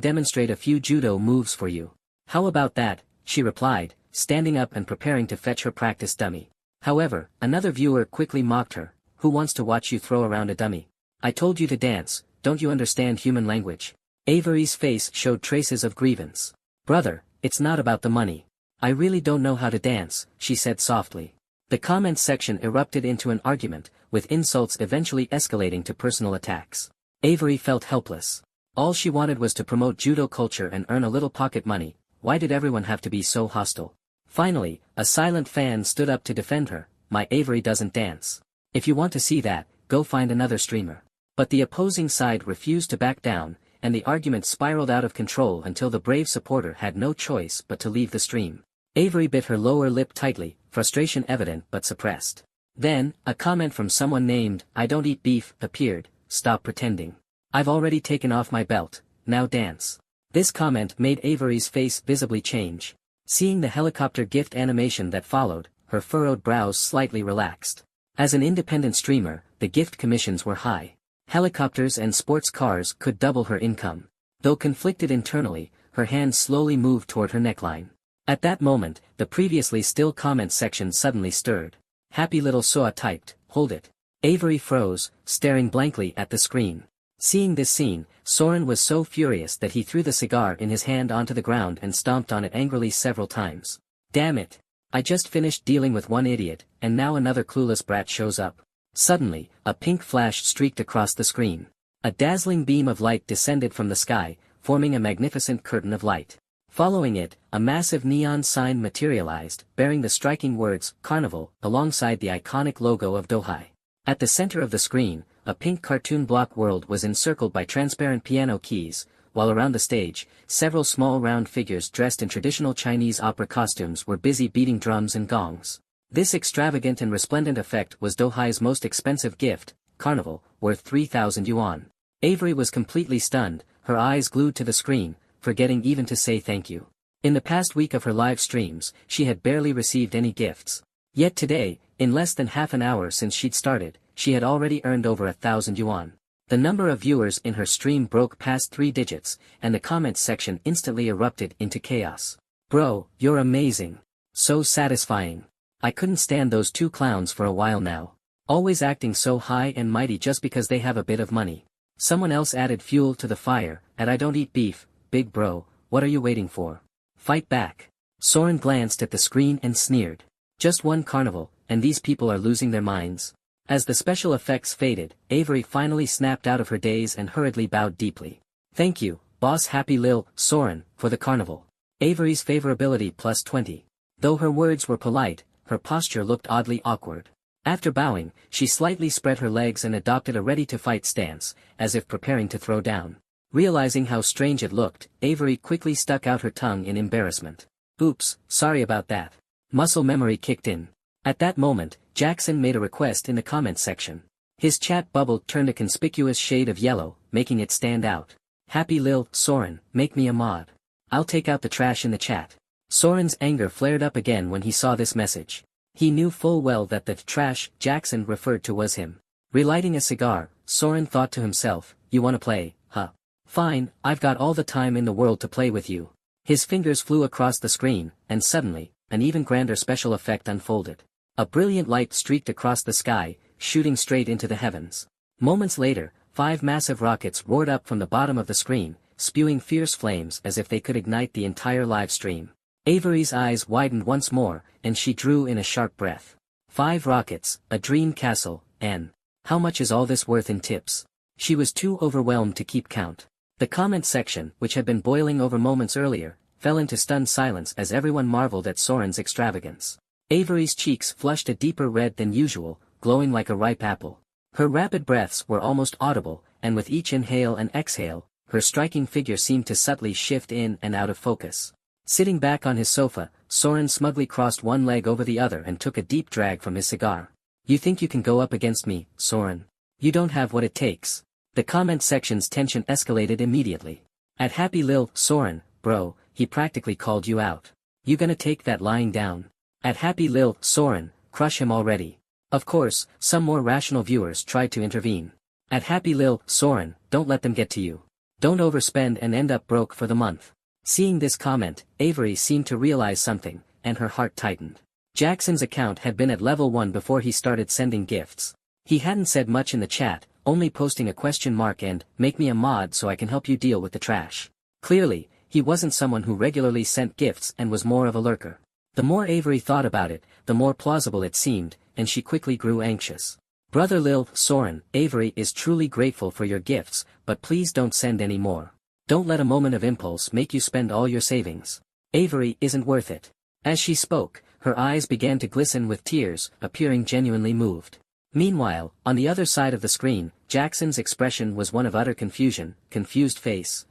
demonstrate a few judo moves for you." "How about that?" she replied, standing up and preparing to fetch her practice dummy. However, another viewer quickly mocked her, "Who wants to watch you throw around a dummy? I told you to dance, don't you understand human language?" Avery's face showed traces of grievance. "Brother, it's not about the money. I really don't know how to dance," she said softly. The comments section erupted into an argument, with insults eventually escalating to personal attacks. Avery felt helpless. All she wanted was to promote judo culture and earn a little pocket money. Why did everyone have to be so hostile? Finally, a silent fan stood up to defend her. My Avery doesn't dance. If you want to see that, go find another streamer. But the opposing side refused to back down, and the argument spiraled out of control until the brave supporter had no choice but to leave the stream. Avery bit her lower lip tightly, frustration evident but suppressed. Then, a comment from someone named, I don't eat beef, appeared. Stop pretending. I've already taken off my belt, now dance. This comment made Avery's face visibly change. Seeing the helicopter gift animation that followed, her furrowed brows slightly relaxed. As an independent streamer, the gift commissions were high. Helicopters and sports cars could double her income. Though conflicted internally, her hand slowly moved toward her neckline. At that moment, the previously still comments section suddenly stirred. Happy little Soa typed, hold it. Avery froze, staring blankly at the screen. Seeing this scene, Soren was so furious that he threw the cigar in his hand onto the ground and stomped on it angrily several times. Damn it. I just finished dealing with one idiot, and now another clueless brat shows up. Suddenly, a pink flash streaked across the screen. A dazzling beam of light descended from the sky, forming a magnificent curtain of light. Following it, a massive neon sign materialized, bearing the striking words, Carnival, alongside the iconic logo of Dohai. At the center of the screen, a pink cartoon block world was encircled by transparent piano keys, while around the stage, several small round figures dressed in traditional Chinese opera costumes were busy beating drums and gongs. This extravagant and resplendent effect was Dohai's most expensive gift, Carnival, worth 3,000 yuan. Avery was completely stunned, her eyes glued to the screen, forgetting even to say thank you. In the past week of her live streams, she had barely received any gifts. Yet today, in less than half an hour since she'd started, she had already earned over 1,000 yuan. The number of viewers in her stream broke past 3 digits, and the comments section instantly erupted into chaos. Bro, you're amazing. So satisfying. I couldn't stand those two clowns for a while now. Always acting so high and mighty just because they have a bit of money. Someone else added fuel to the fire, and I don't eat beef, big bro, what are you waiting for? Fight back. Soren glanced at the screen and sneered. Just one carnival, and these people are losing their minds. As the special effects faded, Avery finally snapped out of her daze and hurriedly bowed deeply. Thank you, boss Happy Lil, Soren, for the carnival. Avery's favorability plus 20. Though her words were polite, her posture looked oddly awkward. After bowing, she slightly spread her legs and adopted a ready-to-fight stance, as if preparing to throw down. Realizing how strange it looked, Avery quickly stuck out her tongue in embarrassment. Oops, sorry about that. Muscle memory kicked in. At that moment, Jackson made a request in the comments section. His chat bubble turned a conspicuous shade of yellow, making it stand out. Happy Lil, Soren, make me a mod. I'll take out the trash in the chat. Soren's anger flared up again when he saw this message. He knew full well that the trash Jackson referred to was him. Relighting a cigar, Soren thought to himself, you wanna play, huh? Fine, I've got all the time in the world to play with you. His fingers flew across the screen, and suddenly, an even grander special effect unfolded. A brilliant light streaked across the sky, shooting straight into the heavens. Moments later, 5 massive rockets roared up from the bottom of the screen, spewing fierce flames as if they could ignite the entire live stream. Avery's eyes widened once more, and she drew in a sharp breath. 5 rockets, a dream castle, and how much is all this worth in tips? She was too overwhelmed to keep count. The comment section, which had been boiling over moments earlier, fell into stunned silence as everyone marveled at Soren's extravagance. Avery's cheeks flushed a deeper red than usual, glowing like a ripe apple. Her rapid breaths were almost audible, and with each inhale and exhale, her striking figure seemed to subtly shift in and out of focus. Sitting back on his sofa, Soren smugly crossed one leg over the other and took a deep drag from his cigar. You think you can go up against me, Soren? You don't have what it takes. The comment section's tension escalated immediately. At Happy Lil, Soren, bro, he practically called you out. You gonna take that lying down? At Happy Lil, Soren, crush him already. Of course, some more rational viewers tried to intervene. At Happy Lil, Soren, don't let them get to you. Don't overspend and end up broke for the month. Seeing this comment, Avery seemed to realize something, and her heart tightened. Jackson's account had been at level 1 before he started sending gifts. He hadn't said much in the chat, only posting a question mark and, make me a mod so I can help you deal with the trash. Clearly, he wasn't someone who regularly sent gifts and was more of a lurker. The more Avery thought about it, the more plausible it seemed, and she quickly grew anxious. Brother Lil, Soren, Avery is truly grateful for your gifts, but please don't send any more. Don't let a moment of impulse make you spend all your savings. Avery isn't worth it. As she spoke, her eyes began to glisten with tears, appearing genuinely moved. Meanwhile, on the other side of the screen, Jackson's expression was one of utter confusion, confused face.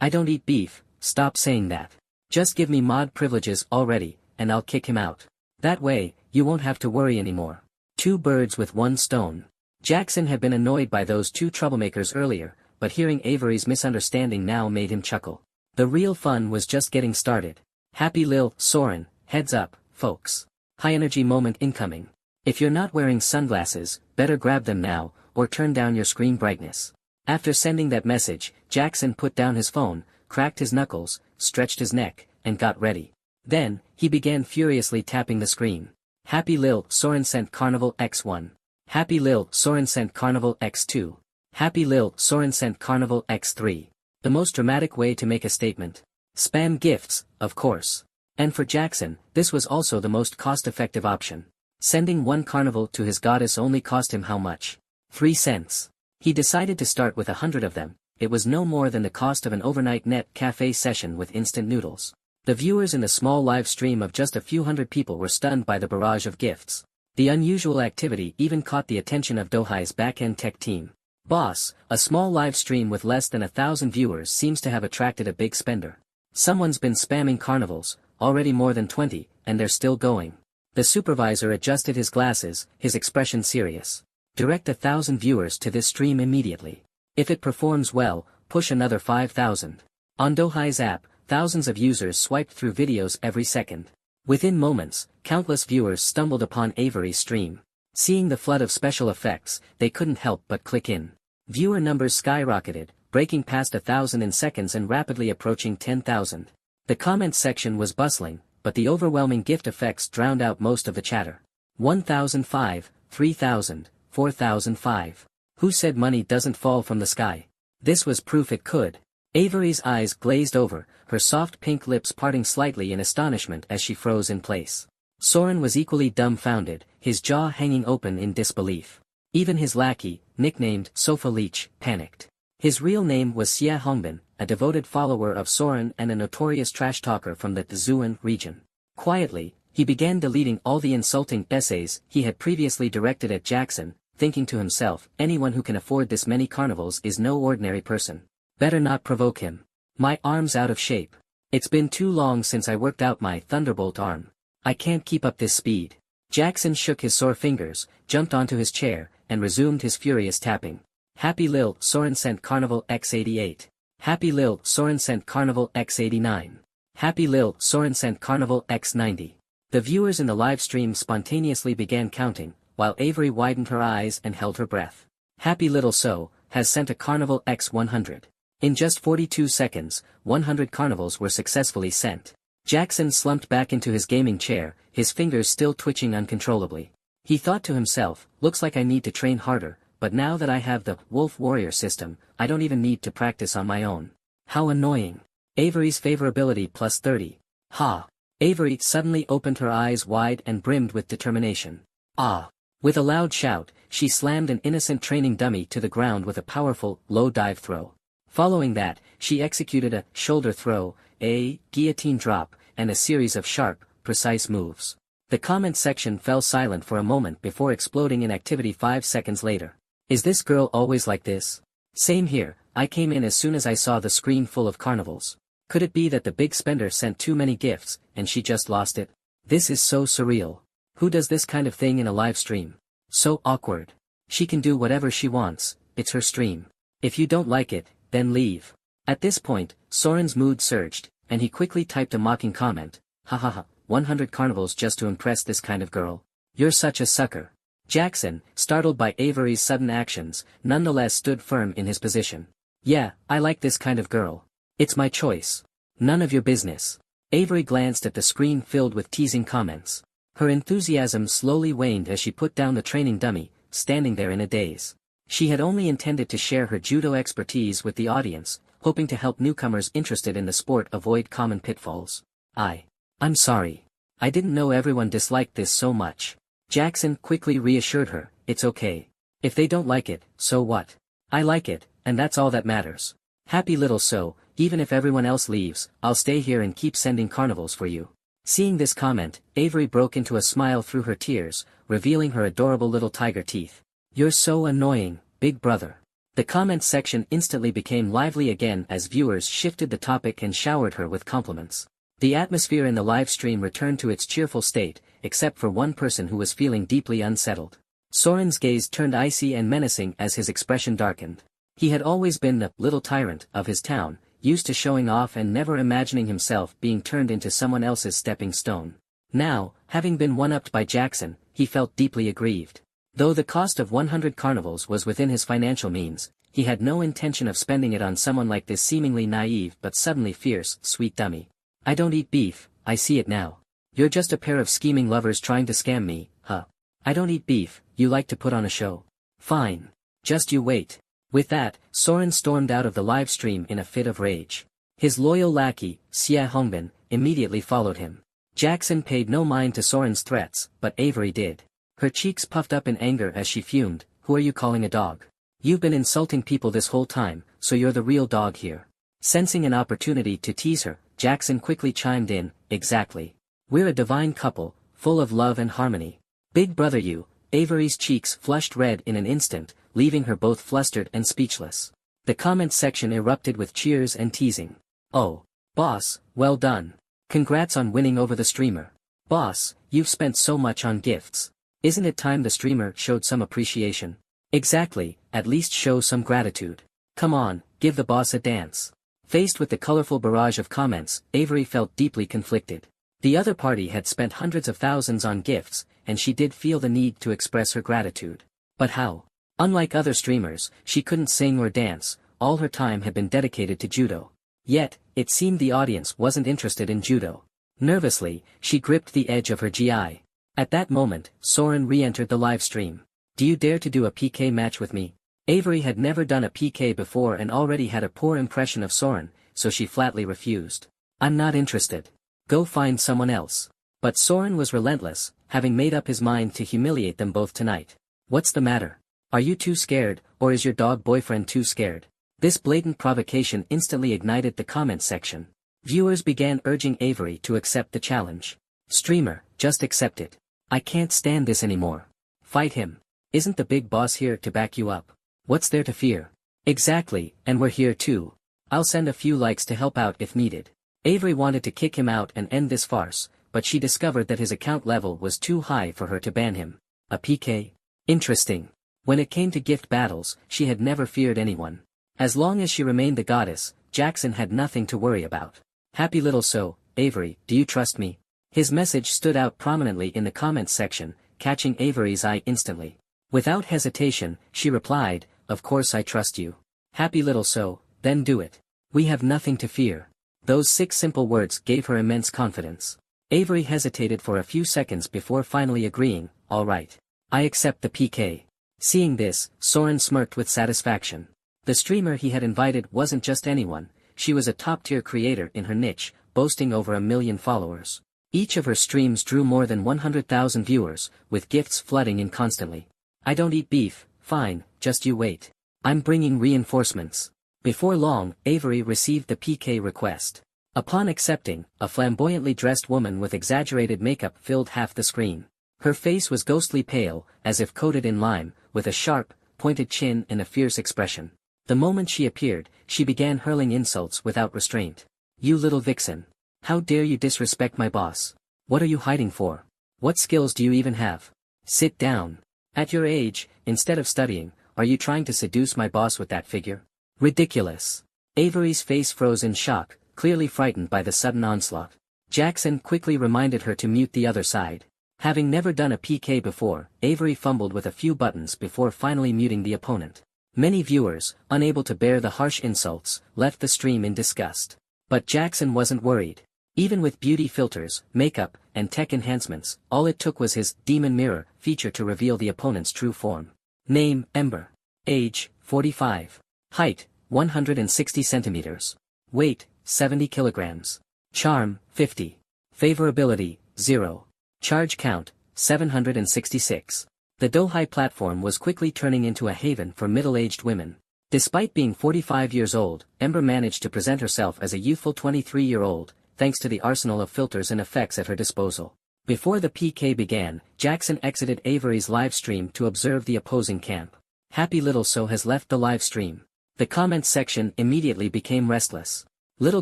I don't eat beef, stop saying that. Just give me mod privileges already, and I'll kick him out. That way, you won't have to worry anymore. Two birds with one stone. Jackson had been annoyed by those two troublemakers earlier, but hearing Avery's misunderstanding now made him chuckle. The real fun was just getting started. Happy Lil, Soren, heads up, folks. High energy moment incoming. If you're not wearing sunglasses, better grab them now, or turn down your screen brightness. After sending that message, Jackson put down his phone, cracked his knuckles, stretched his neck, and got ready. Then, he began furiously tapping the screen. Happy Lil, Soren sent Carnival X1. Happy Lil, Soren sent Carnival X2. Happy Lil, Soren sent Carnival X3. The most dramatic way to make a statement. Spam gifts, of course. And for Jackson, this was also the most cost-effective option. Sending one carnival to his goddess only cost him how much? 3 cents. He decided to start with 100 of them. It was no more than the cost of an overnight net cafe session with instant noodles. The viewers in the small live stream of just a few hundred people were stunned by the barrage of gifts. The unusual activity even caught the attention of Dohai's back-end tech team. Boss, a small live stream with less than 1,000 viewers seems to have attracted a big spender. Someone's been spamming carnivals, already more than 20, and they're still going. The supervisor adjusted his glasses, his expression serious. Direct 1,000 viewers to this stream immediately. If it performs well, push another 5,000. On Dohai's app, thousands of users swiped through videos every second. Within moments, countless viewers stumbled upon Avery's stream. Seeing the flood of special effects, they couldn't help but click in. Viewer numbers skyrocketed, breaking past 1,000 in seconds and rapidly approaching 10,000. The comments section was bustling, but the overwhelming gift effects drowned out most of the chatter. 1,005, 3,000, 4,005. Who said money doesn't fall from the sky? This was proof it could. Avery's eyes glazed over, her soft pink lips parting slightly in astonishment as she froze in place. Soren was equally dumbfounded, his jaw hanging open in disbelief. Even his lackey, nicknamed Sofa Leech, panicked. His real name was Xia Hongbin, a devoted follower of Soren and a notorious trash talker from the Tzuan region. Quietly, he began deleting all the insulting essays he had previously directed at Jackson, thinking to himself, anyone who can afford this many carnivals is no ordinary person. Better not provoke him. My arm's out of shape. It's been too long since I worked out my Thunderbolt arm. I can't keep up this speed. Jackson shook his sore fingers, jumped onto his chair, and resumed his furious tapping. Happy Lil, Soren sent Carnival X88. Happy Lil, Soren sent Carnival X89. Happy Lil, Soren sent Carnival X90. The viewers in the live stream spontaneously began counting, while Avery widened her eyes and held her breath. Happy Little So has sent a Carnival X100. In just 42 seconds, 100 carnivals were successfully sent. Jackson slumped back into his gaming chair, his fingers still twitching uncontrollably. He thought to himself, looks like I need to train harder, but now that I have the Wolf Warrior system, I don't even need to practice on my own. How annoying. Avery's favorability plus 30. Ha! Avery suddenly opened her eyes wide and brimmed with determination. Ah! With a loud shout, she slammed an innocent training dummy to the ground with a powerful, low dive throw. Following that, she executed a shoulder throw, a guillotine drop, and a series of sharp, precise moves. The comment section fell silent for a moment before exploding in activity 5 seconds later. Is this girl always like this? Same here, I came in as soon as I saw the screen full of carnivals. Could it be that the big spender sent too many gifts, and she just lost it? This is so surreal. Who does this kind of thing in a live stream? So awkward. She can do whatever she wants, it's her stream. If you don't like it, then leave. At this point, Soren's mood surged, and he quickly typed a mocking comment. Hahaha, 100 carnivals just to impress this kind of girl. You're such a sucker. Jackson, startled by Avery's sudden actions, nonetheless stood firm in his position. Yeah, I like this kind of girl. It's my choice. None of your business. Avery glanced at the screen filled with teasing comments. Her enthusiasm slowly waned as she put down the training dummy, standing there in a daze. She had only intended to share her judo expertise with the audience, hoping to help newcomers interested in the sport avoid common pitfalls. I'm sorry. I didn't know everyone disliked this so much. Jackson quickly reassured her, it's okay. If they don't like it, so what? I like it, and that's all that matters. Happy little so, even if everyone else leaves, I'll stay here and keep sending carnivals for you. Seeing this comment, Avery broke into a smile through her tears, revealing her adorable little tiger teeth. You're so annoying, big brother. The comments section instantly became lively again as viewers shifted the topic and showered her with compliments. The atmosphere in the live stream returned to its cheerful state, except for one person who was feeling deeply unsettled. Soren's gaze turned icy and menacing as his expression darkened. He had always been the little tyrant of his town, used to showing off and never imagining himself being turned into someone else's stepping stone. Now, having been one-upped by Jackson, he felt deeply aggrieved. Though the cost of 100 carnivals was within his financial means, he had no intention of spending it on someone like this seemingly naive but suddenly fierce, sweet dummy. I don't eat beef, I see it now. You're just a pair of scheming lovers trying to scam me, huh? I don't eat beef, you like to put on a show. Fine. Just you wait. With that, Soren stormed out of the live stream in a fit of rage. His loyal lackey, Xia Hongbin, immediately followed him. Jackson paid no mind to Soren's threats, but Avery did. Her cheeks puffed up in anger as she fumed, who are you calling a dog? You've been insulting people this whole time, so you're the real dog here. Sensing an opportunity to tease her, Jackson quickly chimed in, exactly. We're a divine couple, full of love and harmony. Big brother you. Avery's cheeks flushed red in an instant, leaving her both flustered and speechless. The comments section erupted with cheers and teasing. Oh, boss, well done. Congrats on winning over the streamer. Boss, you've spent so much on gifts. Isn't it time the streamer showed some appreciation? Exactly, at least show some gratitude. Come on, give the boss a dance. Faced with the colorful barrage of comments, Avery felt deeply conflicted. The other party had spent hundreds of thousands on gifts, and she did feel the need to express her gratitude. But how? Unlike other streamers, she couldn't sing or dance, all her time had been dedicated to judo. Yet, it seemed the audience wasn't interested in judo. Nervously, she gripped the edge of her GI. At that moment, Soren re-entered the live stream. Do you dare to do a PK match with me? Avery had never done a PK before and already had a poor impression of Soren, so she flatly refused. I'm not interested. Go find someone else. But Soren was relentless, having made up his mind to humiliate them both tonight. What's the matter? Are you too scared, or is your dog boyfriend too scared? This blatant provocation instantly ignited the comment section. Viewers began urging Avery to accept the challenge. Streamer, just accept it. I can't stand this anymore. Fight him. Isn't the big boss here to back you up? What's there to fear? Exactly, and we're here too. I'll send a few likes to help out if needed. Avery wanted to kick him out and end this farce, but she discovered that his account level was too high for her to ban him. A PK? Interesting. When it came to gift battles, she had never feared anyone. As long as she remained the goddess, Jackson had nothing to worry about. Happy little so, Avery, do you trust me? His message stood out prominently in the comments section, catching Avery's eye instantly. Without hesitation, she replied, of course I trust you. Happy little so, then do it. We have nothing to fear. Those 6 simple words gave her immense confidence. Avery hesitated for a few seconds before finally agreeing, all right. I accept the PK. Seeing this, Soren smirked with satisfaction. The streamer he had invited wasn't just anyone, she was a top-tier creator in her niche, boasting over 1 million followers. Each of her streams drew more than 100,000 viewers, with gifts flooding in constantly. I don't eat beef, fine, just you wait. I'm bringing reinforcements. Before long, Avery received the PK request. Upon accepting, a flamboyantly dressed woman with exaggerated makeup filled half the screen. Her face was ghostly pale, as if coated in lime, with a sharp, pointed chin and a fierce expression. The moment she appeared, she began hurling insults without restraint. You little vixen. How dare you disrespect my boss? What are you hiding for? What skills do you even have? Sit down. At your age, instead of studying, are you trying to seduce my boss with that figure? Ridiculous. Avery's face froze in shock, clearly frightened by the sudden onslaught. Jackson quickly reminded her to mute the other side. Having never done a PK before, Avery fumbled with a few buttons before finally muting the opponent. Many viewers, unable to bear the harsh insults, left the stream in disgust. But Jackson wasn't worried. Even with beauty filters, makeup, and tech enhancements, all it took was his Demon Mirror feature to reveal the opponent's true form. Name, Ember. Age, 45. Height, 160 centimeters. Weight, 70 kilograms. Charm, 50. Favorability, 0. Charge count, 766. The Dohai platform was quickly turning into a haven for middle-aged women. Despite being 45 years old, Ember managed to present herself as a youthful 23-year-old, thanks to the arsenal of filters and effects at her disposal. Before the PK began, Jackson exited Avery's live stream to observe the opposing camp. Happy Little So has left the live stream. The comments section immediately became restless. Little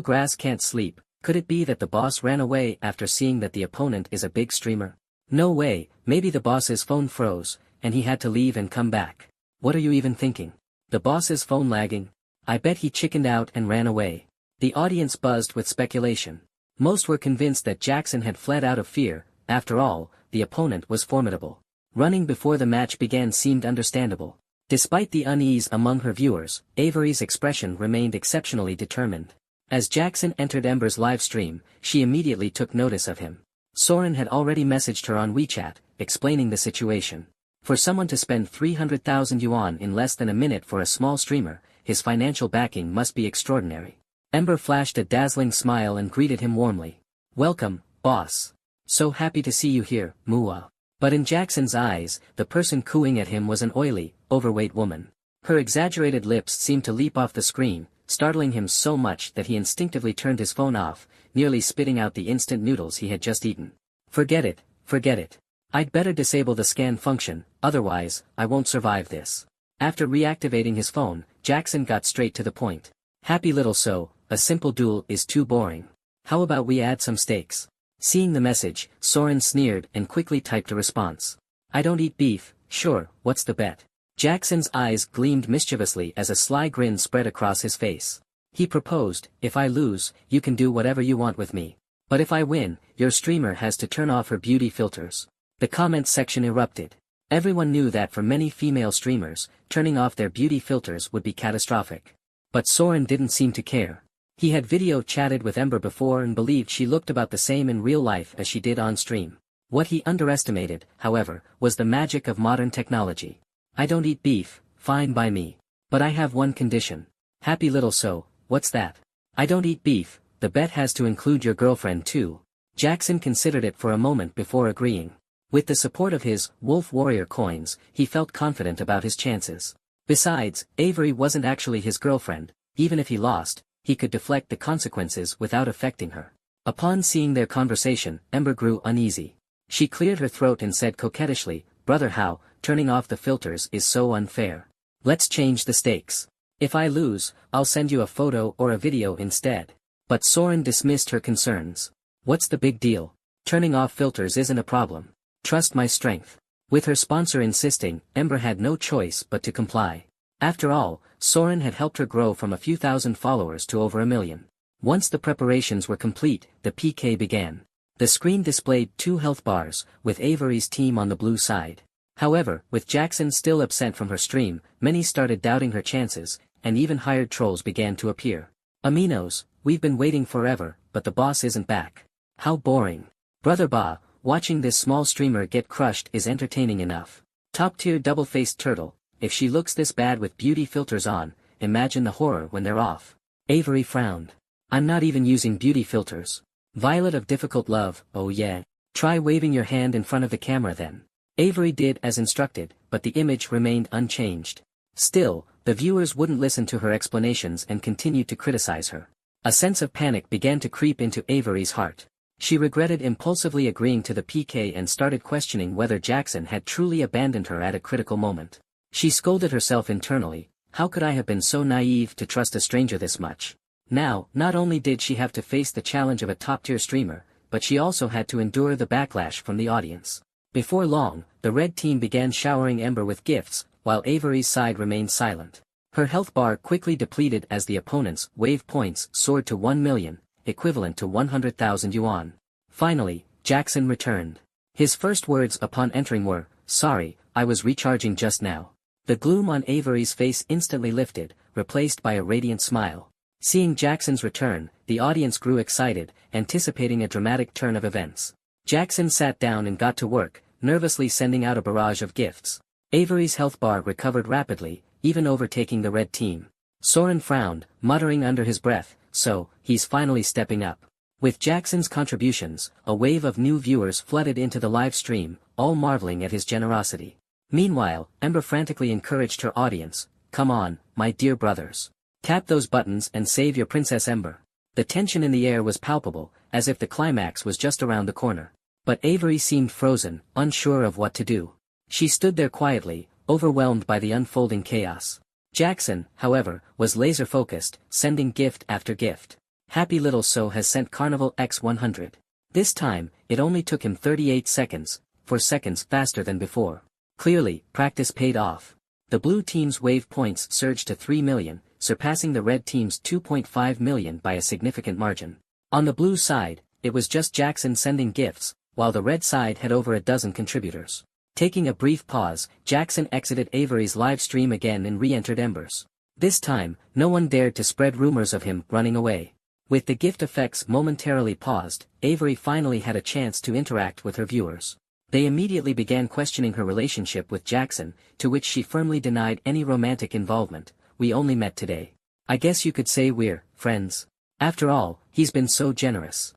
Grass can't sleep. Could it be that the boss ran away after seeing that the opponent is a big streamer? No way, maybe the boss's phone froze, and he had to leave and come back. What are you even thinking? The boss's phone lagging? I bet he chickened out and ran away. The audience buzzed with speculation. Most were convinced that Jackson had fled out of fear. After all, the opponent was formidable. Running before the match began seemed understandable. Despite the unease among her viewers, Avery's expression remained exceptionally determined. As Jackson entered Ember's live stream, she immediately took notice of him. Soren had already messaged her on WeChat, explaining the situation. For someone to spend 300,000 yuan in less than a minute for a small streamer, his financial backing must be extraordinary. Ember flashed a dazzling smile and greeted him warmly. Welcome, boss. So happy to see you here, manhwa. But in Jackson's eyes, the person cooing at him was an oily, overweight woman. Her exaggerated lips seemed to leap off the screen, startling him so much that he instinctively turned his phone off, nearly spitting out the instant noodles he had just eaten. Forget it, forget it. I'd better disable the scan function, otherwise, I won't survive this. After reactivating his phone, Jackson got straight to the point. Happy Little So, a simple duel is too boring. How about we add some stakes? Seeing the message, Soren sneered and quickly typed a response. I don't eat beef, sure, what's the bet? Jackson's eyes gleamed mischievously as a sly grin spread across his face. He proposed, if I lose, you can do whatever you want with me. But if I win, your streamer has to turn off her beauty filters. The comments section erupted. Everyone knew that for many female streamers, turning off their beauty filters would be catastrophic. But Soren didn't seem to care. He had video chatted with Ember before and believed she looked about the same in real life as she did on stream. What he underestimated, however, was the magic of modern technology. I don't eat beef, fine by me. But I have one condition. Happy Little So, what's that? I don't eat beef, the bet has to include your girlfriend too. Jackson considered it for a moment before agreeing. With the support of his Wolf Warrior coins, he felt confident about his chances. Besides, Avery wasn't actually his girlfriend. Even if he lost, he could deflect the consequences without affecting her. Upon seeing their conversation, Ember grew uneasy. She cleared her throat and said coquettishly, Brother How, turning off the filters is so unfair. Let's change the stakes. If I lose, I'll send you a photo or a video instead. But Soren dismissed her concerns. What's the big deal? Turning off filters isn't a problem. Trust my strength. With her sponsor insisting, Ember had no choice but to comply. After all, Soren had helped her grow from a few thousand followers to over 1 million. Once the preparations were complete, the PK began. The screen displayed 2 health bars, with Avery's team on the blue side. However, with Jackson still absent from her stream, many started doubting her chances, and even hired trolls began to appear. Aminos, we've been waiting forever, but the boss isn't back. How boring. Brother Ba, watching this small streamer get crushed is entertaining enough. Top-tier double-faced turtle, if she looks this bad with beauty filters on, imagine the horror when they're off. Avery frowned. I'm not even using beauty filters. Violet of Difficult Love, oh yeah. Try waving your hand in front of the camera then. Avery did as instructed, but the image remained unchanged. Still, the viewers wouldn't listen to her explanations and continued to criticize her. A sense of panic began to creep into Avery's heart. She regretted impulsively agreeing to the PK and started questioning whether Jackson had truly abandoned her at a critical moment. She scolded herself internally, how could I have been so naive to trust a stranger this much? Now, not only did she have to face the challenge of a top-tier streamer, but she also had to endure the backlash from the audience. Before long, the red team began showering Ember with gifts, while Avery's side remained silent. Her health bar quickly depleted as the opponent's wave points soared to 1 million, equivalent to 100,000 yuan. Finally, Jackson returned. His first words upon entering were, sorry, I was recharging just now. The gloom on Avery's face instantly lifted, replaced by a radiant smile. Seeing Jackson's return, the audience grew excited, anticipating a dramatic turn of events. Jackson sat down and got to work, nervously sending out a barrage of gifts. Avery's health bar recovered rapidly, even overtaking the red team. Soren frowned, muttering under his breath, so, he's finally stepping up. With Jackson's contributions, a wave of new viewers flooded into the live stream, all marveling at his generosity. Meanwhile, Ember frantically encouraged her audience, "Come on, my dear brothers. Tap those buttons and save your Princess Ember." The tension in the air was palpable, as if the climax was just around the corner. But Avery seemed frozen, unsure of what to do. She stood there quietly, overwhelmed by the unfolding chaos. Jackson, however, was laser-focused, sending gift after gift. Happy Little So has sent Carnival X100. This time, it only took him 38 seconds, 4 seconds faster than before. Clearly, practice paid off. The blue team's wave points surged to 3 million, surpassing the red team's 2.5 million by a significant margin. On the blue side, it was just Jackson sending gifts, while the red side had over a dozen contributors. Taking a brief pause, Jackson exited Avery's live stream again and re-entered Ember's. This time, no one dared to spread rumors of him running away. With the gift effects momentarily paused, Avery finally had a chance to interact with her viewers. They immediately began questioning her relationship with Jackson, to which she firmly denied any romantic involvement. "We only met today. I guess you could say we're friends. After all, he's been so generous."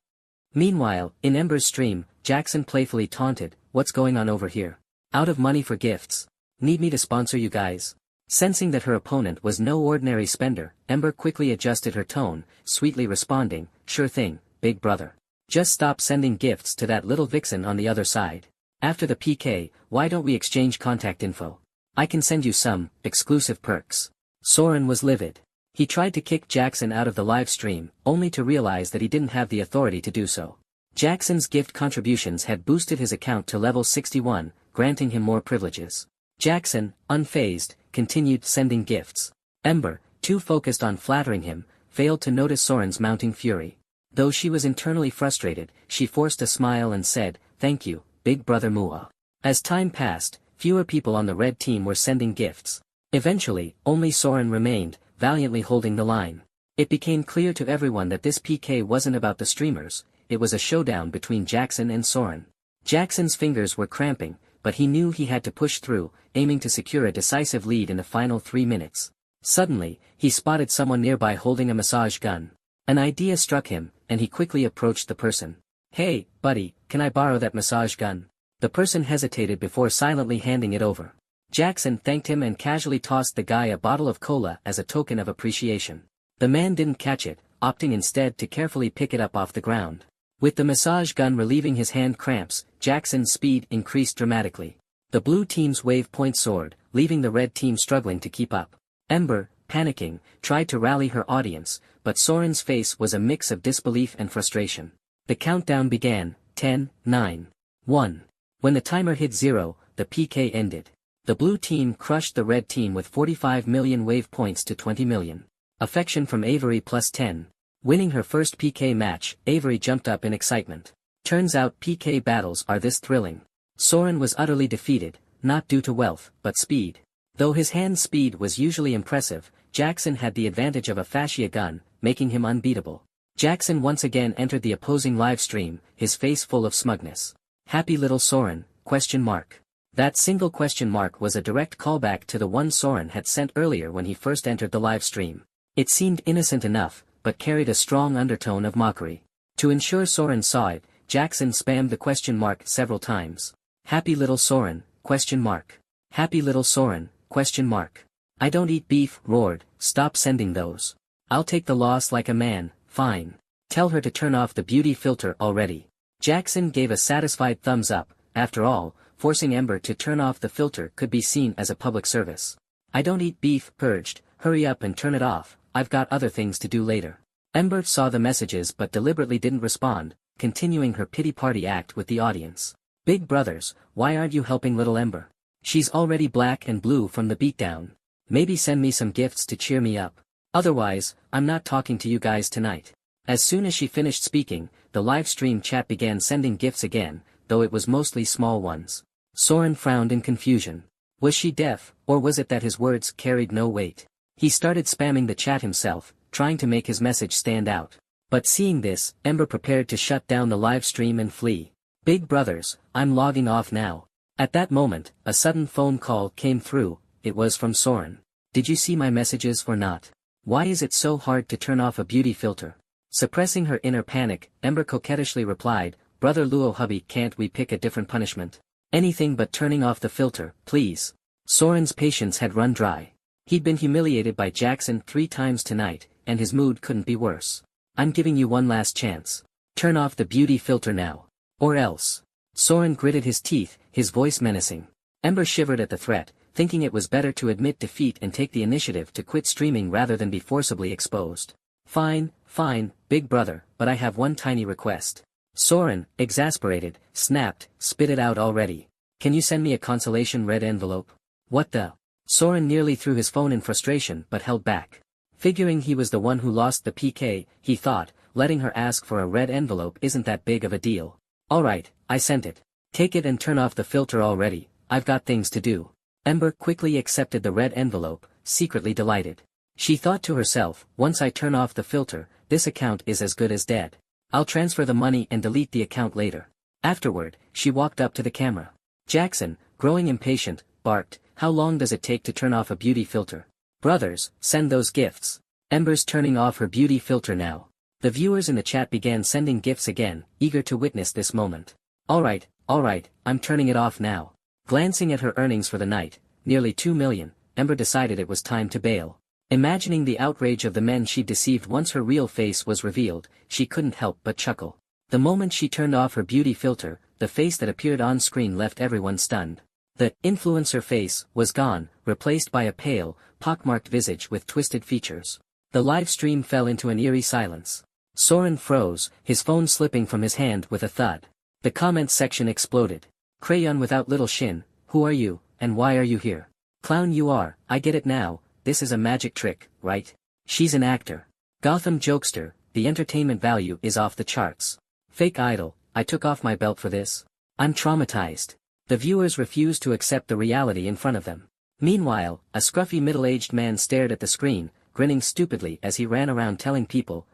Meanwhile, in Ember's stream, Jackson playfully taunted, "What's going on over here? Out of money for gifts? Need me to sponsor you guys?" Sensing that her opponent was no ordinary spender, Ember quickly adjusted her tone, sweetly responding, "Sure thing, big brother. Just stop sending gifts to that little vixen on the other side. After the PK, why don't we exchange contact info? I can send you some exclusive perks." Soren was livid. He tried to kick Jackson out of the live stream, only to realize that he didn't have the authority to do so. Jackson's gift contributions had boosted his account to level 61, granting him more privileges. Jackson, unfazed, continued sending gifts. Ember, too focused on flattering him, failed to notice Soren's mounting fury. Though she was internally frustrated, she forced a smile and said, "Thank you, big brother Mua." As time passed, fewer people on the red team were sending gifts. Eventually, only Soren remained, valiantly holding the line. It became clear to everyone that this PK wasn't about the streamers, it was a showdown between Jackson and Soren. Jackson's fingers were cramping, but he knew he had to push through, aiming to secure a decisive lead in the final 3 minutes. Suddenly, he spotted someone nearby holding a massage gun. An idea struck him, and he quickly approached the person. "Hey, buddy, can I borrow that massage gun?" The person hesitated before silently handing it over. Jackson thanked him and casually tossed the guy a bottle of cola as a token of appreciation. The man didn't catch it, opting instead to carefully pick it up off the ground. With the massage gun relieving his hand cramps, Jackson's speed increased dramatically. The blue team's wave point soared, leaving the red team struggling to keep up. Ember, panicking, tried to rally her audience, but Soren's face was a mix of disbelief and frustration. The countdown began, 10, 9, 1. When the timer hit 0, the PK ended. The blue team crushed the red team with 45 million wave points to 20 million. Affection from Avery plus 10. Winning her first PK match, Avery jumped up in excitement. Turns out PK battles are this thrilling. Soren was utterly defeated, not due to wealth, but speed. Though his hand speed was usually impressive, Jackson had the advantage of a fascia gun, making him unbeatable. Jackson once again entered the opposing live stream, his face full of smugness. "Happy Little Soren, ? That single question mark was a direct callback to the one Soren had sent earlier when he first entered the live stream. It seemed innocent enough, but carried a strong undertone of mockery. To ensure Soren saw it, Jackson spammed the question mark several times. "Happy Little Soren, ? Happy Little Soren, ? I don't eat beef," roared, "stop sending those. I'll take the loss like a man, fine. Tell her to turn off the beauty filter already." Jackson gave a satisfied thumbs up. After all, forcing Ember to turn off the filter could be seen as a public service. "I don't eat beef," urged, "hurry up and turn it off, I've got other things to do later." Ember saw the messages but deliberately didn't respond, continuing her pity party act with the audience. "Big brothers, why aren't you helping little Ember? She's already black and blue from the beatdown. Maybe send me some gifts to cheer me up. Otherwise, I'm not talking to you guys tonight." As soon as she finished speaking, the live stream chat began sending gifts again, though it was mostly small ones. Soren frowned in confusion. Was she deaf, or was it that his words carried no weight? He started spamming the chat himself, trying to make his message stand out. But seeing this, Ember prepared to shut down the live stream and flee. "Big brothers, I'm logging off now." At that moment, a sudden phone call came through. It was from Soren. "Did you see my messages or not? Why is it so hard to turn off a beauty filter?" Suppressing her inner panic, Ember coquettishly replied, "Brother Luo hubby, can't we pick a different punishment? Anything but turning off the filter, please. Soren's patience had run dry. He'd been humiliated by Jackson 3 times tonight, and his mood couldn't be worse. I'm giving you one last chance. Turn off the beauty filter now. Or else. Soren gritted his teeth, his voice menacing. Ember shivered at the threat, thinking it was better to admit defeat and take the initiative to quit streaming rather than be forcibly exposed. Fine, big brother, but I have one tiny request. Soren, exasperated, snapped, spit it out already. Can you send me a consolation red envelope? What the? Soren nearly threw his phone in frustration but held back. Figuring he was the one who lost the PK, he thought, letting her ask for a red envelope isn't that big of a deal. Alright, I sent it. Take it and turn off the filter already, I've got things to do. Ember quickly accepted the red envelope, secretly delighted. She thought to herself, once I turn off the filter, this account is as good as dead. I'll transfer the money and delete the account later. Afterward, she walked up to the camera. Jackson, growing impatient, barked, how long does it take to turn off a beauty filter? Brothers, send those gifts. Ember's turning off her beauty filter now. The viewers in the chat began sending gifts again, eager to witness this moment. Alright, I'm turning it off now. Glancing at her earnings for the night, nearly 2 million, Ember decided it was time to bail. Imagining the outrage of the men she'd deceived once her real face was revealed, she couldn't help but chuckle. The moment she turned off her beauty filter, the face that appeared on screen left everyone stunned. The influencer face was gone, replaced by a pale, pockmarked visage with twisted features. The live stream fell into an eerie silence. Soren froze, his phone slipping from his hand with a thud. The comments section exploded. Crayon without little shin, who are you, and why are you here? Clown you are, I get it now, this is a magic trick, right? She's an actor. Gotham jokester, the entertainment value is off the charts. Fake idol, I took off my belt for this. I'm traumatized. The viewers refused to accept the reality in front of them. Meanwhile, a scruffy middle-aged man stared at the screen, grinning stupidly as he ran around telling people,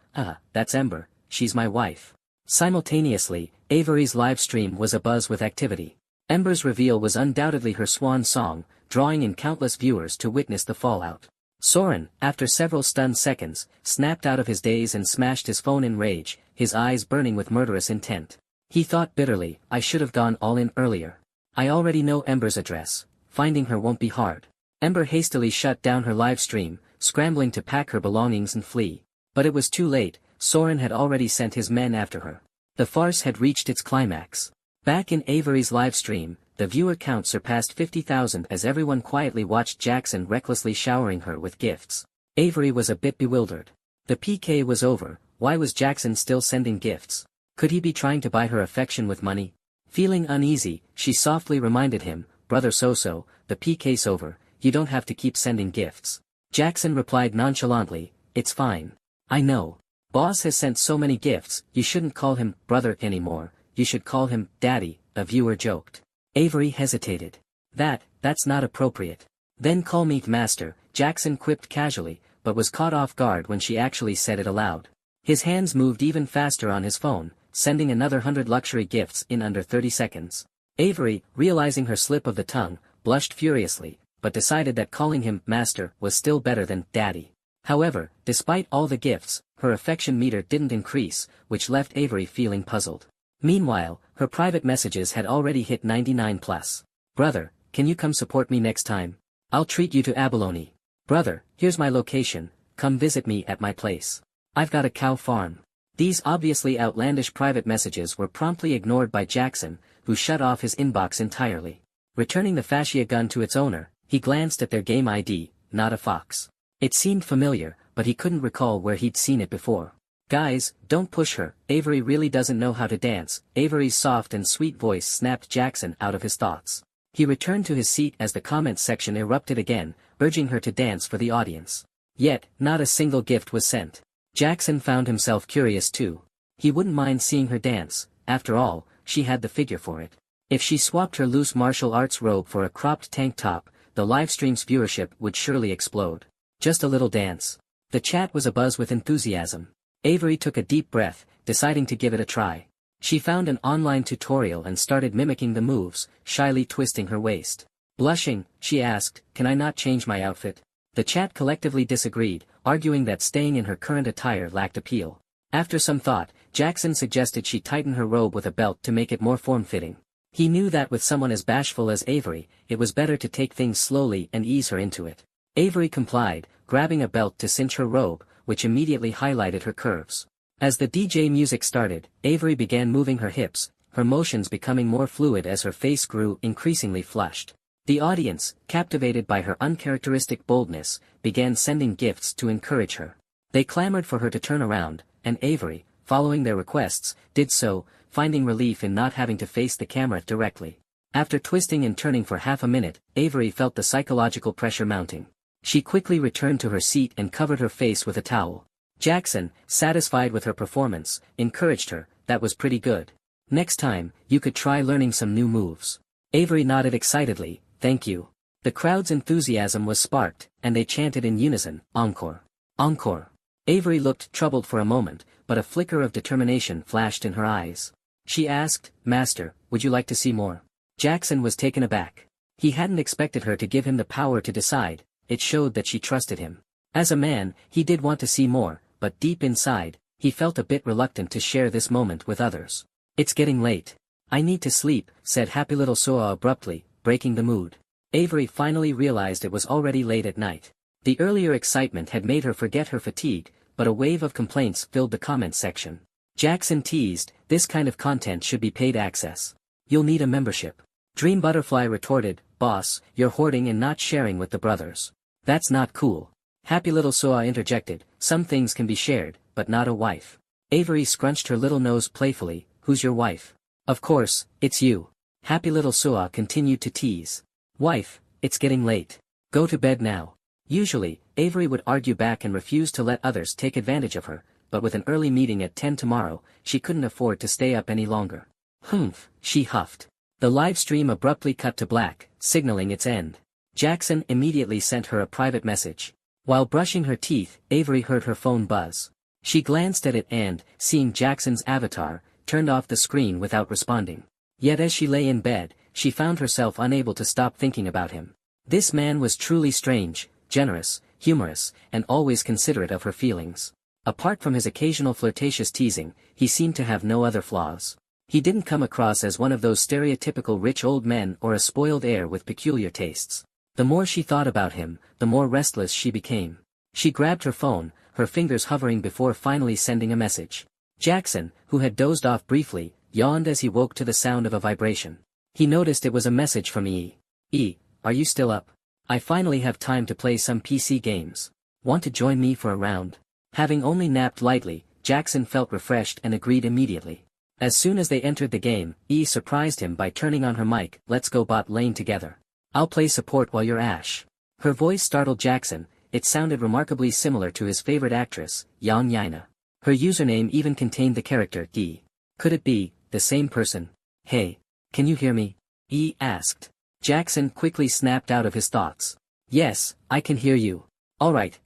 that's Ember, she's my wife. Simultaneously, Avery's live stream was abuzz with activity. Ember's reveal was undoubtedly her swan song, drawing in countless viewers to witness the fallout. Soren, after several stunned seconds, snapped out of his daze and smashed his phone in rage, his eyes burning with murderous intent. He thought bitterly, I should have gone all in earlier. I already know Ember's address, finding her won't be hard. Ember hastily shut down her live stream, scrambling to pack her belongings and flee. But it was too late, Soren had already sent his men after her. The farce had reached its climax. Back in Avery's live stream, the viewer count surpassed 50,000 as everyone quietly watched Jackson recklessly showering her with gifts. Avery was a bit bewildered. The PK was over, why was Jackson still sending gifts? Could he be trying to buy her affection with money? Feeling uneasy, she softly reminded him, Brother So-So, the PK's over, you don't have to keep sending gifts. Jackson replied nonchalantly, it's fine. I know. Boss has sent so many gifts, you shouldn't call him brother anymore, you should call him daddy, a viewer joked. Avery hesitated. That's not appropriate. Then call me master, Jackson quipped casually, but was caught off guard when she actually said it aloud. His hands moved even faster on his phone, sending another 100 luxury gifts in under 30 seconds. Avery, realizing her slip of the tongue, blushed furiously, but decided that calling him master was still better than daddy. However, despite all the gifts, her affection meter didn't increase, which left Avery feeling puzzled. Meanwhile, her private messages had already hit 99 plus. Brother, can you come support me next time? I'll treat you to abalone. Brother, here's my location, come visit me at my place. I've got a cow farm. These obviously outlandish private messages were promptly ignored by Jackson, who shut off his inbox entirely. Returning the fascia gun to its owner, he glanced at their game ID, not a fox. It seemed familiar, but he couldn't recall where he'd seen it before. Guys, don't push her, Avery really doesn't know how to dance. Avery's soft and sweet voice snapped Jackson out of his thoughts. He returned to his seat as the comments section erupted again, urging her to dance for the audience. Yet, not a single gift was sent. Jackson found himself curious too. He wouldn't mind seeing her dance, after all, she had the figure for it. If she swapped her loose martial arts robe for a cropped tank top, the livestream's viewership would surely explode. Just a little dance. The chat was abuzz with enthusiasm. Avery took a deep breath, deciding to give it a try. She found an online tutorial and started mimicking the moves, shyly twisting her waist. Blushing, she asked, can I not change my outfit? The chat collectively disagreed, arguing that staying in her current attire lacked appeal. After some thought, Jackson suggested she tighten her robe with a belt to make it more form-fitting. He knew that with someone as bashful as Avery, it was better to take things slowly and ease her into it. Avery complied, grabbing a belt to cinch her robe, which immediately highlighted her curves. As the DJ music started, Avery began moving her hips, her motions becoming more fluid as her face grew increasingly flushed. The audience, captivated by her uncharacteristic boldness, began sending gifts to encourage her. They clamored for her to turn around, and Avery, following their requests, did so, finding relief in not having to face the camera directly. After twisting and turning for half a minute, Avery felt the psychological pressure mounting. She quickly returned to her seat and covered her face with a towel. Jackson, satisfied with her performance, encouraged her, "That was pretty good. Next time, you could try learning some new moves." Avery nodded excitedly, "Thank you." The crowd's enthusiasm was sparked, and they chanted in unison, "Encore! Encore!" Avery looked troubled for a moment, but a flicker of determination flashed in her eyes. She asked, "Master, would you like to see more?" Jackson was taken aback. He hadn't expected her to give him the power to decide. It showed that she trusted him. As a man, he did want to see more, but deep inside, he felt a bit reluctant to share this moment with others. "It's getting late. I need to sleep," said Happy Little Soa abruptly, breaking the mood. Avery finally realized it was already late at night. The earlier excitement had made her forget her fatigue, but a wave of complaints filled the comments section. Jackson teased, "This kind of content should be paid access. You'll need a membership." Dream Butterfly retorted, "Boss, you're hoarding and not sharing with the brothers. That's not cool." Happy Little Soa interjected, "Some things can be shared, but not a wife." Avery scrunched her little nose playfully, "Who's your wife?" "Of course, it's you." Happy Little Soa continued to tease. "Wife, it's getting late. Go to bed now." Usually, Avery would argue back and refuse to let others take advantage of her, but with an early meeting at 10 tomorrow, she couldn't afford to stay up any longer. "Humph," she huffed. The live stream abruptly cut to black, signaling its end. Jackson immediately sent her a private message. While brushing her teeth, Avery heard her phone buzz. She glanced at it and, seeing Jackson's avatar, turned off the screen without responding. Yet as she lay in bed, she found herself unable to stop thinking about him. This man was truly strange, generous, humorous, and always considerate of her feelings. Apart from his occasional flirtatious teasing, he seemed to have no other flaws. He didn't come across as one of those stereotypical rich old men or a spoiled heir with peculiar tastes. The more she thought about him, the more restless she became. She grabbed her phone, her fingers hovering before finally sending a message. Jackson, who had dozed off briefly, yawned as he woke to the sound of a vibration. He noticed it was a message from E. "E, are you still up? I finally have time to play some PC games. Want to join me for a round?" Having only napped lightly, Jackson felt refreshed and agreed immediately. As soon as they entered the game, E surprised him by turning on her mic, "Let's go bot lane together. I'll play support while you're Ash." Her voice startled Jackson. It sounded remarkably similar to his favorite actress, Yang Yaina. Her username even contained the character D. Could it be the same person? "Hey, can you hear me?" E asked. Jackson quickly snapped out of his thoughts. "Yes, I can hear you." All right.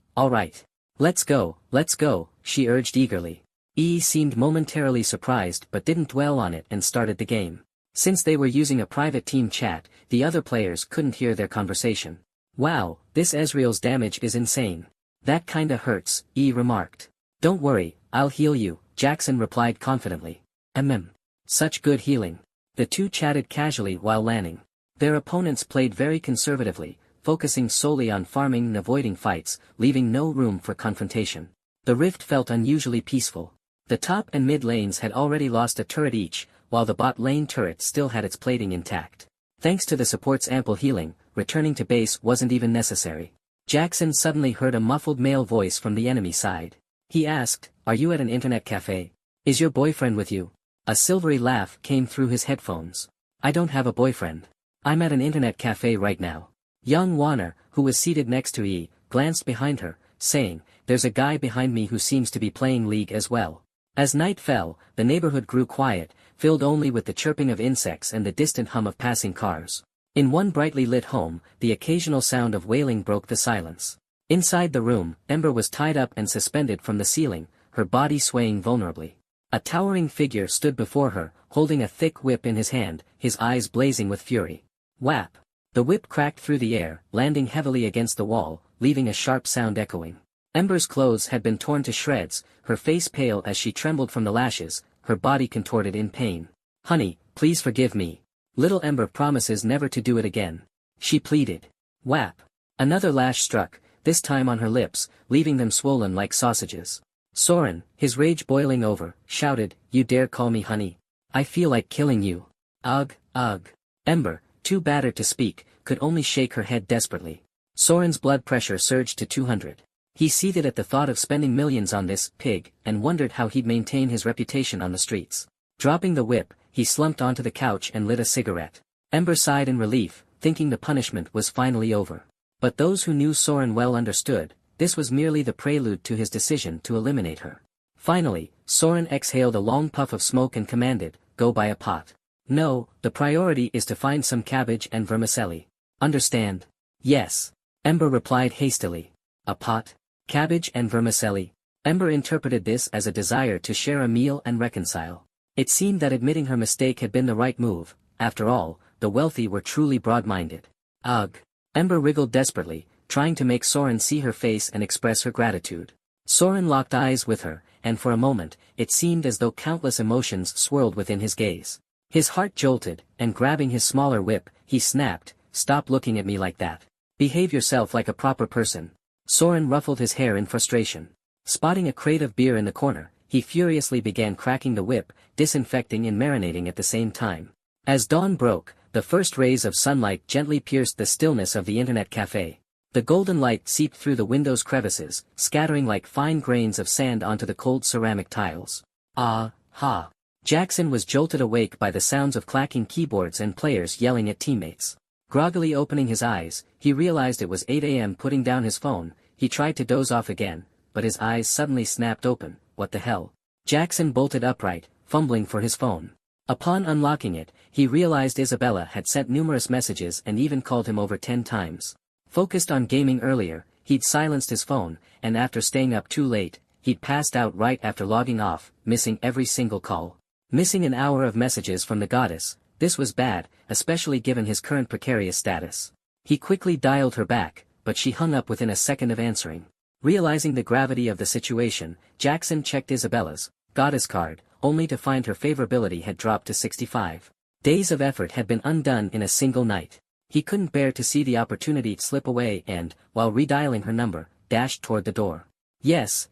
Let's go, she urged eagerly. E seemed momentarily surprised but didn't dwell on it and started the game. Since they were using a private team chat, the other players couldn't hear their conversation. "Wow, this Ezreal's damage is insane. That kinda hurts," E remarked. "Don't worry, I'll heal you," Jackson replied confidently. Such good healing." The two chatted casually while landing. Their opponents played very conservatively, focusing solely on farming and avoiding fights, leaving no room for confrontation. The rift felt unusually peaceful. The top and mid lanes had already lost a turret each, while the bot lane turret still had its plating intact. Thanks to the support's ample healing, returning to base wasn't even necessary. Jackson suddenly heard a muffled male voice from the enemy side. He asked, "Are you at an internet cafe? Is your boyfriend with you?" A silvery laugh came through his headphones. "I don't have a boyfriend. I'm at an internet cafe right now." Young Warner, who was seated next to E, glanced behind her, saying, "There's a guy behind me who seems to be playing League as well." As night fell, the neighborhood grew quiet, filled only with the chirping of insects and the distant hum of passing cars. In one brightly lit home, the occasional sound of wailing broke the silence. Inside the room, Ember was tied up and suspended from the ceiling, her body swaying vulnerably. A towering figure stood before her, holding a thick whip in his hand, his eyes blazing with fury. Whap! The whip cracked through the air, landing heavily against the wall, leaving a sharp sound echoing. Ember's clothes had been torn to shreds, her face pale as she trembled from the lashes, her body contorted in pain. "Honey, please forgive me. Little Ember promises never to do it again. She pleaded. Whap. Another lash struck, this time on her lips, leaving them swollen like sausages. Soren, his rage boiling over, shouted, "You dare call me honey? I feel like killing you." Ugh, ugh. Ember, too battered to speak, could only shake her head desperately. Soren's blood pressure surged to 200. He seethed at the thought of spending millions on this pig, and wondered how he'd maintain his reputation on the streets. Dropping the whip, he slumped onto the couch and lit a cigarette. Ember sighed in relief, thinking the punishment was finally over. But those who knew Soren well understood, this was merely the prelude to his decision to eliminate her. Finally, Soren exhaled a long puff of smoke and commanded, "Go buy a pot." "No, the priority is to find some cabbage and vermicelli. Understand?" "Yes," Ember replied hastily. "A pot? Cabbage and vermicelli?" Ember interpreted this as a desire to share a meal and reconcile. It seemed that admitting her mistake had been the right move. After all, the wealthy were truly broad-minded. Ugh. Ember wriggled desperately, trying to make Soren see her face and express her gratitude. Soren locked eyes with her, and for a moment, it seemed as though countless emotions swirled within his gaze. His heart jolted, and grabbing his smaller whip, he snapped, "Stop looking at me like that. Behave yourself like a proper person." Soren ruffled his hair in frustration. Spotting a crate of beer in the corner, he furiously began cracking the whip, disinfecting and marinating at the same time. As dawn broke, the first rays of sunlight gently pierced the stillness of the internet cafe. The golden light seeped through the window's crevices, scattering like fine grains of sand onto the cold ceramic tiles. Ah, ha. Jackson was jolted awake by the sounds of clacking keyboards and players yelling at teammates. Groggily opening his eyes, he realized it was 8 a.m. Putting down his phone, he tried to doze off again, but his eyes suddenly snapped open. What the hell? Jackson bolted upright, fumbling for his phone. Upon unlocking it, he realized Isabella had sent numerous messages and even called him over 10 times. Focused on gaming earlier, he'd silenced his phone, and after staying up too late, he'd passed out right after logging off, missing every single call. Missing an hour of messages from the goddess, this was bad, especially given his current precarious status. He quickly dialed her back, but she hung up within a second of answering. Realizing the gravity of the situation, Jackson checked Isabella's goddess card, only to find her favorability had dropped to 65. Days of effort had been undone in a single night. He couldn't bear to see the opportunity slip away and, while redialing her number, dashed toward the door. Yes,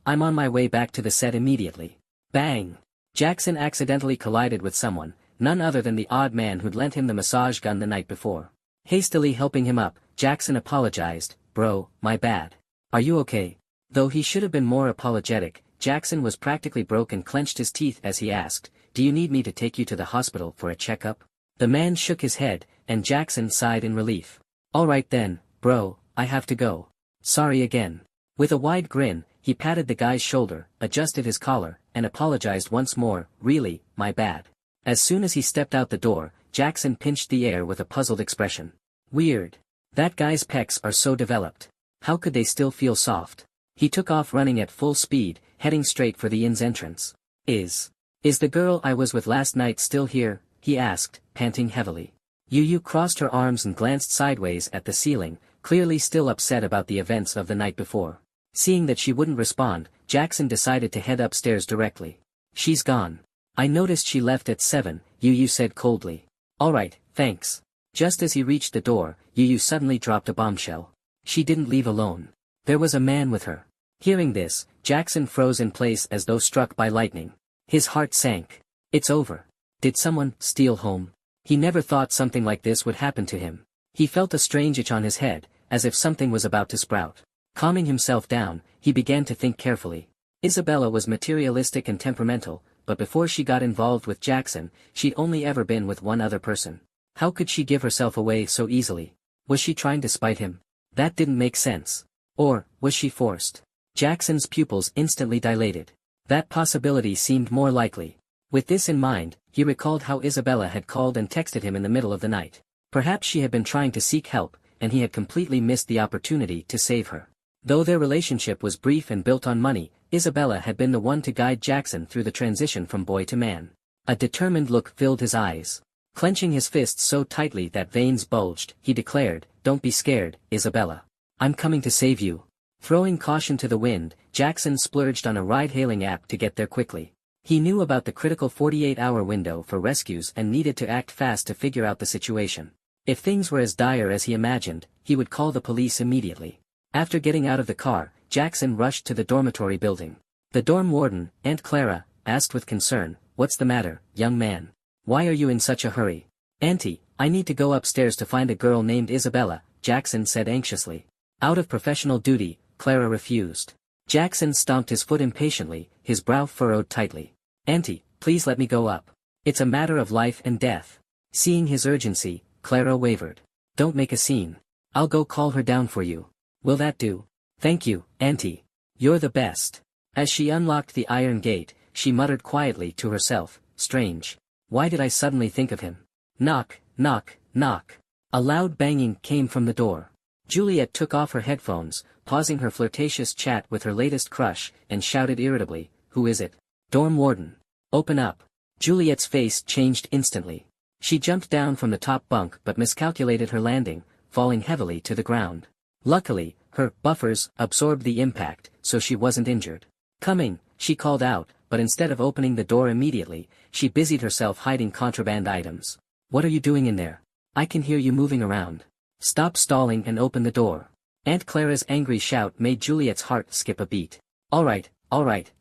I'm on my way back to the set immediately." Bang! Jackson accidentally collided with someone, none other than the odd man who'd lent him the massage gun the night before. Hastily helping him up, Jackson apologized, "Bro, my bad. Are you okay?" Though he should have been more apologetic, Jackson was practically broke and clenched his teeth as he asked, "Do you need me to take you to the hospital for a checkup?" The man shook his head, and Jackson sighed in relief. "Alright then, bro, I have to go. Sorry again." With a wide grin, he patted the guy's shoulder, adjusted his collar, and apologized once more, "Really, my bad." As soon as he stepped out the door, Jackson pinched the air with a puzzled expression. Weird. That guy's pecs are so developed. How could they still feel soft? He took off running at full speed, heading straight for the inn's entrance. Is the girl I was with last night still here?" he asked, panting heavily. Yu crossed her arms and glanced sideways at the ceiling, clearly still upset about the events of the night before. Seeing that she wouldn't respond, Jackson decided to head upstairs directly. "She's gone. I noticed she left at 7, Yu said coldly. "Alright, thanks." Just as he reached the door, Yu suddenly dropped a bombshell. She didn't leave alone. There was a man with her. Hearing this, Jackson froze in place as though struck by lightning. His heart sank. It's over. Did someone steal home? He never thought something like this would happen to him. He felt a strange itch on his head, as if something was about to sprout. Calming himself down, he began to think carefully. Isabella was materialistic and temperamental, but before she got involved with Jackson, she'd only ever been with one other person. How could she give herself away so easily? Was she trying to spite him? That didn't make sense. Or, was she forced? Jackson's pupils instantly dilated. That possibility seemed more likely. With this in mind, he recalled how Isabella had called and texted him in the middle of the night. Perhaps she had been trying to seek help, and he had completely missed the opportunity to save her. Though their relationship was brief and built on money, Isabella had been the one to guide Jackson through the transition from boy to man. A determined look filled his eyes. Clenching his fists so tightly that veins bulged, he declared, "Don't be scared, Isabella. I'm coming to save you." Throwing caution to the wind, Jackson splurged on a ride-hailing app to get there quickly. He knew about the critical 48-hour window for rescues and needed to act fast to figure out the situation. If things were as dire as he imagined, he would call the police immediately. After getting out of the car, Jackson rushed to the dormitory building. The dorm warden, Aunt Clara, asked with concern, "What's the matter, young man? Why are you in such a hurry?" "Auntie, I need to go upstairs to find a girl named Isabella," Jackson said anxiously. Out of professional duty, Clara refused. Jackson stomped his foot impatiently, his brow furrowed tightly. "Auntie, please let me go up. It's a matter of life and death." Seeing his urgency, Clara wavered. "Don't make a scene. I'll go call her down for you. Will that do?" "Thank you, Auntie. You're the best." As she unlocked the iron gate, she muttered quietly to herself, "Strange. Why did I suddenly think of him?" Knock, knock, knock. A loud banging came from the door. Juliet took off her headphones, pausing her flirtatious chat with her latest crush, and shouted irritably, "Who is it?" "Dorm warden. Open up." Juliet's face changed instantly. She jumped down from the top bunk but miscalculated her landing, falling heavily to the ground. Luckily, her buffers absorbed the impact, so she wasn't injured. "Coming," she called out, but instead of opening the door immediately, she busied herself hiding contraband items. "What are you doing in there? I can hear you moving around. Stop stalling and open the door." Aunt Clara's angry shout made Juliet's heart skip a beat. All right,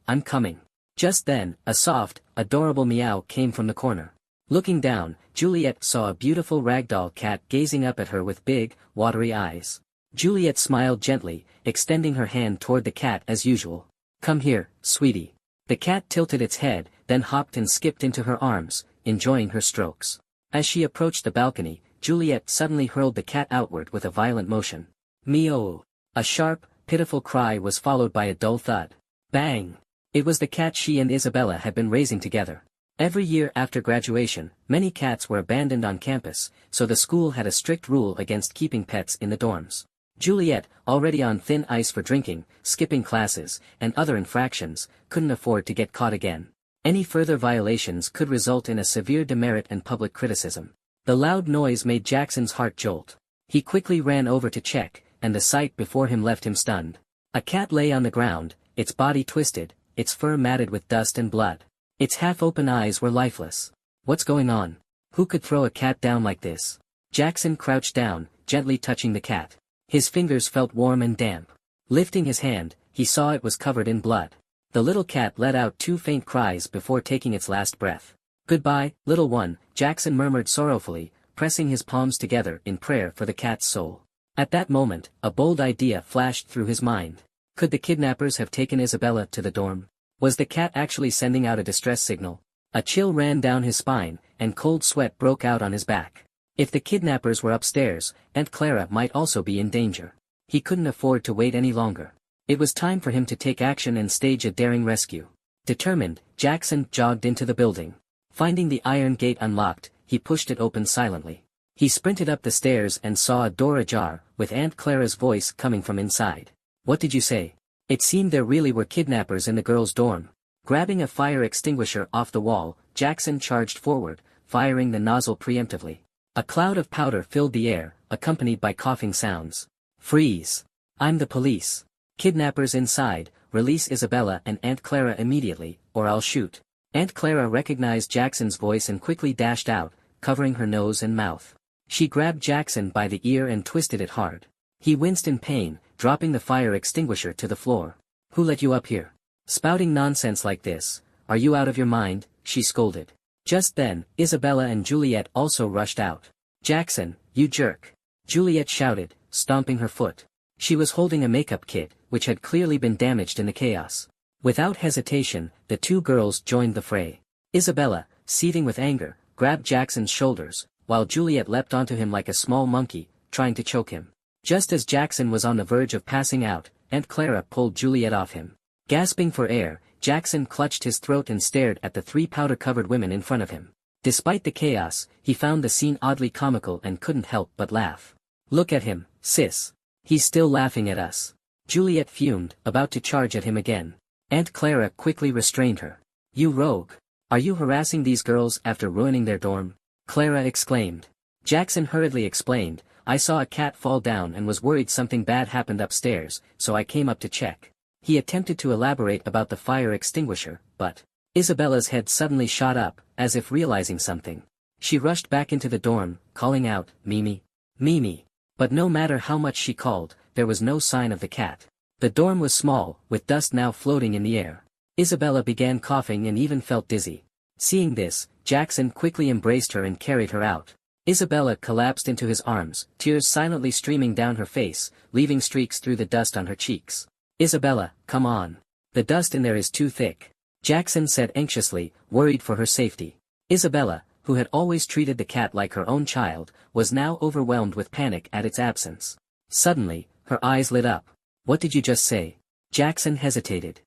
I'm coming." Just then, a soft, adorable meow came from the corner. Looking down, Juliet saw a beautiful ragdoll cat gazing up at her with big, watery eyes. Juliet smiled gently, extending her hand toward the cat as usual. "Come here, sweetie." The cat tilted its head, then hopped and skipped into her arms, enjoying her strokes. As she approached the balcony, Juliet suddenly hurled the cat outward with a violent motion. Meow! A sharp, pitiful cry was followed by a dull thud. Bang! It was the cat she and Isabella had been raising together. Every year after graduation, many cats were abandoned on campus, so the school had a strict rule against keeping pets in the dorms. Juliet, already on thin ice for drinking, skipping classes, and other infractions, couldn't afford to get caught again. Any further violations could result in a severe demerit and public criticism. The loud noise made Jackson's heart jolt. He quickly ran over to check, and the sight before him left him stunned. A cat lay on the ground, its body twisted, its fur matted with dust and blood. Its half-open eyes were lifeless. "What's going on? Who could throw a cat down like this?" Jackson crouched down, gently touching the cat. His fingers felt warm and damp. Lifting his hand, he saw it was covered in blood. The little cat let out 2 faint cries before taking its last breath. "Goodbye, little one," Jackson murmured sorrowfully, pressing his palms together in prayer for the cat's soul. At that moment, a bold idea flashed through his mind. Could the kidnappers have taken Isabella to the dorm? Was the cat actually sending out a distress signal? A chill ran down his spine, and cold sweat broke out on his back. If the kidnappers were upstairs, Aunt Clara might also be in danger. He couldn't afford to wait any longer. It was time for him to take action and stage a daring rescue. Determined, Jackson jogged into the building. Finding the iron gate unlocked, he pushed it open silently. He sprinted up the stairs and saw a door ajar, with Aunt Clara's voice coming from inside. "What did you say?" It seemed there really were kidnappers in the girls' dorm. Grabbing a fire extinguisher off the wall, Jackson charged forward, firing the nozzle preemptively. A cloud of powder filled the air, accompanied by coughing sounds. "Freeze! I'm the police. Kidnappers inside, release Isabella and Aunt Clara immediately, or I'll shoot." Aunt Clara recognized Jackson's voice and quickly dashed out, covering her nose and mouth. She grabbed Jackson by the ear and twisted it hard. He winced in pain, dropping the fire extinguisher to the floor. "Who let you up here? Spouting nonsense like this? Are you out of your mind?" she scolded. Just then, Isabella and Juliet also rushed out. "Jackson, you jerk!" Juliet shouted, stomping her foot. She was holding a makeup kit, which had clearly been damaged in the chaos. Without hesitation, the 2 girls joined the fray. Isabella, seething with anger, grabbed Jackson's shoulders, while Juliet leapt onto him like a small monkey, trying to choke him. Just as Jackson was on the verge of passing out, Aunt Clara pulled Juliet off him. Gasping for air, Jackson clutched his throat and stared at the 3 powder-covered women in front of him. Despite the chaos, he found the scene oddly comical and couldn't help but laugh. "Look at him, sis. He's still laughing at us." Juliet fumed, about to charge at him again. Aunt Clara quickly restrained her. "You rogue. Are you harassing these girls after ruining their dorm?" Clara exclaimed. Jackson hurriedly explained, "I saw a cat fall down and was worried something bad happened upstairs, so I came up to check." He attempted to elaborate about the fire extinguisher, but Isabella's head suddenly shot up, as if realizing something. She rushed back into the dorm, calling out, "Mimi! Mimi!" But no matter how much she called, there was no sign of the cat. The dorm was small, with dust now floating in the air. Isabella began coughing and even felt dizzy. Seeing this, Jackson quickly embraced her and carried her out. Isabella collapsed into his arms, tears silently streaming down her face, leaving streaks through the dust on her cheeks. "Isabella, come on. The dust in there is too thick," Jackson said anxiously, worried for her safety. Isabella, who had always treated the cat like her own child, was now overwhelmed with panic at its absence. Suddenly, her eyes lit up. "What did you just say?" Jackson hesitated.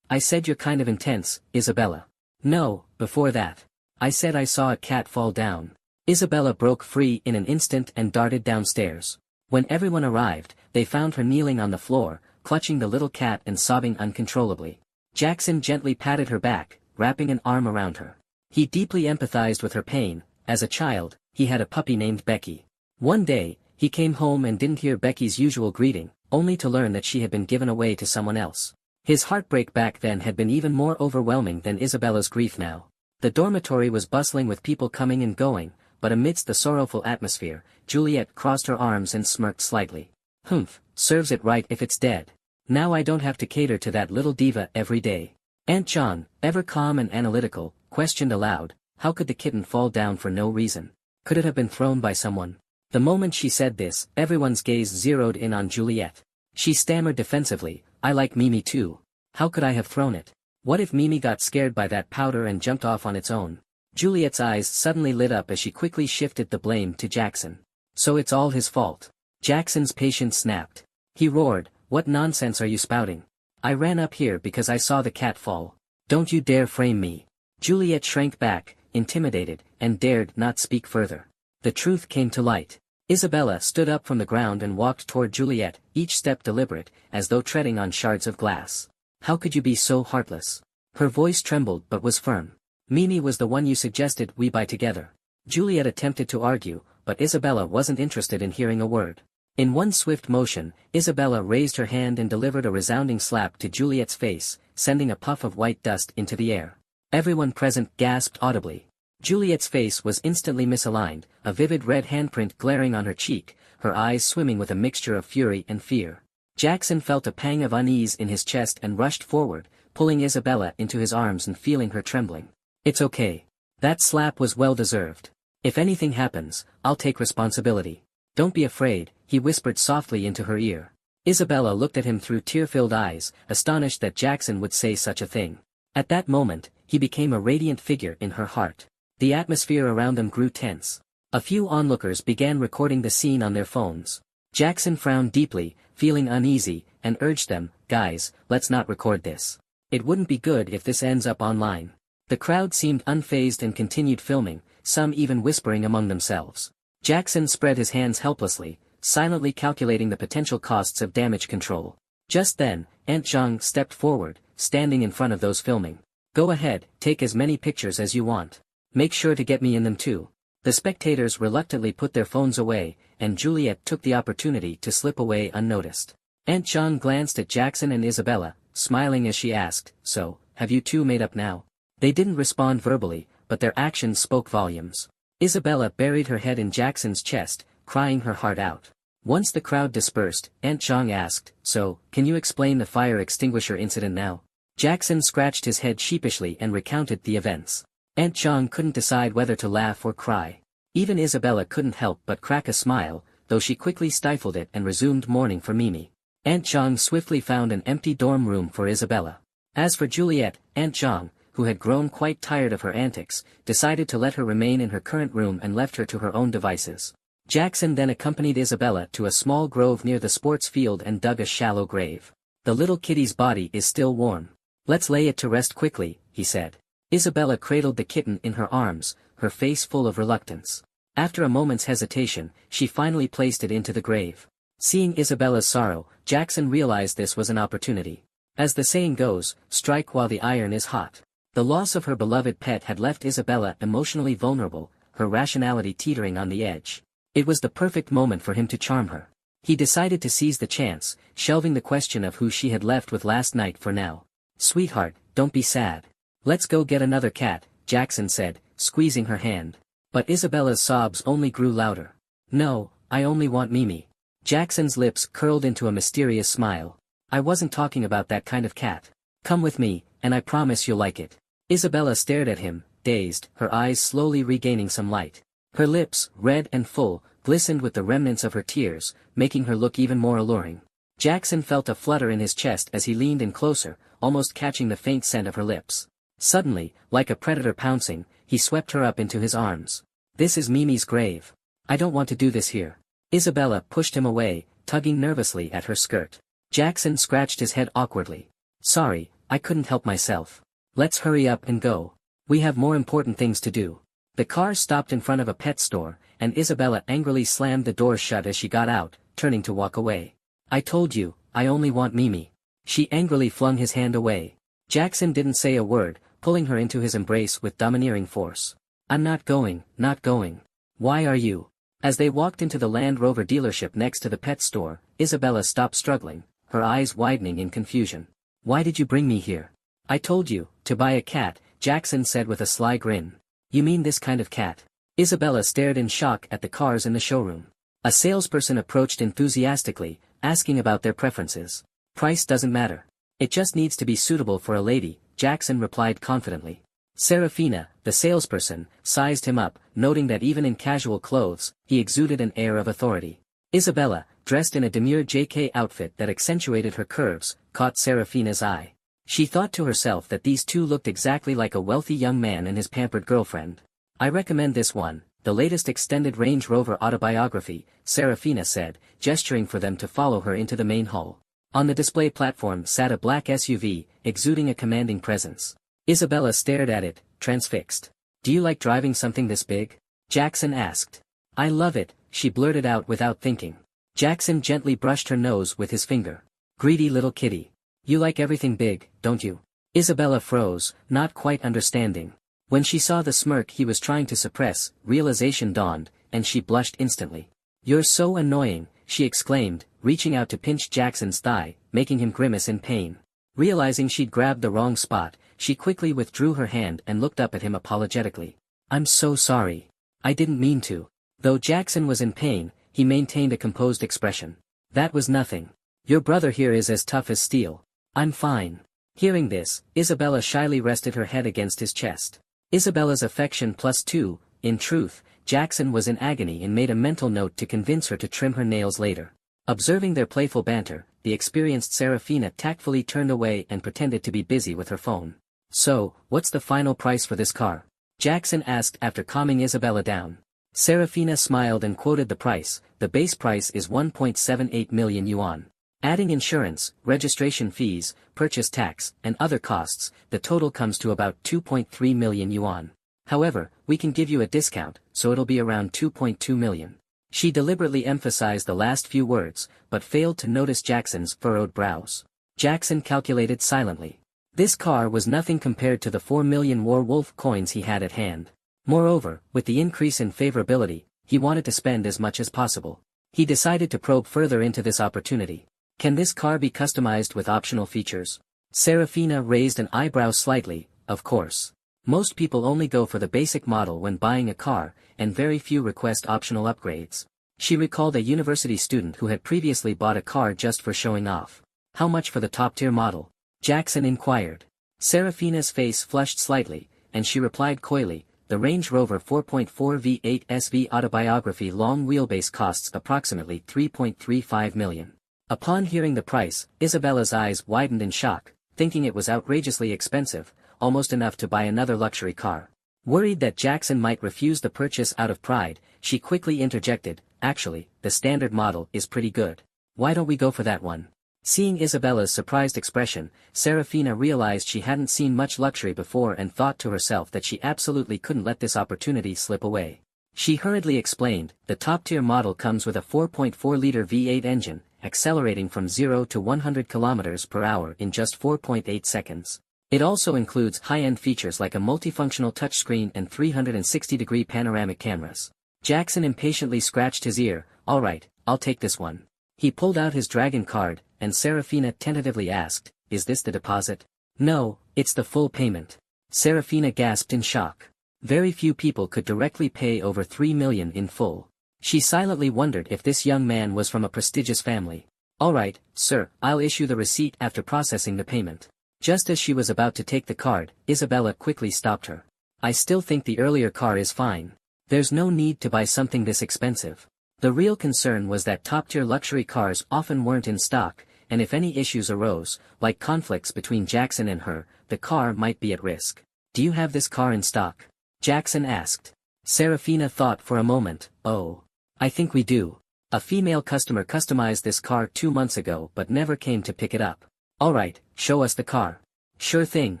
I said you're kind of intense, Isabella." "No, before that. I said I saw a cat fall down." Isabella broke free in an instant and darted downstairs. When everyone arrived, they found her kneeling on the floor, clutching the little cat and sobbing uncontrollably. Jackson gently patted her back, wrapping an arm around her. He deeply empathized with her pain. As a child, he had a puppy named Becky. One day, he came home and didn't hear Becky's usual greeting, only to learn that she had been given away to someone else. His heartbreak back then had been even more overwhelming than Isabella's grief now. The dormitory was bustling with people coming and going, but amidst the sorrowful atmosphere, Juliet crossed her arms and smirked slightly. "Humph, serves it right if it's dead. Now I don't have to cater to that little diva every day." Aunt John, ever calm and analytical, questioned aloud, how could the kitten fall down for no reason? Could it have been thrown by someone? The moment she said this, everyone's gaze zeroed in on Juliet. She stammered defensively, "I like Mimi too. How could I have thrown it? What if Mimi got scared by that powder and jumped off on its own?" Juliet's eyes suddenly lit up as she quickly shifted the blame to Jackson. "So it's all his fault." Jackson's patience snapped. He roared, "What nonsense are you spouting? I ran up here because I saw the cat fall. Don't you dare frame me." Juliet shrank back, intimidated, and dared not speak further. The truth came to light. Isabella stood up from the ground and walked toward Juliet, each step deliberate, as though treading on shards of glass. "How could you be so heartless?" Her voice trembled but was firm. "Mimi was the one you suggested we buy together." Juliet attempted to argue, but Isabella wasn't interested in hearing a word. In one swift motion, Isabella raised her hand and delivered a resounding slap to Juliet's face, sending a puff of white dust into the air. Everyone present gasped audibly. Juliet's face was instantly misaligned, a vivid red handprint glaring on her cheek, her eyes swimming with a mixture of fury and fear. Jackson felt a pang of unease in his chest and rushed forward, pulling Isabella into his arms and feeling her trembling. "It's okay. That slap was well deserved. If anything happens, I'll take responsibility. Don't be afraid," he whispered softly into her ear. Isabella looked at him through tear-filled eyes, astonished that Jackson would say such a thing. At that moment, he became a radiant figure in her heart. The atmosphere around them grew tense. A few onlookers began recording the scene on their phones. Jackson frowned deeply, feeling uneasy, and urged them, "Guys, let's not record this. It wouldn't be good if this ends up online." The crowd seemed unfazed and continued filming, some even whispering among themselves. Jackson spread his hands helplessly, silently calculating the potential costs of damage control. Just then, Aunt Zhang stepped forward, standing in front of those filming. "Go ahead, take as many pictures as you want. Make sure to get me in them too." The spectators reluctantly put their phones away, and Juliet took the opportunity to slip away unnoticed. Aunt Zhang glanced at Jackson and Isabella, smiling as she asked, "So, have you two made up now?" They didn't respond verbally, but their actions spoke volumes. Isabella buried her head in Jackson's chest, crying her heart out. Once the crowd dispersed, Aunt Zhang asked, "So, can you explain the fire extinguisher incident now?" Jackson scratched his head sheepishly and recounted the events. Aunt Zhang couldn't decide whether to laugh or cry. Even Isabella couldn't help but crack a smile, though she quickly stifled it and resumed mourning for Mimi. Aunt Zhang swiftly found an empty dorm room for Isabella. As for Juliet, Aunt Zhang, who had grown quite tired of her antics, decided to let her remain in her current room and left her to her own devices. Jackson then accompanied Isabella to a small grove near the sports field and dug a shallow grave. "The little kitty's body is still warm. Let's lay it to rest quickly," he said. Isabella cradled the kitten in her arms, her face full of reluctance. After a moment's hesitation, she finally placed it into the grave. Seeing Isabella's sorrow, Jackson realized this was an opportunity. As the saying goes, strike while the iron is hot. The loss of her beloved pet had left Isabella emotionally vulnerable, her rationality teetering on the edge. It was the perfect moment for him to charm her. He decided to seize the chance, shelving the question of who she had left with last night for now. "Sweetheart, don't be sad. Let's go get another cat, Jackson said, squeezing her hand. But Isabella's sobs only grew louder. No, I only want Mimi. Jackson's lips curled into a mysterious smile. I wasn't talking about that kind of cat. Come with me, and I promise you'll like it. Isabella stared at him, dazed, her eyes slowly regaining some light. Her lips, red and full, glistened with the remnants of her tears, making her look even more alluring. Jackson felt a flutter in his chest as he leaned in closer, almost catching the faint scent of her lips. Suddenly, like a predator pouncing, he swept her up into his arms. This is Mimi's grave. I don't want to do this here. Isabella pushed him away, tugging nervously at her skirt. Jackson scratched his head awkwardly. Sorry, I couldn't help myself. Let's hurry up and go. We have more important things to do. The car stopped in front of a pet store, and Isabella angrily slammed the door shut as she got out, turning to walk away. I told you, I only want Mimi. She angrily flung his hand away. Jackson didn't say a word, pulling her into his embrace with domineering force. I'm not going, not going. Why are you? As they walked into the Land Rover dealership next to the pet store, Isabella stopped struggling, her eyes widening in confusion. Why did you bring me here? I told you, to buy a cat, Jackson said with a sly grin. You mean this kind of cat? Isabella stared in shock at the cars in the showroom. A salesperson approached enthusiastically, asking about their preferences. Price doesn't matter. It just needs to be suitable for a lady, Jackson replied confidently. Serafina, the salesperson, sized him up, noting that even in casual clothes, he exuded an air of authority. Isabella, dressed in a demure JK outfit that accentuated her curves, caught Serafina's eye. She thought to herself that these two looked exactly like a wealthy young man and his pampered girlfriend. I recommend this one, the latest extended Range Rover autobiography, Serafina said, gesturing for them to follow her into the main hall. On the display platform sat a black SUV, exuding a commanding presence. Isabella stared at it, transfixed. Do you like driving something this big? Jackson asked. I love it, she blurted out without thinking. Jackson gently brushed her nose with his finger. Greedy little kitty. You like everything big, don't you? Isabella froze, not quite understanding. When she saw the smirk he was trying to suppress, realization dawned, and she blushed instantly. You're so annoying, she exclaimed, reaching out to pinch Jackson's thigh, making him grimace in pain. Realizing she'd grabbed the wrong spot, she quickly withdrew her hand and looked up at him apologetically. I'm so sorry. I didn't mean to. Though Jackson was in pain, he maintained a composed expression. That was nothing. Your brother here is as tough as steel. I'm fine. Hearing this, Isabella shyly rested her head against his chest. Isabella's affection +2, in truth, Jackson was in agony and made a mental note to convince her to trim her nails later. Observing their playful banter, the experienced Serafina tactfully turned away and pretended to be busy with her phone. So, what's the final price for this car? Jackson asked after calming Isabella down. Serafina smiled and quoted the price. The base price is 1.78 million yuan. Adding insurance, registration fees, purchase tax, and other costs, the total comes to about 2.3 million yuan. However, we can give you a discount, so it'll be around 2.2 million. She deliberately emphasized the last few words, but failed to notice Jackson's furrowed brows. Jackson calculated silently. This car was nothing compared to the 4 million War Wolf coins he had at hand. Moreover, with the increase in favorability, he wanted to spend as much as possible. He decided to probe further into this opportunity. Can this car be customized with optional features? Serafina raised an eyebrow slightly. Of course. Most people only go for the basic model when buying a car, and very few request optional upgrades. She recalled a university student who had previously bought a car just for showing off. How much for the top-tier model? Jackson inquired. Serafina's face flushed slightly, and she replied coyly, the Range Rover 4.4 V8 SV autobiography long wheelbase costs approximately 3.35 million. Upon hearing the price, Isabella's eyes widened in shock, thinking it was outrageously expensive, almost enough to buy another luxury car. Worried that Jackson might refuse the purchase out of pride, she quickly interjected, actually, the standard model is pretty good. Why don't we go for that one? Seeing Isabella's surprised expression, Serafina realized she hadn't seen much luxury before and thought to herself that she absolutely couldn't let this opportunity slip away. She hurriedly explained, the top-tier model comes with a 4.4-liter V8 engine, accelerating from 0 to 100 km per hour in just 4.8 seconds. It also includes high-end features like a multifunctional touchscreen and 360-degree panoramic cameras. Jackson impatiently scratched his ear. All right, I'll take this one. He pulled out his dragon card, and Serafina tentatively asked, is this the deposit? No, it's the full payment. Serafina gasped in shock. Very few people could directly pay over 3 million in full. She silently wondered if this young man was from a prestigious family. Alright, sir, I'll issue the receipt after processing the payment. Just as she was about to take the card, Isabella quickly stopped her. I still think the earlier car is fine. There's no need to buy something this expensive. The real concern was that top-tier luxury cars often weren't in stock, and if any issues arose, like conflicts between Jackson and her, the car might be at risk. Do you have this car in stock? Jackson asked. Serafina thought for a moment. Oh. I think we do. A female customer customized this car 2 months ago but never came to pick it up. Alright, show us the car. Sure thing,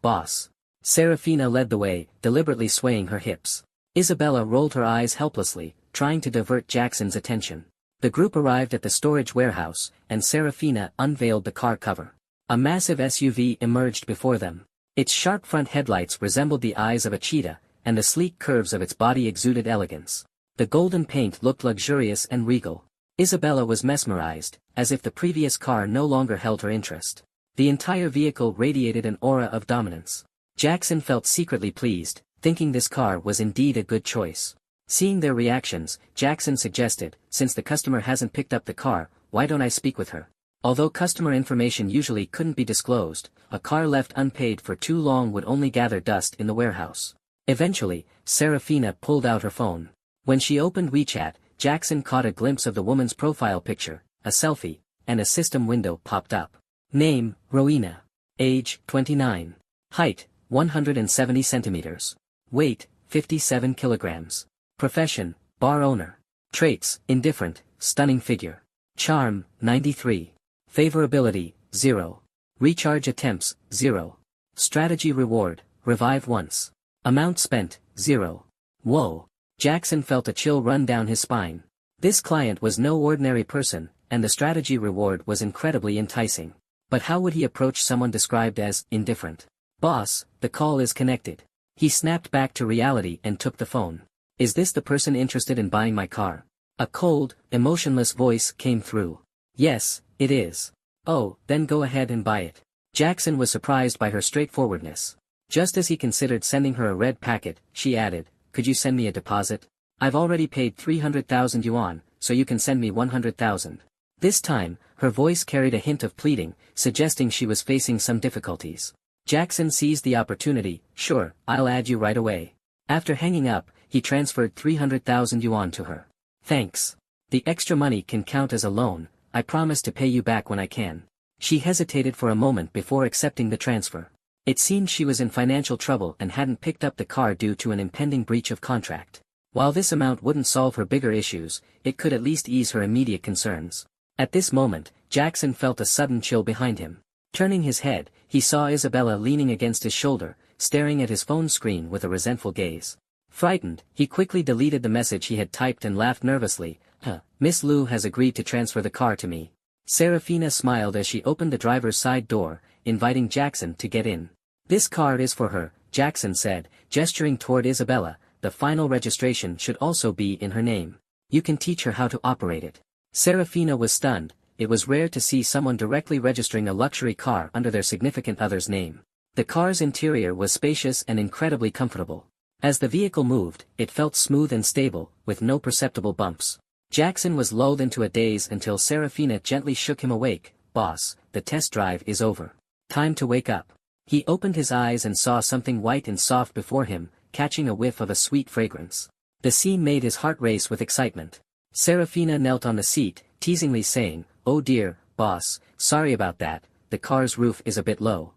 boss. Serafina led the way, deliberately swaying her hips. Isabella rolled her eyes helplessly, trying to divert Jackson's attention. The group arrived at the storage warehouse, and Serafina unveiled the car cover. A massive SUV emerged before them. Its sharp front headlights resembled the eyes of a cheetah, and the sleek curves of its body exuded elegance. The golden paint looked luxurious and regal. Isabella was mesmerized, as if the previous car no longer held her interest. The entire vehicle radiated an aura of dominance. Jackson felt secretly pleased, thinking this car was indeed a good choice. Seeing their reactions, Jackson suggested, since the customer hasn't picked up the car, why don't I speak with her? Although customer information usually couldn't be disclosed, a car left unpaid for too long would only gather dust in the warehouse. Eventually, Serafina pulled out her phone. When she opened WeChat, Jackson caught a glimpse of the woman's profile picture, a selfie, and a system window popped up. Name, Rowena. Age, 29. Height, 170 centimeters. Weight, 57 kilograms. Profession, bar owner. Traits, indifferent, stunning figure. Charm, 93. Favorability, 0. Recharge attempts, 0. Strategy reward, revive once. Amount spent, 0. Whoa. Jackson felt a chill run down his spine. This client was no ordinary person, and the strategy reward was incredibly enticing. But how would he approach someone described as indifferent? Boss, the call is connected. He snapped back to reality and took the phone. Is this the person interested in buying my car? A cold, emotionless voice came through. Yes, it is. Oh, then go ahead and buy it. Jackson was surprised by her straightforwardness. Just as he considered sending her a red packet, she added, could you send me a deposit? I've already paid 300,000 yuan, so you can send me 100,000. This time, her voice carried a hint of pleading, suggesting she was facing some difficulties. Jackson seized the opportunity. Sure, I'll add you right away. After hanging up, he transferred 300,000 yuan to her. Thanks. The extra money can count as a loan, I promise to pay you back when I can. She hesitated for a moment before accepting the transfer. It seemed she was in financial trouble and hadn't picked up the car due to an impending breach of contract. While this amount wouldn't solve her bigger issues, it could at least ease her immediate concerns. At this moment, Jackson felt a sudden chill behind him. Turning his head, he saw Isabella leaning against his shoulder, staring at his phone screen with a resentful gaze. Frightened, he quickly deleted the message he had typed and laughed nervously. Miss Liu has agreed to transfer the car to me. Serafina smiled as she opened the driver's side door, inviting Jackson to get in. This car is for her, Jackson said, gesturing toward Isabella. The final registration should also be in her name. You can teach her how to operate it. Serafina was stunned. It was rare to see someone directly registering a luxury car under their significant other's name. The car's interior was spacious and incredibly comfortable. As the vehicle moved, it felt smooth and stable, with no perceptible bumps. Jackson was lulled into a daze until Serafina gently shook him awake. Boss, the test drive is over. Time to wake up. He opened his eyes and saw something white and soft before him, catching a whiff of a sweet fragrance. The scene made his heart race with excitement. Serafina knelt on the seat, teasingly saying, oh dear, boss, sorry about that, the car's roof is a bit low.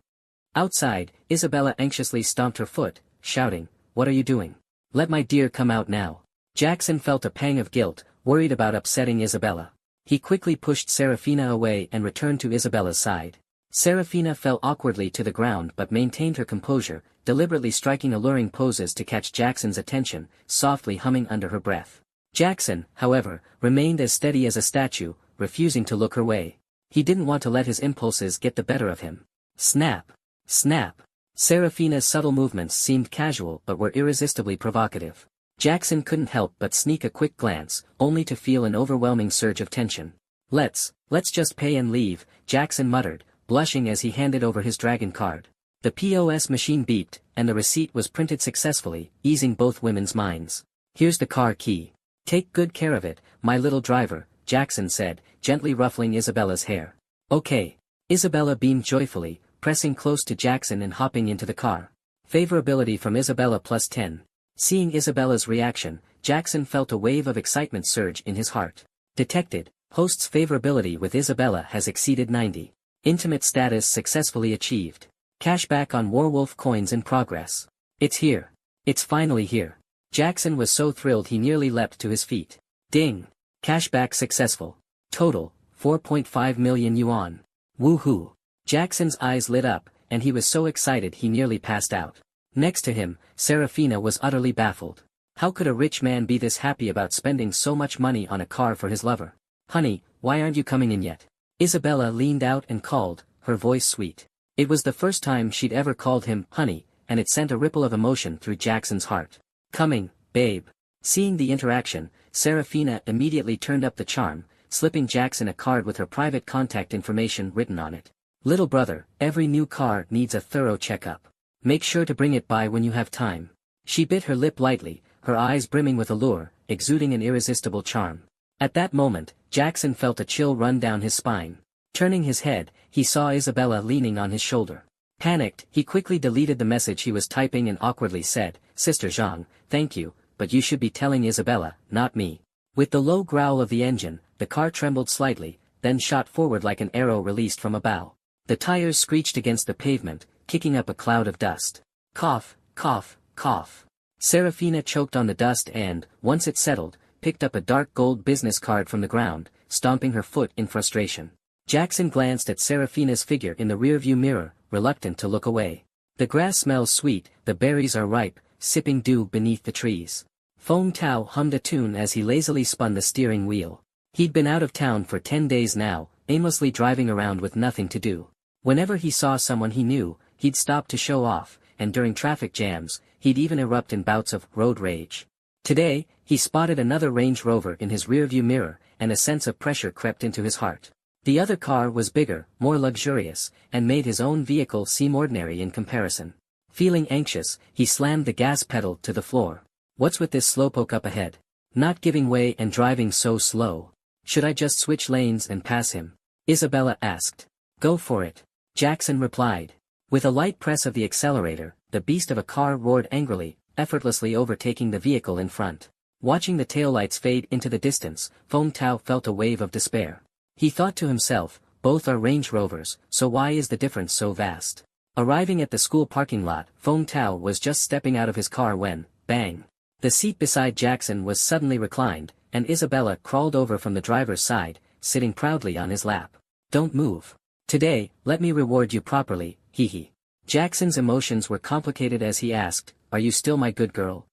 Outside, Isabella anxiously stomped her foot, shouting, what are you doing? Let my dear come out now. Jackson felt a pang of guilt, worried about upsetting Isabella. He quickly pushed Serafina away and returned to Isabella's side. Serafina fell awkwardly to the ground but maintained her composure, deliberately striking alluring poses to catch Jackson's attention, softly humming under her breath. Jackson, however, remained as steady as a statue, refusing to look her way. He didn't want to let his impulses get the better of him. Snap! Snap! Serafina's subtle movements seemed casual but were irresistibly provocative. Jackson couldn't help but sneak a quick glance, only to feel an overwhelming surge of tension. Let's just pay and leave, Jackson muttered, blushing as he handed over his dragon card. The POS machine beeped, and the receipt was printed successfully, easing both women's minds. Here's the car key. Take good care of it, my little driver, Jackson said, gently ruffling Isabella's hair. Okay. Isabella beamed joyfully, pressing close to Jackson and hopping into the car. Favorability from Isabella +10. Seeing Isabella's reaction, Jackson felt a wave of excitement surge in his heart. Detected, host's favorability with Isabella has exceeded 90. Intimate status successfully achieved. Cashback on Warwolf coins in progress. It's here. It's finally here. Jackson was so thrilled he nearly leapt to his feet. Ding! Cashback successful. Total, 4.5 million yuan. Woohoo! Jackson's eyes lit up, and he was so excited he nearly passed out. Next to him, Serafina was utterly baffled. How could a rich man be this happy about spending so much money on a car for his lover? Honey, why aren't you coming in yet? Isabella leaned out and called, her voice sweet. It was the first time she'd ever called him honey, and it sent a ripple of emotion through Jackson's heart. Coming, babe. Seeing the interaction, Serafina immediately turned up the charm, slipping Jackson a card with her private contact information written on it. Little brother, every new car needs a thorough checkup. Make sure to bring it by when you have time. She bit her lip lightly, her eyes brimming with allure, exuding an irresistible charm. At that moment, Jackson felt a chill run down his spine. Turning his head, he saw Isabella leaning on his shoulder. Panicked, he quickly deleted the message he was typing and awkwardly said, Sister Zhang, thank you, but you should be telling Isabella, not me. With the low growl of the engine, the car trembled slightly, then shot forward like an arrow released from a bow. The tires screeched against the pavement, kicking up a cloud of dust. Cough, cough, cough. Serafina choked on the dust and, once it settled, picked up a dark gold business card from the ground, stomping her foot in frustration. Jackson glanced at Serafina's figure in the rearview mirror, reluctant to look away. The grass smells sweet, the berries are ripe, sipping dew beneath the trees. Feng Tao hummed a tune as he lazily spun the steering wheel. He'd been out of town for 10 days now, aimlessly driving around with nothing to do. Whenever he saw someone he knew, he'd stop to show off, and during traffic jams, he'd even erupt in bouts of road rage. Today, he spotted another Range Rover in his rearview mirror, and a sense of pressure crept into his heart. The other car was bigger, more luxurious, and made his own vehicle seem ordinary in comparison. Feeling anxious, he slammed the gas pedal to the floor. What's with this slowpoke up ahead? Not giving way and driving so slow. Should I just switch lanes and pass him? Isabella asked. Go for it. Jackson replied. With a light press of the accelerator, the beast of a car roared angrily, effortlessly overtaking the vehicle in front. Watching the taillights fade into the distance, Feng Tao felt a wave of despair. He thought to himself, both are Range Rovers, so why is the difference so vast? Arriving at the school parking lot, Feng Tao was just stepping out of his car when, bang! The seat beside Jackson was suddenly reclined, and Isabella crawled over from the driver's side, sitting proudly on his lap. Don't move. Today, let me reward you properly, hee. Jackson's emotions were complicated as he asked, are you still my good girl?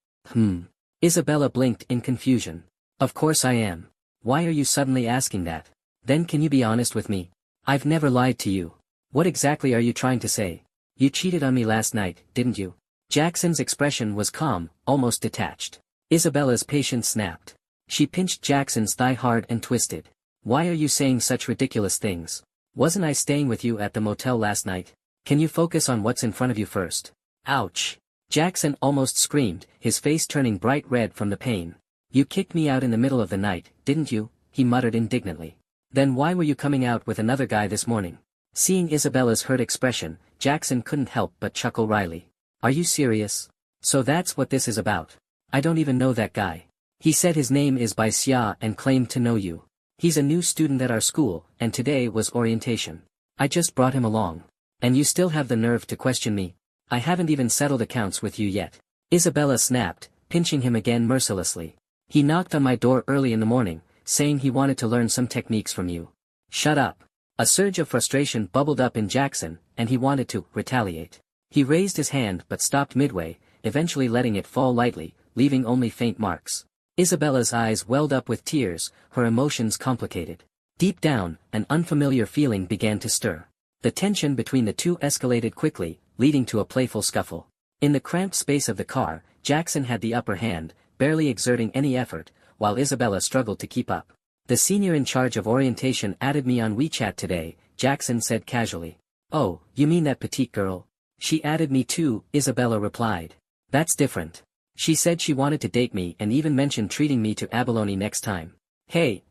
Isabella blinked in confusion. Of course I am. Why are you suddenly asking that? Then can you be honest with me? I've never lied to you. What exactly are you trying to say? You cheated on me last night, didn't you? Jackson's expression was calm, almost detached. Isabella's patience snapped. She pinched Jackson's thigh hard and twisted. Why are you saying such ridiculous things? Wasn't I staying with you at the motel last night? Can you focus on what's in front of you first? Ouch! Jackson almost screamed, his face turning bright red from the pain. You kicked me out in the middle of the night, didn't you? He muttered indignantly. Then why were you coming out with another guy this morning? Seeing Isabella's hurt expression, Jackson couldn't help but chuckle wryly. Are you serious? So that's what this is about. I don't even know that guy. He said his name is Bai Xia and claimed to know you. He's a new student at our school, and today was orientation. I just brought him along. And you still have the nerve to question me? I haven't even settled accounts with you yet. Isabella snapped, pinching him again mercilessly. He knocked on my door early in the morning, saying he wanted to learn some techniques from you. Shut up. A surge of frustration bubbled up in Jackson, and he wanted to retaliate. He raised his hand but stopped midway, eventually letting it fall lightly, leaving only faint marks. Isabella's eyes welled up with tears, her emotions complicated. Deep down, an unfamiliar feeling began to stir. The tension between the two escalated quickly, leading to a playful scuffle. In the cramped space of the car, Jackson had the upper hand, barely exerting any effort, while Isabella struggled to keep up. The senior in charge of orientation added me on WeChat today, Jackson said casually. Oh, you mean that petite girl? She added me too, Isabella replied. That's different. She said she wanted to date me and even mentioned treating me to abalone next time. Hey,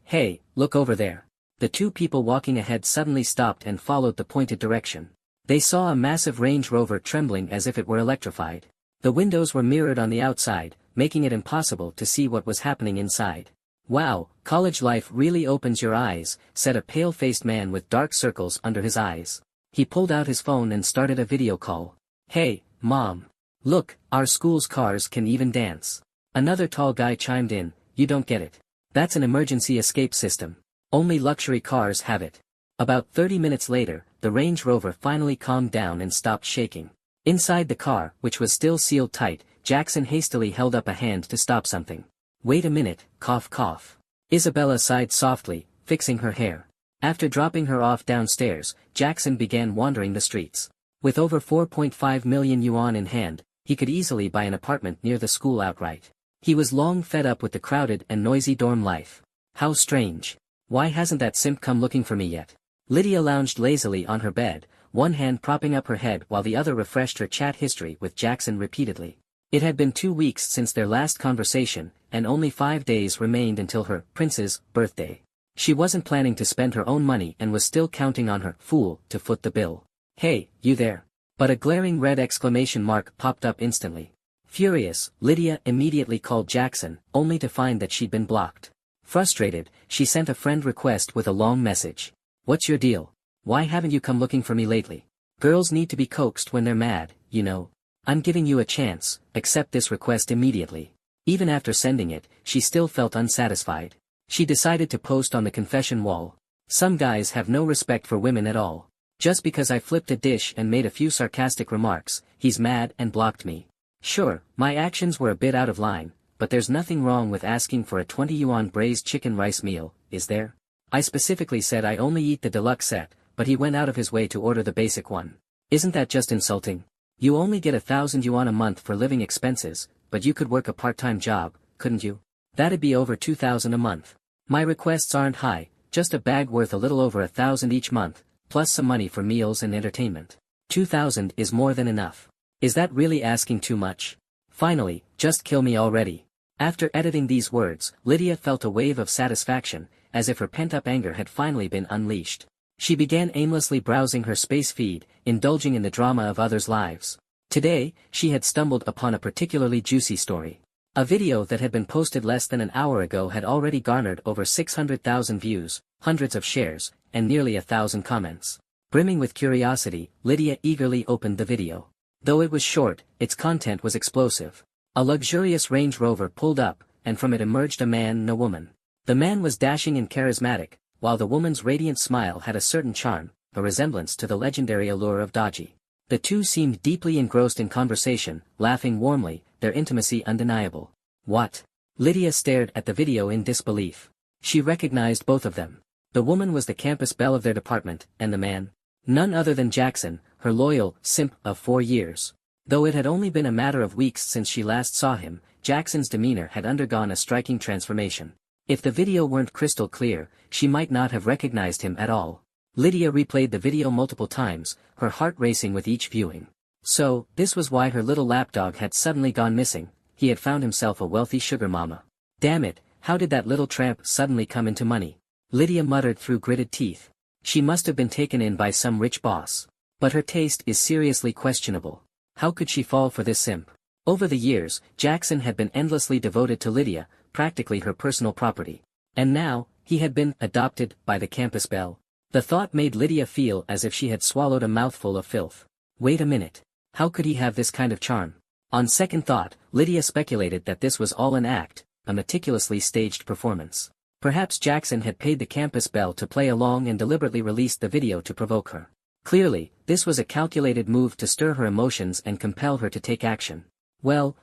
look over there. The two people walking ahead suddenly stopped and followed the pointed direction. They saw a massive Range Rover trembling as if it were electrified. The windows were mirrored on the outside, making it impossible to see what was happening inside. Wow, college life really opens your eyes, said a pale-faced man with dark circles under his eyes. He pulled out his phone and started a video call. Hey, Mom. Look, our school's cars can even dance. Another tall guy chimed in, you don't get it. That's an emergency escape system. Only luxury cars have it. About 30 minutes later, the Range Rover finally calmed down and stopped shaking. Inside the car, which was still sealed tight, Jackson hastily held up a hand to stop something. Wait a minute, cough cough. Isabella sighed softly, fixing her hair. After dropping her off downstairs, Jackson began wandering the streets. With over 4.5 million yuan in hand, he could easily buy an apartment near the school outright. He was long fed up with the crowded and noisy dorm life. How strange. Why hasn't that simp come looking for me yet? Lydia lounged lazily on her bed, one hand propping up her head while the other refreshed her chat history with Jackson repeatedly. It had been 2 weeks since their last conversation, and only 5 days remained until her prince's birthday. She wasn't planning to spend her own money and was still counting on her fool to foot the bill. Hey, you there? But a glaring red exclamation mark popped up instantly. Furious, Lydia immediately called Jackson, only to find that she'd been blocked. Frustrated, she sent a friend request with a long message. What's your deal? Why haven't you come looking for me lately? Girls need to be coaxed when they're mad, you know. I'm giving you a chance, accept this request immediately. Even after sending it, she still felt unsatisfied. She decided to post on the confession wall. Some guys have no respect for women at all. Just because I flipped a dish and made a few sarcastic remarks, he's mad and blocked me. Sure, my actions were a bit out of line, but there's nothing wrong with asking for a 20 yuan braised chicken rice meal, is there? I specifically said I only eat the deluxe set, but he went out of his way to order the basic one. Isn't that just insulting? You only get 1,000 yuan a month for living expenses, but you could work a part-time job, couldn't you? That'd be over 2,000 a month. My requests aren't high, just a bag worth a little over 1,000 each month, plus some money for meals and entertainment. 2,000 is more than enough. Is that really asking too much? Finally, just kill me already. After editing these words, Lydia felt a wave of satisfaction, as if her pent-up anger had finally been unleashed. She began aimlessly browsing her space feed, indulging in the drama of others' lives. Today, she had stumbled upon a particularly juicy story. A video that had been posted less than an hour ago had already garnered over 600,000 views, hundreds of shares, and nearly 1,000 comments. Brimming with curiosity, Lydia eagerly opened the video. Though it was short, its content was explosive. A luxurious Range Rover pulled up, and from it emerged a man and a woman. The man was dashing and charismatic, while the woman's radiant smile had a certain charm, a resemblance to the legendary allure of Daji. The two seemed deeply engrossed in conversation, laughing warmly, their intimacy undeniable. What? Lydia stared at the video in disbelief. She recognized both of them. The woman was the campus belle of their department, and the man? None other than Jackson, her loyal simp of 4 years. Though it had only been a matter of weeks since she last saw him, Jackson's demeanor had undergone a striking transformation. If the video weren't crystal clear, she might not have recognized him at all. Lydia replayed the video multiple times, her heart racing with each viewing. So, this was why her little lapdog had suddenly gone missing. He had found himself a wealthy sugar mama. Damn it, how did that little tramp suddenly come into money? Lydia muttered through gritted teeth. She must have been taken in by some rich boss. But her taste is seriously questionable. How could she fall for this simp? Over the years, Jackson had been endlessly devoted to Lydia, practically her personal property. And now, he had been adopted by the campus belle. The thought made Lydia feel as if she had swallowed a mouthful of filth. Wait a minute. How could he have this kind of charm? On second thought, Lydia speculated that this was all an act, a meticulously staged performance. Perhaps Jackson had paid the campus belle to play along and deliberately released the video to provoke her. Clearly, this was a calculated move to stir her emotions and compel her to take action. Well,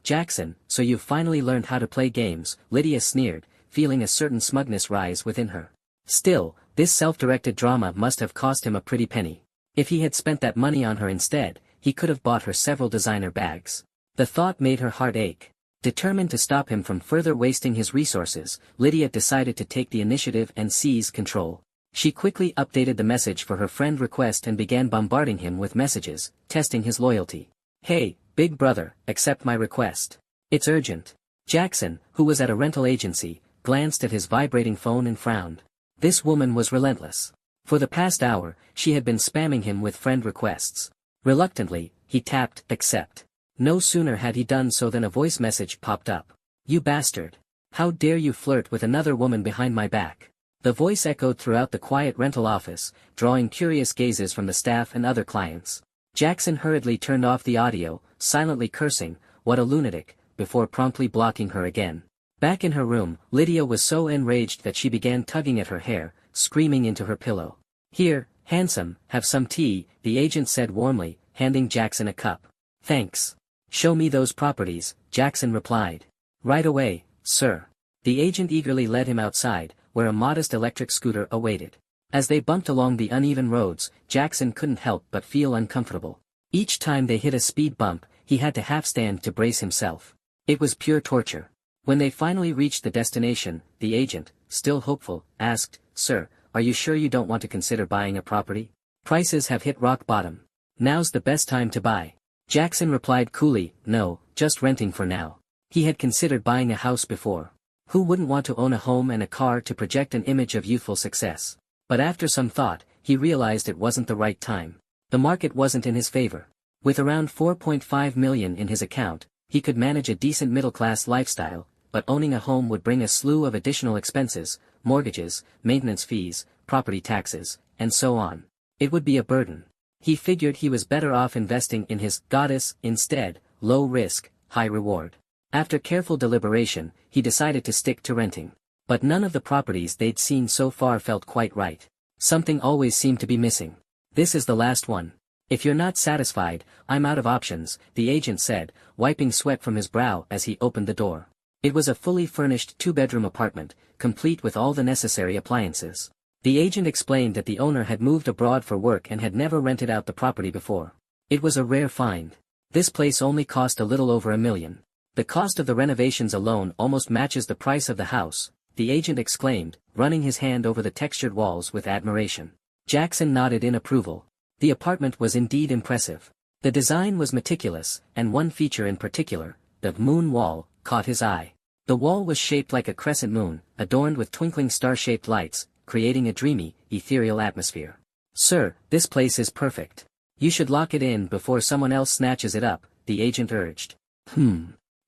Jackson, so you've finally learned how to play games, Lydia sneered, feeling a certain smugness rise within her. Still, this self-directed drama must have cost him a pretty penny. If he had spent that money on her instead, he could have bought her several designer bags. The thought made her heart ache. Determined to stop him from further wasting his resources, Lydia decided to take the initiative and seize control. She quickly updated the message for her friend request and began bombarding him with messages, testing his loyalty. Hey, big brother, accept my request. It's urgent. Jackson, who was at a rental agency, glanced at his vibrating phone and frowned. This woman was relentless. For the past hour, she had been spamming him with friend requests. Reluctantly, he tapped accept. No sooner had he done so than a voice message popped up. You bastard. How dare you flirt with another woman behind my back? The voice echoed throughout the quiet rental office, drawing curious gazes from the staff and other clients. Jackson hurriedly turned off the audio, silently cursing, "What a lunatic," before promptly blocking her again. Back in her room, Lydia was so enraged that she began tugging at her hair, screaming into her pillow. Here, handsome, have some tea, the agent said warmly, handing Jackson a cup. Thanks. Show me those properties, Jackson replied. Right away, sir. The agent eagerly led him outside, where a modest electric scooter awaited. As they bumped along the uneven roads, Jackson couldn't help but feel uncomfortable. Each time they hit a speed bump, he had to half-stand to brace himself. It was pure torture. When they finally reached the destination, the agent, still hopeful, asked, Sir, are you sure you don't want to consider buying a property? Prices have hit rock bottom. Now's the best time to buy. Jackson replied coolly, No, just renting for now. He had considered buying a house before. Who wouldn't want to own a home and a car to project an image of youthful success? But after some thought, he realized it wasn't the right time. The market wasn't in his favor. With around $4.5 million in his account, he could manage a decent middle-class lifestyle, but owning a home would bring a slew of additional expenses, mortgages, maintenance fees, property taxes, and so on. It would be a burden. He figured he was better off investing in his goddess instead, low risk, high reward. After careful deliberation, he decided to stick to renting. But none of the properties they'd seen so far felt quite right. Something always seemed to be missing. This is the last one. If you're not satisfied, I'm out of options, the agent said, wiping sweat from his brow as he opened the door. It was a fully furnished two-bedroom apartment, complete with all the necessary appliances. The agent explained that the owner had moved abroad for work and had never rented out the property before. It was a rare find. This place only cost a little over $1 million. The cost of the renovations alone almost matches the price of the house, the agent exclaimed, running his hand over the textured walls with admiration. Jackson nodded in approval. The apartment was indeed impressive. The design was meticulous, and one feature in particular, the moon wall, caught his eye. The wall was shaped like a crescent moon, adorned with twinkling star-shaped lights, creating a dreamy, ethereal atmosphere. Sir, this place is perfect. You should lock it in before someone else snatches it up, the agent urged.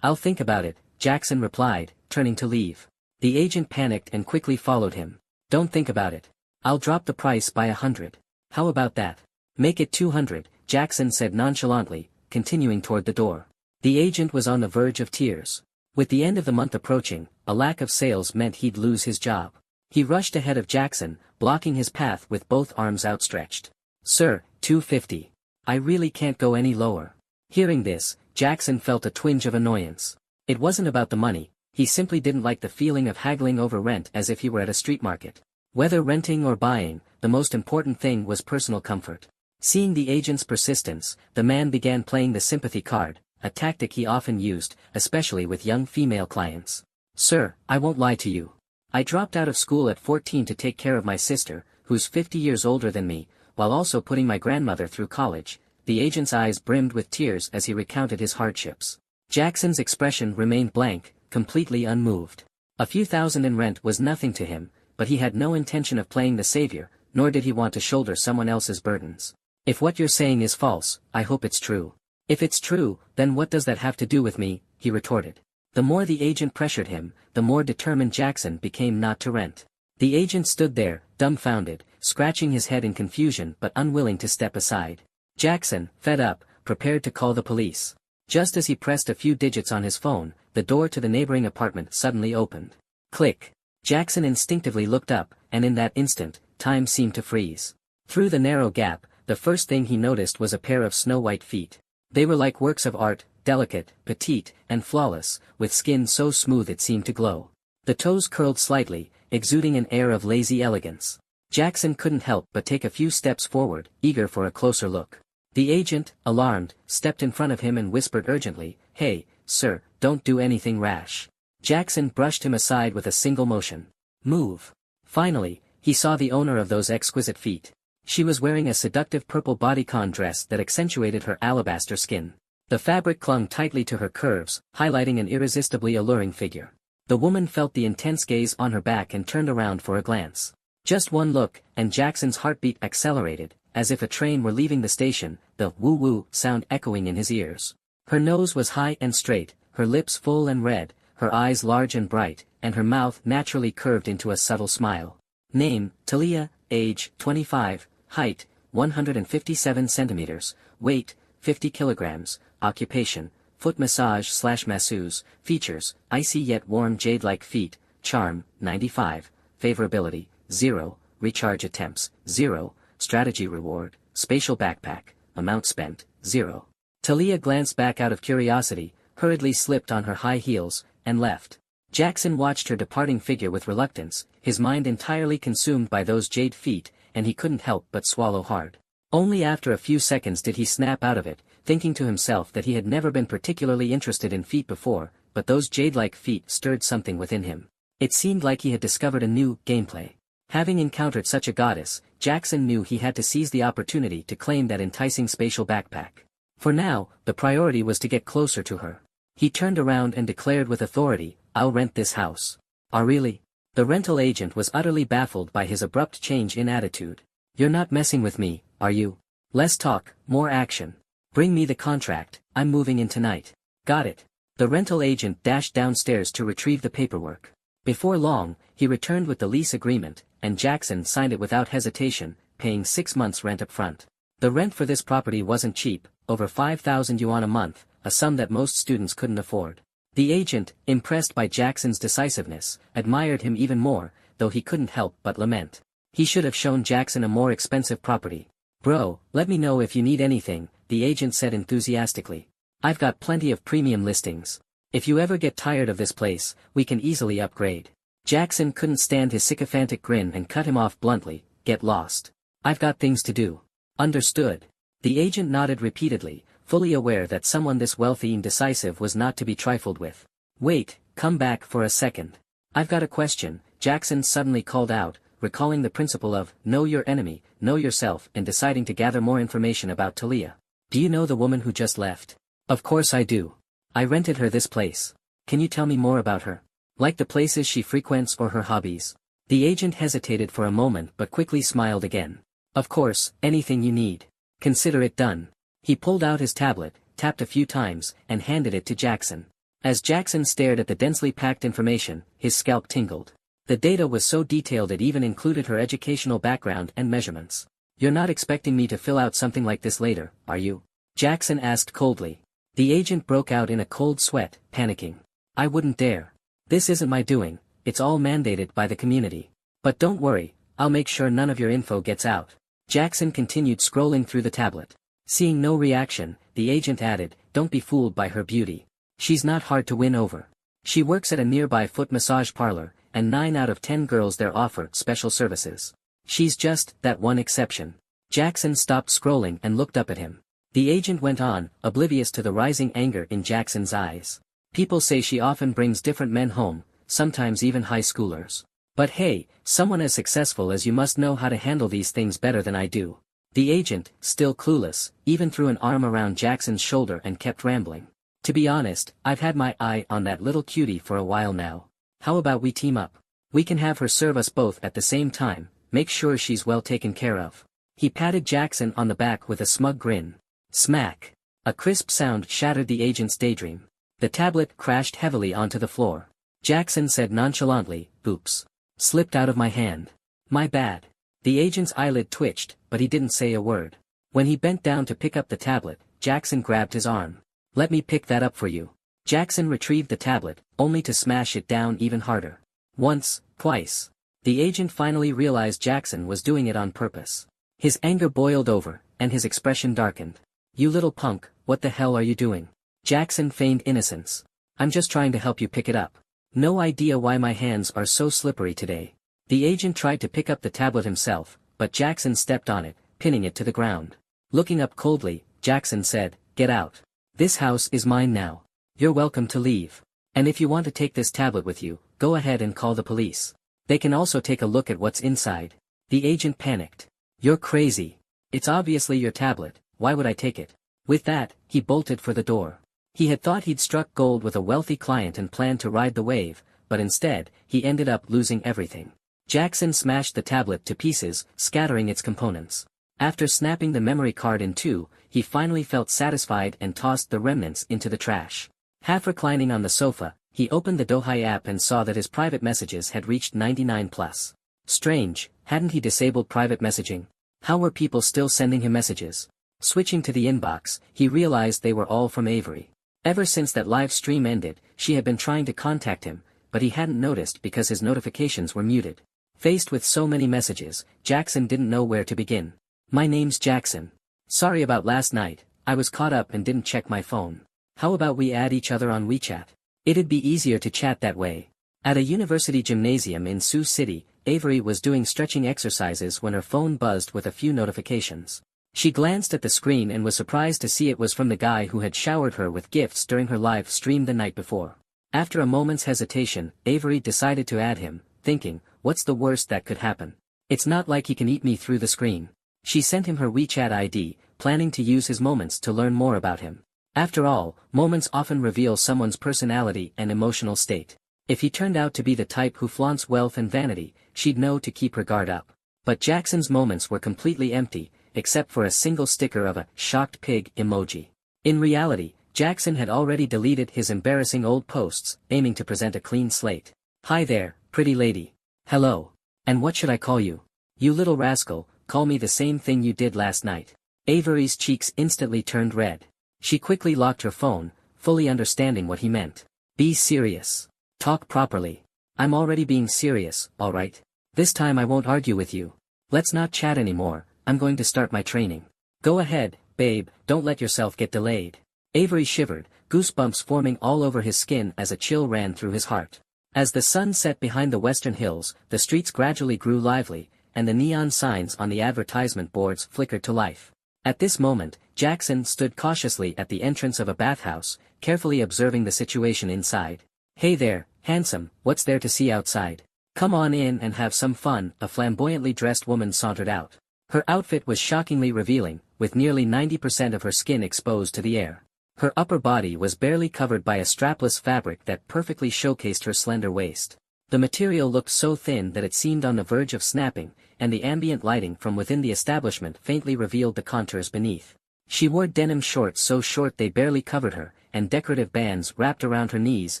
I'll think about it, Jackson replied, turning to leave. The agent panicked and quickly followed him. Don't think about it. I'll drop the price by 100. How about that? Make it 200, Jackson said nonchalantly, continuing toward the door. The agent was on the verge of tears. With the end of the month approaching, a lack of sales meant he'd lose his job. He rushed ahead of Jackson, blocking his path with both arms outstretched. Sir, 250. I really can't go any lower. Hearing this, Jackson felt a twinge of annoyance. It wasn't about the money, he simply didn't like the feeling of haggling over rent as if he were at a street market. Whether renting or buying, the most important thing was personal comfort. Seeing the agent's persistence, the man began playing the sympathy card, a tactic he often used, especially with young female clients. Sir, I won't lie to you. I dropped out of school at 14 to take care of my sister, who's 50 years older than me, while also putting my grandmother through college. The agent's eyes brimmed with tears as he recounted his hardships. Jackson's expression remained blank, completely unmoved. A few thousand in rent was nothing to him, but he had no intention of playing the savior, nor did he want to shoulder someone else's burdens. If what you're saying is false, I hope it's true. If it's true, then what does that have to do with me, he retorted. The more the agent pressured him, the more determined Jackson became not to rent. The agent stood there, dumbfounded, scratching his head in confusion but unwilling to step aside. Jackson, fed up, prepared to call the police. Just as he pressed a few digits on his phone, the door to the neighboring apartment suddenly opened. Click. Jackson instinctively looked up, and in that instant, time seemed to freeze. Through the narrow gap, the first thing he noticed was a pair of snow-white feet. They were like works of art, delicate, petite, and flawless, with skin so smooth it seemed to glow. The toes curled slightly, exuding an air of lazy elegance. Jackson couldn't help but take a few steps forward, eager for a closer look. The agent, alarmed, stepped in front of him and whispered urgently, Hey, sir, don't do anything rash. Jackson brushed him aside with a single motion. Move. Finally, he saw the owner of those exquisite feet. She was wearing a seductive purple bodycon dress that accentuated her alabaster skin. The fabric clung tightly to her curves, highlighting an irresistibly alluring figure. The woman felt the intense gaze on her back and turned around for a glance. Just one look, and Jackson's heartbeat accelerated, as if a train were leaving the station, the woo-woo sound echoing in his ears. Her nose was high and straight, her lips full and red, her eyes large and bright, and her mouth naturally curved into a subtle smile. Name, Talia, age, 25, height, 157 centimeters, weight, 50 kilograms, occupation, foot massage/masseuse, features, icy yet warm jade-like feet, charm, 95, favorability, 0, recharge attempts, 0, strategy reward, spatial backpack, amount spent, 0. Talia glanced back out of curiosity, hurriedly slipped on her high heels, and left. Jackson watched her departing figure with reluctance, his mind entirely consumed by those jade feet, and he couldn't help but swallow hard. Only after a few seconds did he snap out of it, thinking to himself that he had never been particularly interested in feet before, but those jade-like feet stirred something within him. It seemed like he had discovered a new gameplay. Having encountered such a goddess, Jackson knew he had to seize the opportunity to claim that enticing spatial backpack. For now, the priority was to get closer to her. He turned around and declared with authority, "I'll rent this house." "Oh really?" The rental agent was utterly baffled by his abrupt change in attitude. "You're not messing with me, are you? Less talk, more action. Bring me the contract, I'm moving in tonight." "Got it." The rental agent dashed downstairs to retrieve the paperwork. Before long, he returned with the lease agreement, and Jackson signed it without hesitation, paying 6 months' rent up front. The rent for this property wasn't cheap, over 5,000 yuan a month, a sum that most students couldn't afford. The agent, impressed by Jackson's decisiveness, admired him even more, though he couldn't help but lament. He should have shown Jackson a more expensive property. "Bro, let me know if you need anything," the agent said enthusiastically. "I've got plenty of premium listings. If you ever get tired of this place, we can easily upgrade." Jackson couldn't stand his sycophantic grin and cut him off bluntly, "Get lost. I've got things to do." "Understood." The agent nodded repeatedly, fully aware that someone this wealthy and decisive was not to be trifled with. "Wait, come back for a second. I've got a question," Jackson suddenly called out, recalling the principle of know your enemy, know yourself, and deciding to gather more information about Talia. "Do you know the woman who just left?" "Of course I do. I rented her this place. Can you tell me more about her? Like the places she frequents or her hobbies?" The agent hesitated for a moment but quickly smiled again. "Of course, anything you need. Consider it done." He pulled out his tablet, tapped a few times, and handed it to Jackson. As Jackson stared at the densely packed information, his scalp tingled. The data was so detailed it even included her educational background and measurements. "You're not expecting me to fill out something like this later, are you?" Jackson asked coldly. The agent broke out in a cold sweat, panicking. "I wouldn't dare. This isn't my doing, it's all mandated by the community. But don't worry, I'll make sure none of your info gets out." Jackson continued scrolling through the tablet. Seeing no reaction, the agent added, "Don't be fooled by her beauty. She's not hard to win over. She works at a nearby foot massage parlor, and 9 out of 10 girls there offer special services. She's just that one exception." Jackson stopped scrolling and looked up at him. The agent went on, oblivious to the rising anger in Jackson's eyes. "People say she often brings different men home, sometimes even high schoolers. But hey, someone as successful as you must know how to handle these things better than I do." The agent, still clueless, even threw an arm around Jackson's shoulder and kept rambling. "To be honest, I've had my eye on that little cutie for a while now. How about we team up? We can have her serve us both at the same time, make sure she's well taken care of." He patted Jackson on the back with a smug grin. Smack! A crisp sound shattered the agent's daydream. The tablet crashed heavily onto the floor. Jackson said nonchalantly, "Oops. Slipped out of my hand. My bad." The agent's eyelid twitched, but he didn't say a word. When he bent down to pick up the tablet, Jackson grabbed his arm. "Let me pick that up for you." Jackson retrieved the tablet, only to smash it down even harder. Once, twice. The agent finally realized Jackson was doing it on purpose. His anger boiled over, and his expression darkened. "You little punk, what the hell are you doing?" Jackson feigned innocence. "I'm just trying to help you pick it up. No idea why my hands are so slippery today." The agent tried to pick up the tablet himself, but Jackson stepped on it, pinning it to the ground. Looking up coldly, Jackson said, "Get out. This house is mine now. You're welcome to leave. And if you want to take this tablet with you, go ahead and call the police." They can also take a look at what's inside. The agent panicked. You're crazy. It's obviously your tablet, why would I take it? With that, he bolted for the door. He had thought he'd struck gold with a wealthy client and planned to ride the wave, but instead, he ended up losing everything. Jackson smashed the tablet to pieces, scattering its components. After snapping the memory card in two, he finally felt satisfied and tossed the remnants into the trash. Half reclining on the sofa, he opened the Douhai app and saw that his private messages had reached 99 plus. Strange, hadn't he disabled private messaging? How were people still sending him messages? Switching to the inbox, he realized they were all from Avery. Ever since that live stream ended, she had been trying to contact him, but he hadn't noticed because his notifications were muted. Faced with so many messages, Jackson didn't know where to begin. My name's Jackson. Sorry about last night, I was caught up and didn't check my phone. How about we add each other on WeChat? It'd be easier to chat that way. At a university gymnasium in Sioux City, Avery was doing stretching exercises when her phone buzzed with a few notifications. She glanced at the screen and was surprised to see it was from the guy who had showered her with gifts during her live stream the night before. After a moment's hesitation, Avery decided to add him, thinking, what's the worst that could happen? It's not like he can eat me through the screen. She sent him her WeChat ID, planning to use his moments to learn more about him. After all, moments often reveal someone's personality and emotional state. If he turned out to be the type who flaunts wealth and vanity, she'd know to keep her guard up. But Jackson's moments were completely empty, except for a single sticker of a shocked pig emoji. In reality, Jackson had already deleted his embarrassing old posts, aiming to present a clean slate. Hi there, pretty lady. Hello. And what should I call you? You little rascal, call me the same thing you did last night. Avery's cheeks instantly turned red. She quickly locked her phone, fully understanding what he meant. Be serious. Talk properly. I'm already being serious, alright? This time I won't argue with you. Let's not chat anymore, I'm going to start my training. Go ahead, babe, don't let yourself get delayed. Avery shivered, goosebumps forming all over his skin as a chill ran through his heart. As the sun set behind the western hills, the streets gradually grew lively, and the neon signs on the advertisement boards flickered to life. At this moment, Jackson stood cautiously at the entrance of a bathhouse, carefully observing the situation inside. Hey there, handsome, what's there to see outside? Come on in and have some fun, a flamboyantly dressed woman sauntered out. Her outfit was shockingly revealing, with nearly 90% of her skin exposed to the air. Her upper body was barely covered by a strapless fabric that perfectly showcased her slender waist. The material looked so thin that it seemed on the verge of snapping, and the ambient lighting from within the establishment faintly revealed the contours beneath. She wore denim shorts so short they barely covered her, and decorative bands wrapped around her knees,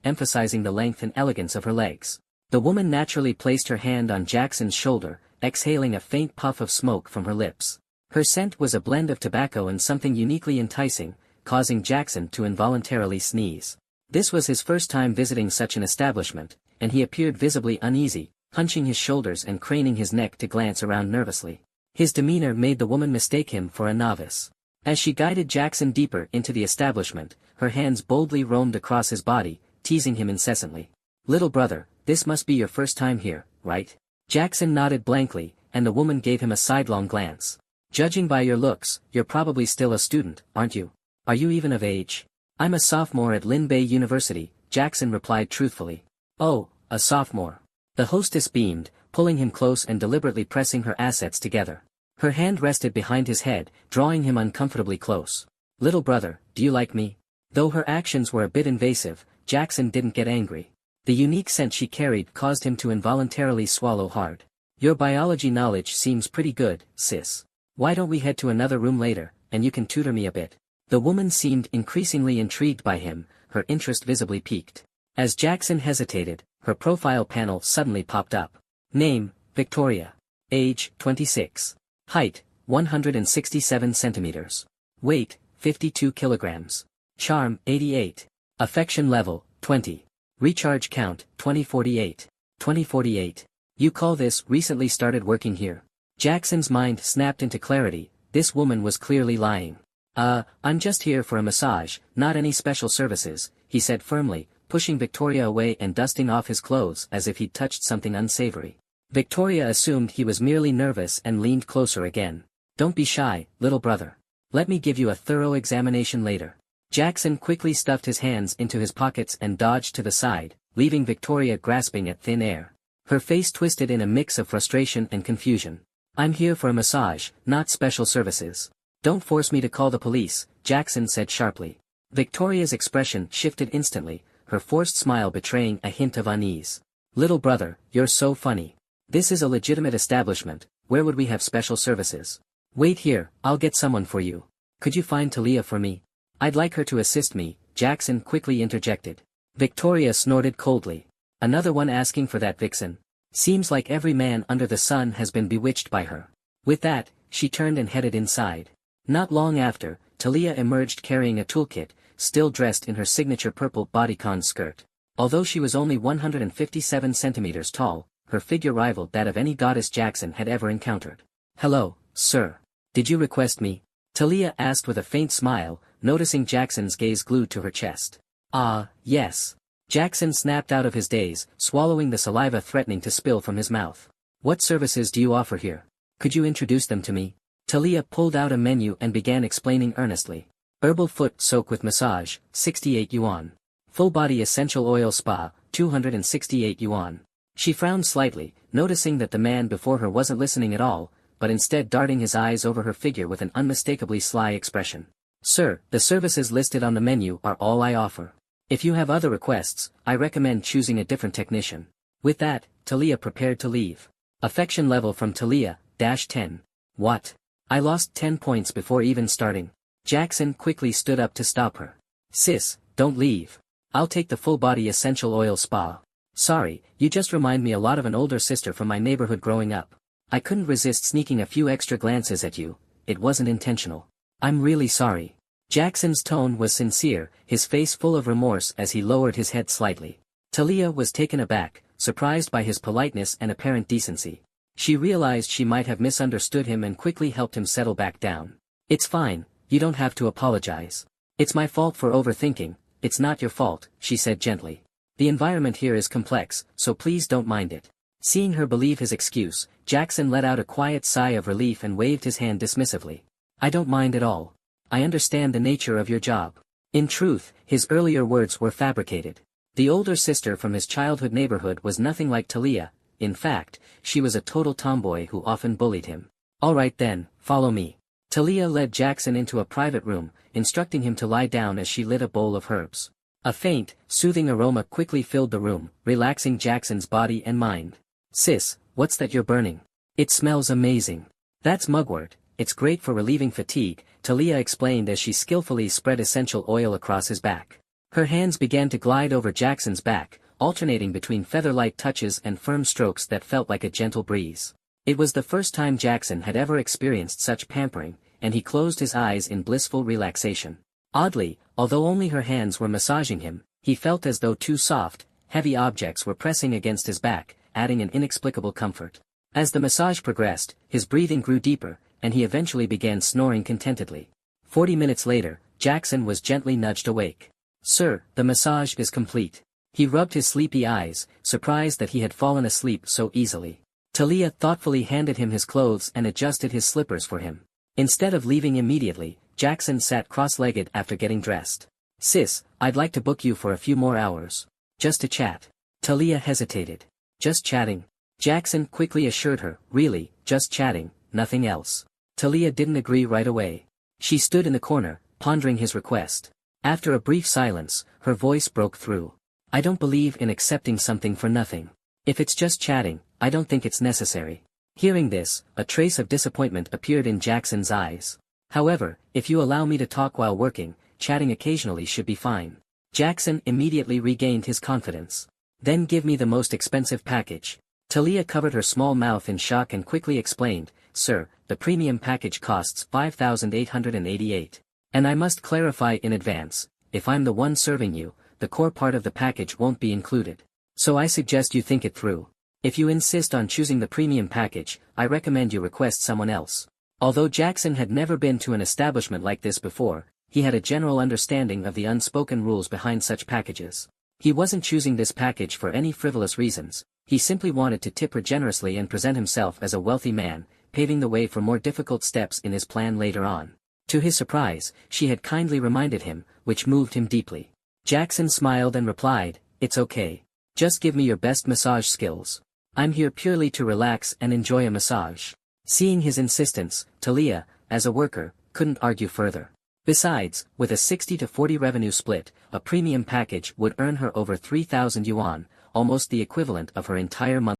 emphasizing the length and elegance of her legs. The woman naturally placed her hand on Jackson's shoulder, exhaling a faint puff of smoke from her lips. Her scent was a blend of tobacco and something uniquely enticing, causing Jackson to involuntarily sneeze. This was his first time visiting such an establishment, and he appeared visibly uneasy, hunching his shoulders and craning his neck to glance around nervously. His demeanor made the woman mistake him for a novice. As she guided Jackson deeper into the establishment, her hands boldly roamed across his body, teasing him incessantly. Little brother, this must be your first time here, right? Jackson nodded blankly, and the woman gave him a sidelong glance. Judging by your looks, you're probably still a student, aren't you? Are you even of age? I'm a sophomore at Lin Bei University, Jackson replied truthfully. Oh, a sophomore. The hostess beamed, pulling him close and deliberately pressing her assets together. Her hand rested behind his head, drawing him uncomfortably close. Little brother, do you like me? Though her actions were a bit invasive, Jackson didn't get angry. The unique scent she carried caused him to involuntarily swallow hard. Your biology knowledge seems pretty good, sis. Why don't we head to another room later, and you can tutor me a bit? The woman seemed increasingly intrigued by him, her interest visibly piqued. As Jackson hesitated, her profile panel suddenly popped up. Name, Victoria. Age, 26. Height, 167 centimeters. Weight, 52 kilograms. Charm, 88. Affection level, 20. Recharge count, 2048. 2048. You call this recently started working here? Jackson's mind snapped into clarity, this woman was clearly lying. I'm just here for a massage, not any special services, he said firmly, pushing Victoria away and dusting off his clothes as if he'd touched something unsavory. Victoria assumed he was merely nervous and leaned closer again. Don't be shy, little brother. Let me give you a thorough examination later. Jackson quickly stuffed his hands into his pockets and dodged to the side, leaving Victoria grasping at thin air. Her face twisted in a mix of frustration and confusion. I'm here for a massage, not special services. Don't force me to call the police, Jackson said sharply. Victoria's expression shifted instantly, her forced smile betraying a hint of unease. Little brother, you're so funny. This is a legitimate establishment, where would we have special services? Wait here, I'll get someone for you. Could you find Talia for me? I'd like her to assist me, Jackson quickly interjected. Victoria snorted coldly. Another one asking for that vixen. Seems like every man under the sun has been bewitched by her. With that, she turned and headed inside. Not long after, Talia emerged carrying a toolkit, still dressed in her signature purple bodycon skirt. Although she was only 157 centimeters tall, her figure rivaled that of any goddess Jackson had ever encountered. Hello, sir. Did you request me? Talia asked with a faint smile, noticing Jackson's gaze glued to her chest. Ah, yes. Jackson snapped out of his daze, swallowing the saliva threatening to spill from his mouth. What services do you offer here? Could you introduce them to me? Talia pulled out a menu and began explaining earnestly. Herbal foot soak with massage, 68 yuan. Full body essential oil spa, 268 yuan. She frowned slightly, noticing that the man before her wasn't listening at all, but instead darting his eyes over her figure with an unmistakably sly expression. Sir, the services listed on the menu are all I offer. If you have other requests, I recommend choosing a different technician. With that, Talia prepared to leave. Affection level from Talia, -10. What? I lost 10 points before even starting. Jackson quickly stood up to stop her. Sis, don't leave. I'll take the full body essential oil spa. Sorry, you just remind me a lot of an older sister from my neighborhood growing up. I couldn't resist sneaking a few extra glances at you, it wasn't intentional. I'm really sorry. Jackson's tone was sincere, his face full of remorse as he lowered his head slightly. Talia was taken aback, surprised by his politeness and apparent decency. She realized she might have misunderstood him and quickly helped him settle back down. It's fine, you don't have to apologize. It's my fault for overthinking, it's not your fault, she said gently. The environment here is complex, so please don't mind it. Seeing her believe his excuse, Jackson let out a quiet sigh of relief and waved his hand dismissively. I don't mind at all. I understand the nature of your job. In truth, his earlier words were fabricated. The older sister from his childhood neighborhood was nothing like Talia. In fact, she was a total tomboy who often bullied him. All right then, follow me. Talia led Jackson into a private room, instructing him to lie down as she lit a bowl of herbs. A faint, soothing aroma quickly filled the room, relaxing Jackson's body and mind. Sis, what's that you're burning? It smells amazing. That's mugwort, it's great for relieving fatigue, Talia explained as she skillfully spread essential oil across his back. Her hands began to glide over Jackson's back, alternating between feather-light touches and firm strokes that felt like a gentle breeze. It was the first time Jackson had ever experienced such pampering, and he closed his eyes in blissful relaxation. Oddly, although only her hands were massaging him, he felt as though two soft, heavy objects were pressing against his back, adding an inexplicable comfort. As the massage progressed, his breathing grew deeper, and he eventually began snoring contentedly. 40 minutes later, Jackson was gently nudged awake. Sir, the massage is complete. He rubbed his sleepy eyes, surprised that he had fallen asleep so easily. Talia thoughtfully handed him his clothes and adjusted his slippers for him. Instead of leaving immediately, Jackson sat cross-legged after getting dressed. Sis, I'd like to book you for a few more hours. Just to chat. Talia hesitated. Just chatting. Jackson quickly assured her, really, just chatting, nothing else. Talia didn't agree right away. She stood in the corner, pondering his request. After a brief silence, her voice broke through. I don't believe in accepting something for nothing. If it's just chatting, I don't think it's necessary. Hearing this, a trace of disappointment appeared in Jackson's eyes. However, if you allow me to talk while working, chatting occasionally should be fine. Jackson immediately regained his confidence. Then give me the most expensive package. Talia covered her small mouth in shock and quickly explained, Sir, the premium package costs 5,888. And I must clarify in advance, if I'm the one serving you, the core part of the package won't be included. So I suggest you think it through. If you insist on choosing the premium package, I recommend you request someone else. Although Jackson had never been to an establishment like this before, he had a general understanding of the unspoken rules behind such packages. He wasn't choosing this package for any frivolous reasons, he simply wanted to tip her generously and present himself as a wealthy man, paving the way for more difficult steps in his plan later on. To his surprise, she had kindly reminded him, which moved him deeply. Jackson smiled and replied, It's okay. Just give me your best massage skills. I'm here purely to relax and enjoy a massage. Seeing his insistence, Talia, as a worker, couldn't argue further. Besides, with a 60-40 revenue split, a premium package would earn her over 3,000 yuan, almost the equivalent of her entire month.